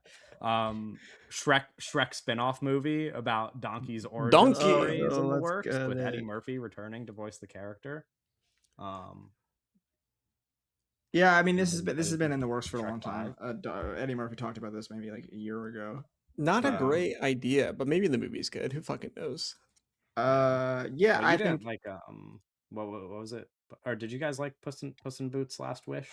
Shrek spin-off movie about Donkey's origin Donkey. Oh story is in no, the let's works, get with Eddie it. Murphy returning to voice the character. Um, Yeah, I mean you this guys has excited been for in the works for a Shrek long 5? time. Eddie Murphy talked about this maybe like a year ago. Not a Yeah. great idea, but maybe the movie's good. Who fucking knows? Yeah, Well, I you didn't think like what was it? Or did you guys like Puss in Boots Last Wish?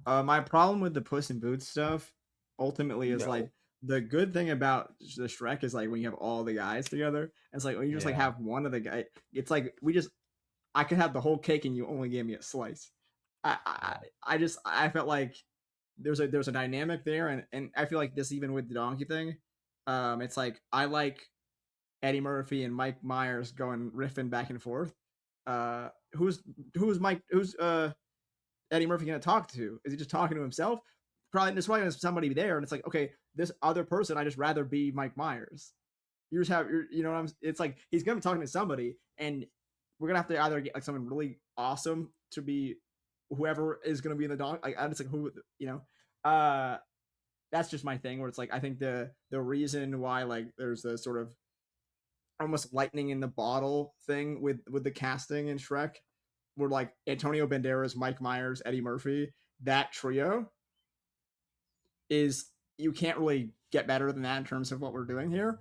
my problem with the Puss in Boots stuff ultimately is No. like the good thing about the Shrek is like when you have all the guys together. It's like when you just like Yeah. have one of the guy. It's like I could have the whole cake and you only gave me a slice. Yeah. I felt like there's a dynamic there, and I feel like this even with the donkey thing. It's like I like Eddie Murphy and Mike Myers going riffing back and forth. Uh, who's Mike? Who's Eddie Murphy gonna talk to? Is he just talking to himself? Probably there's probably somebody there, and it's like, okay, this other person, I just rather be Mike Myers. You just have, you know what I'm? It's like he's gonna be talking to somebody, and we're gonna have to either get like someone really awesome to be whoever is gonna be in the dog. Like I just like who, you know, that's just my thing. Where it's like I think the reason why like there's the sort of almost lightning in the bottle thing with the casting in Shrek, where like Antonio Banderas, Mike Myers, Eddie Murphy, that trio is you can't really get better than that in terms of what we're doing here.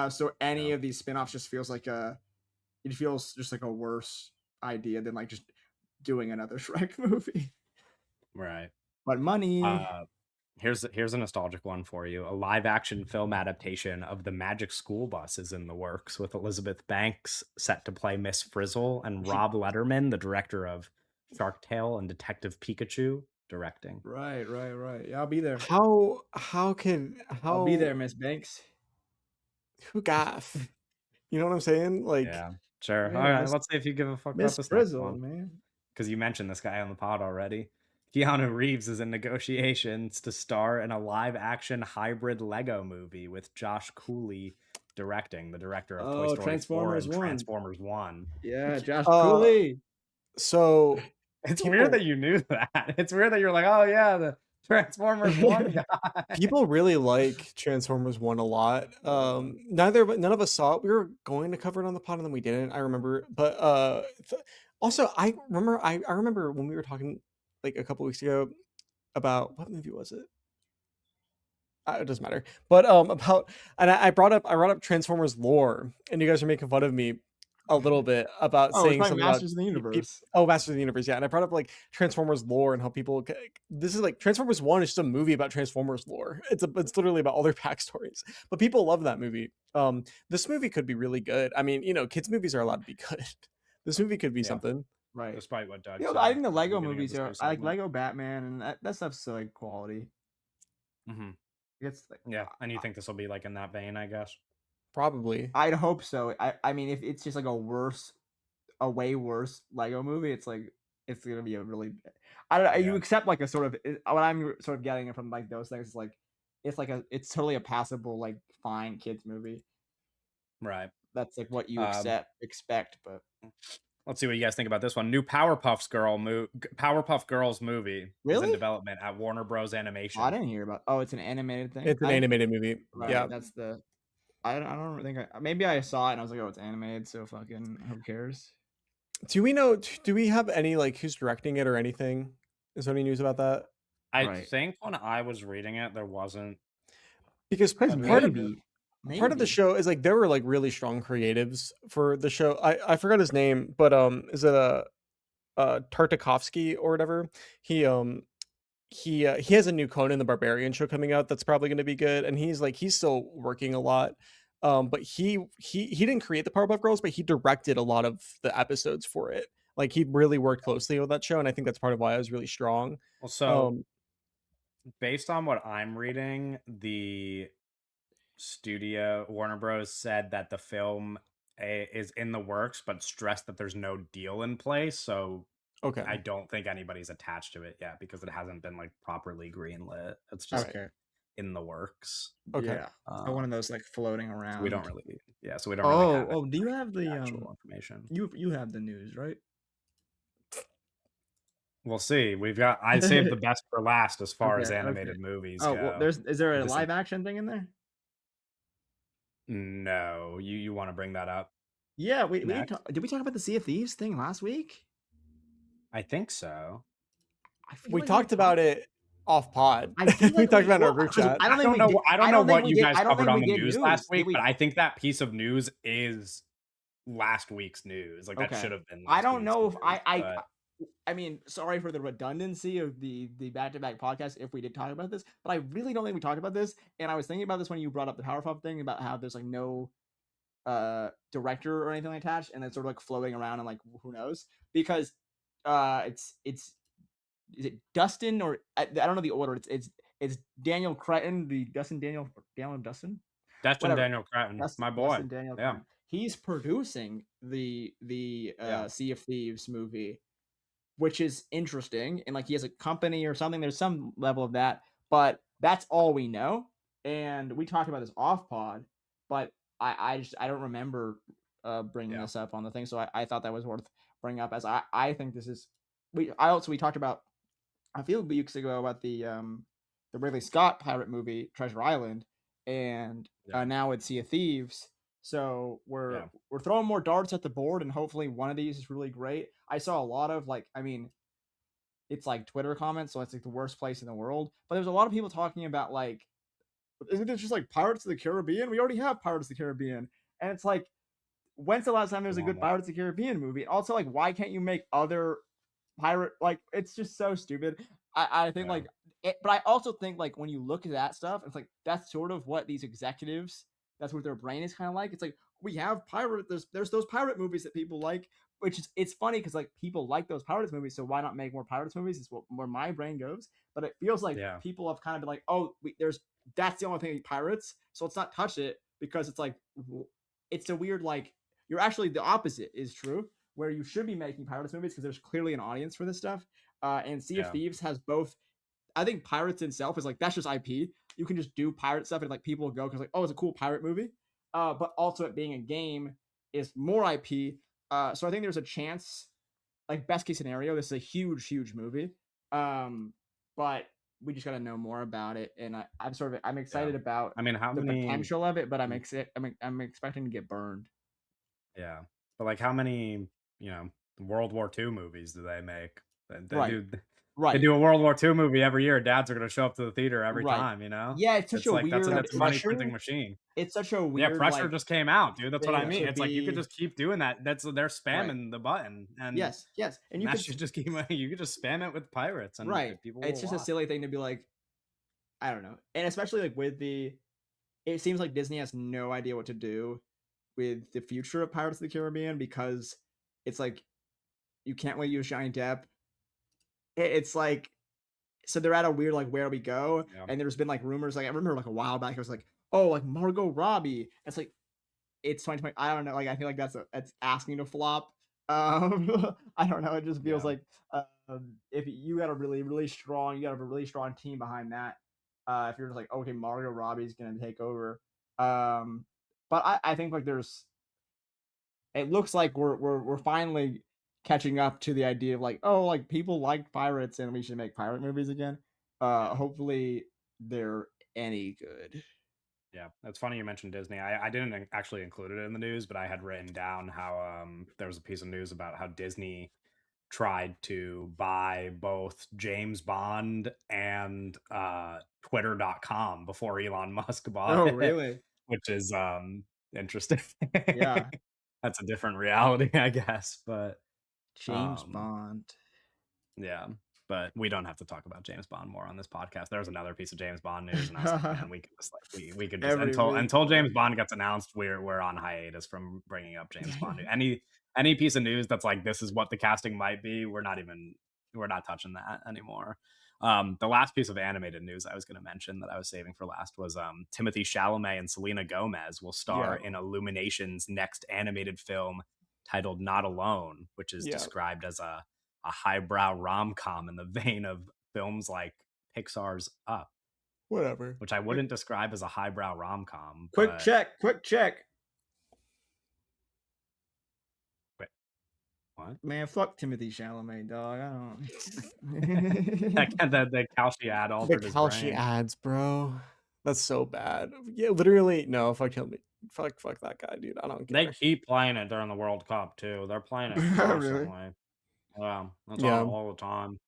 So any Yeah. of these spin-offs just feels like it feels just like a worse idea than like just doing another Shrek movie. Right. But money. Uh, here's a nostalgic one for you. A live action film adaptation of The Magic School Bus is in the works, with Elizabeth Banks set to play Miss Frizzle and Rob Letterman, the director of Shark Tale and Detective Pikachu, directing. Right. Yeah, I'll be there. How can I'll be there, how Miss Banks. who gaff? You know what I'm saying? Like, Yeah, sure. All Yeah, right, let's see if you give a fuck about Miss this next Frizzle, one, man. because you mentioned this guy on the pod already. Keanu Reeves is in negotiations to star in a live action hybrid Lego movie with Josh Cooley directing, the director of Toy Oh, Story 4 Transformers and 1. Transformers 1. Yeah, Josh uh, Cooley. so It's weird that people you knew that. It's weird that you're like, oh yeah, the Transformers 1 guy. people really like Transformers One a lot. Yeah. None of us saw it. We were going to cover it on the pod and then we didn't. I remember, but also I remember when we were talking like a couple weeks ago about what movie was it? It doesn't matter. But about and I brought up Transformers lore, and you guys are making fun of me a little bit about Oh, it's saying like something about Masters of the Universe. Masters of the Universe, yeah. And I brought up like Transformers lore and how people this is like Transformers One is just a movie about Transformers lore. It's literally about all their backstories, but people love that movie. This movie could be really good. I mean, kids movies are allowed to be good. This movie could be Yeah, something. Right. despite what Doug You know, said I think the at the Lego beginning of movies this are. new I like segment. Lego Batman, and that stuff's so like quality. Hmm. It's like, Yeah, and you think this will be like in that vein, I guess? Probably. I'd hope so. I mean, if it's just like a way worse Lego movie, it's like it's gonna be a really. I don't know. You Yeah, accept like a sort of what I'm sort of getting from like those things is like it's totally a passable like fine kids movie. right. That's like what you Um, expect, but let's see what you guys think about this one. New Powerpuff Girls movie is in really, development at Warner Bros. I Animation. didn't hear about. Oh, it's an animated thing. It's an animated movie. Mhm. Right. Yeah. That's the. I don't think maybe I saw it and I was like, oh, it's animated, so fucking who cares? Do we have any like who's directing it or anything? Is there any news about that? I Right. think when I was reading it, there wasn't. Because Because part of the maybe. show is like there were like really strong creatives for the show. I forgot his name, but is it Tartakovsky or whatever? He has a new Conan the Barbarian show coming out that's probably going to be good, and he's still working a lot. But he didn't create the Powerpuff Girls, but he directed a lot of the episodes for it. Like he really worked closely with that show, and I think that's part of why it was really strong. Well, so Um, based on what I'm reading, the studio Warner Bros. Said that the film is in the works, but stressed that there's no deal in place. So okay, I don't think anybody's attached to it yet because it hasn't been like properly greenlit. It's all just right, Okay. in the works. okay. Yeah. So one of Um, those like floating so we don't around. really, yeah. So we don't really have Do you have the the actual information. you have the news, right? We'll see. I saved the best for last as far as Okay. animated movies Oh, well, go. is there a This is live action thing in there? no. You want to bring that up Yeah, we next? did we talk about the Sea of Thieves thing last week? I think so. I feel We like talked about it off pod. I feel We like talked about it in our well, group 'cause chat. I don't think we did. I don't know what you guys I don't covered think on we the did news last Did week, we? but I think that piece of news is last week's news. Like that Okay. should have been I last don't week's know if news, but I mean, sorry for the redundancy of the back-to-back podcast if we did talk about this, but I really don't think we talked about this. And I was thinking about this when you brought up the Powerpuff thing about how there's like no director or anything like attached, and it's sort of like floating around and like who knows because it's is it Dustin or I don't know the order. It's Daniel Cretton, the Dustin Destin whatever. Daniel Cretton, Dustin, my boy. Dustin Daniel Yeah, Cretton. He's producing the yeah, Sea of Thieves movie, which is interesting. And like he has a company or something. There's some level of that, but that's all we know. And we talked about this off pod, but I don't remember bringing yeah, this up on the thing. So I thought that was worth bringing up as I think this is we talked about a few weeks ago about the Ridley Scott pirate movie Treasure Island, and yeah, now it's Sea of Thieves. So yeah. we're throwing more darts at the board, and hopefully one of these is really great. I saw a lot of like, I mean, it's like Twitter comments, so it's like the worst place in the world. But there's a lot of people talking about like, isn't it just like Pirates of the Caribbean? We already have Pirates of the Caribbean, and it's like, when's the last time there was a Long good one. Pirates of the Caribbean movie? Also, like, why can't you make other pirate, like it's just so stupid. I think Yeah. like but I also think like when you look at that stuff, it's like that's sort of what these executives, that's what their brain is kind of like. It's like we have pirate, there's those pirate movies that people like, which is it's funny because like people like those pirates movies, so why not make more pirates movies? Is what where my brain goes. But it feels like Yeah. people have kind of been like, oh, there's that's the only thing pirates, so let's not touch it because it's like it's a weird like you're actually the opposite is true where you should be making pirates movies because there's clearly an audience for this stuff. And Sea of Yeah. Thieves has both. I think Pirates itself is like that's just IP. You can just do pirate stuff and like people will go because like oh it's a cool pirate movie. But also it being a game is more IP. So I think there's a chance, like best case scenario, this is a huge movie. But we just got to know more about it, and I'm Yeah. excited about I mean, how the many? potential of it, but I'm expecting to get burned. Yeah, but like, how many? You know, World War II movies do they make? They Right, do. They right, do a World War II movie every year. Dads are gonna show up to the theater every right. time. You know, Yeah, it's such it's a like weird. that's a money Pressure. printing machine. It's such a Yeah, weird Pressure like just came out, dude. That's what I thing mean. to It's like you could be just keep doing that. They're right. spamming the button, and Yes, yes, and you that could should just keep. You could just spam it with pirates, and right. people It's will just a watch. silly thing to be like. I don't know, and especially like with the. It seems like Disney has no idea what to do with the future of Pirates of the Caribbean because it's like you can't really use Johnny Depp. It's like so they're at a weird like where do we go? Yeah, And there's been like rumors like I remember like a while back it was like oh like Margot Robbie. It's like it's 2020. I don't know. Like I feel like that's asking to flop. I don't know. It just feels yeah, like if you got a really strong, you got a really strong team behind that. If you're just like okay, Margot Robbie's gonna take over. Um, but I think like there's it looks like we're finally catching up to the idea of like oh like people like pirates and we should make pirate movies again. yeah. Hopefully they're any good. Yeah, it's funny you mentioned Disney. I didn't actually include it in the news, but I had written down how there was a piece of news about how Disney tried to buy both James Bond and Twitter.com before Elon Musk bought Oh it, really? which is interesting. Yeah. That's a different reality, I guess, but James um Bond. yeah, but we don't have to talk about James Bond more on this podcast. There's another piece of James Bond news, and I was like, man, we could just like we could just Every week. until James Bond gets announced, we're on hiatus from bringing up James Bond. Any piece of news that's like this is what the casting might be, we're not touching that anymore. The last piece of animated news I was going to mention that I was saving for last was Timothy Chalamet and Selena Gomez will star Yeah, in Illumination's next animated film titled Not Alone, which is yeah, described as a highbrow rom com in the vein of films like Pixar's Up, whatever. which I wouldn't describe as a highbrow rom com, Quick but check, quick check. wait, what? Man, fuck Timothy Chalamet, dog. I That don't. the Calci ad The altered his Kalshi brain. ads, bro. That's so bad. Yeah, literally, no, fuck him. Fuck that guy, dude. I don't They care. keep playing it during the World Cup too. They're playing it Really? constantly. Yeah, that's on Yeah, all the time.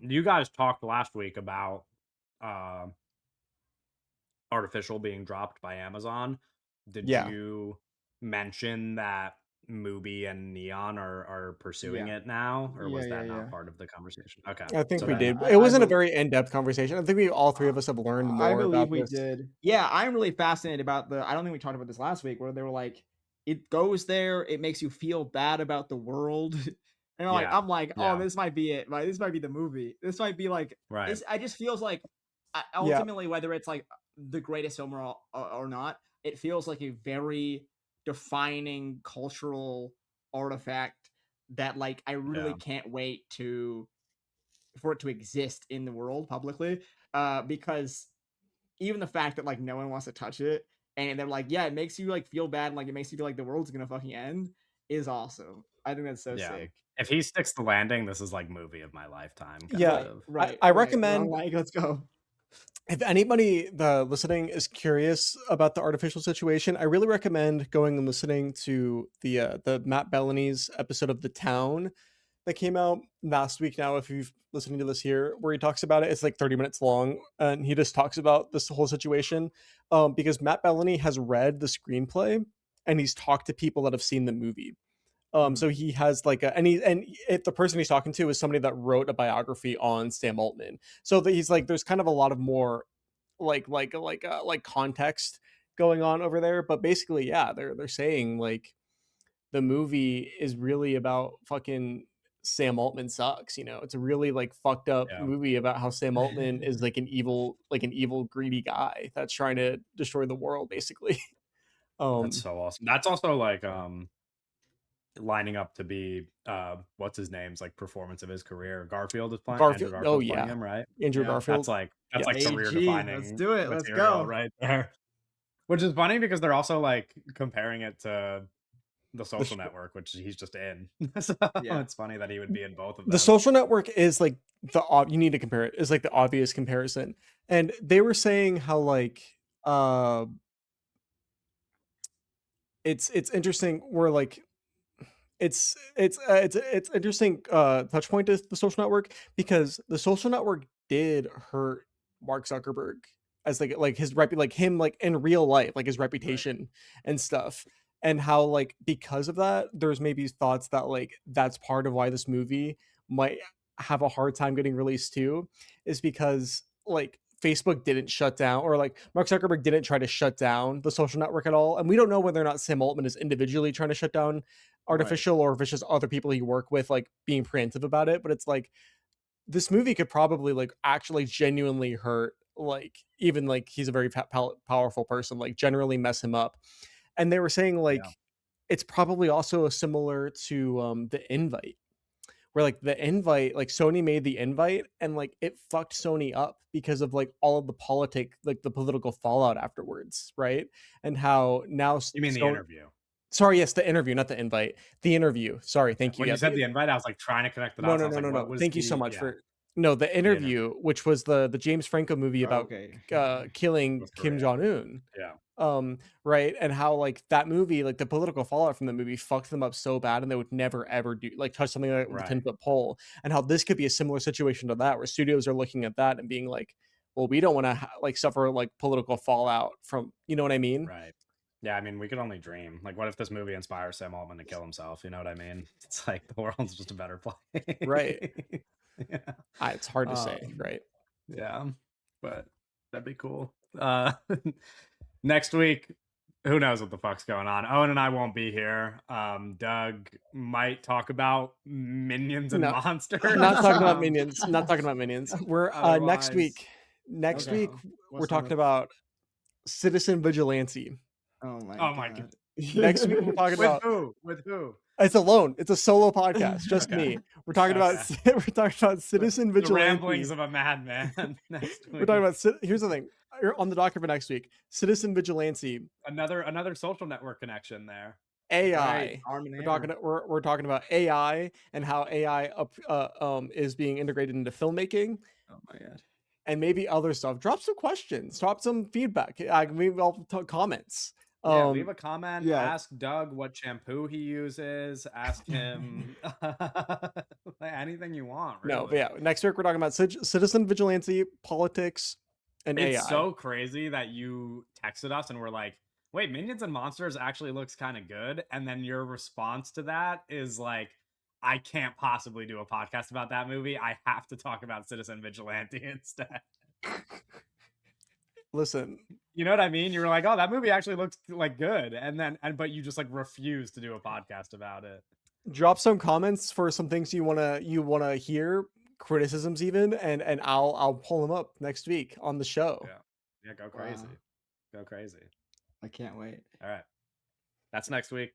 You guys talked last week about uh, Artificial being dropped by Amazon. Did yeah, you mention that Mubi and Neon are pursuing Yeah. it now, or Yeah, was yeah, that not yeah. part of the conversation? Okay, I think so we Yeah, then did. It wasn't a bel very in-depth conversation. I think we all three of us have learned I more believe about we this. did. Yeah, I'm really fascinated about the I don't think we talked about this last week where they were like, it goes there, it makes you feel bad about the world. And yeah, I'm like, oh, yeah, this might be it. Right? This might be the movie. This might be like right, it's I just feels like Yeah, ultimately whether it's like the greatest film or not, it feels like a very defining cultural artifact that like I really yeah, can't wait to for it to exist in the world publicly because even the fact that like no one wants to touch it and they're like yeah it makes you like feel bad and like it makes you feel like the world's gonna fucking end is awesome. I think that's so yeah. sick. If he sticks the landing, this is like movie of my lifetime kind yeah. Right, of. I Where I'm recommend like let's go. if anybody the listening is curious about the artificial situation, I really recommend going and listening to the Matt Bellany's episode of The Town that came out last week. Now, if you've listening to this here, where he talks about it, it's like 30 minutes long, and he just talks about this whole situation. Because Matt Bellany has read the screenplay and he's talked to people that have seen the movie. So he has like a, and the person he's talking to is somebody that wrote a biography on Sam Altman. So that he's like, there's kind of a lot of more like context going on over there. But basically, yeah, they're saying like the movie is really about fucking Sam Altman sucks. You know, it's a really like fucked up Yeah, movie about how Sam Altman is like an evil, greedy guy that's trying to destroy the world, basically. that's um, so awesome. That's also like lining up to be what's his name's like performance of his career. Garfield is playing Andrew Garfield. Oh Garfield's playing yeah, him, right? Andrew Yeah. Garfield. That's like Yes. career AG, let's defining do it. Let's material go. right there. Which is funny because they're also like comparing it to The The Social sh- Network, which he's just in. So Yeah. it's funny that he would be in both of the them. Social Network is like you need to compare it. Is like the obvious comparison, and they were saying how like uh it's interesting where like it's interesting touch point to the Social Network because the Social Network did hurt Mark Zuckerberg as like his like him like in real life, like his Right. reputation and stuff, and how like because of that there's maybe thoughts that like that's part of why this movie might have a hard time getting released too, is because like Facebook didn't shut down, or like Mark Zuckerberg didn't try to shut down the Social Network at all, and we don't know whether or not Sam Altman is individually trying to shut down Right. artificial or if it's just other people you work with like being preemptive about it. But it's like this movie could probably like actually genuinely hurt, like even like he's a very powerful person, like generally mess him up. And they were saying Yeah. like it's probably also similar to the Invite, where like the Invite, like Sony made the Invite and like it fucked Sony up because of like all of the like the political fallout afterwards, right? And how now You mean the so interview? sorry, yes, the interview, not the Invite. The interview. Sorry, Okay. thank you. When Yeah, you said the invite, I was like trying to connect the no, dots. no, I was no, like, no, what no. was Thank you so the much yeah, for no, the the interview interview, which was the James Franco movie about Okay. killing with Kim Korea? Jong Un. Yeah. Right, and how like that movie, like the political fallout from the movie, fucked them up so bad, and they would never ever do like touch something like with a Right. 10-foot pole, and how this could be a similar situation to that, where studios are looking at that and being like, well, we don't want to like suffer like political fallout from, you know what I mean? Right. Yeah, I mean, we could only dream. Like, what if this movie inspires Sam Altman to kill himself? You know what I mean? It's like the world's just a better Right. place. Yeah. It's hard to say, Um, right? yeah, but that'd be cool. Next week, who knows what the fuck's going on? Owen and I won't be here. Doug might talk about minions and No, monsters. not talking about minions. Not talking about minions. We're next Otherwise, week. Next Okay. week we're What's on talking the? about Citizen Vigilante. Oh my oh my god. god. Next week we're talking With about who? With who? it's alone. It's a solo podcast, just Okay. me. We're talking about Okay. we're talking about Citizen The ramblings Vigilante. of a madman next We're talking week. about here's the thing. On the docket for next week, Citizen Vigilante, Another social network connection there. Right. AI. Arm and We're Hammer. talking we're talking about AI and how AI is being integrated into filmmaking Oh my god. and maybe other stuff. Drop some questions, drop some feedback. Maybe I'll talk comments. Yeah, leave a comment. Yeah. Ask Doug what shampoo he uses. Ask him anything you want, No, but really. yeah, next week we're talking about Citizen Vigilante, politics, and It's AI. so crazy that you texted us and we're like, wait, Minions and Monsters actually looks kind of good. And then your response to that is like, I can't possibly do a podcast about that movie. I have to talk about Citizen Vigilante instead. Listen, You know what I mean? You were like, oh, that movie actually looks like good. But you just like refuse to do a podcast about it. drop some comments for some things you wanna hear, criticisms even, and I'll pull them up next week on the show. Yeah. Yeah, go crazy. Wow. Go crazy. I can't wait. All right. That's next week.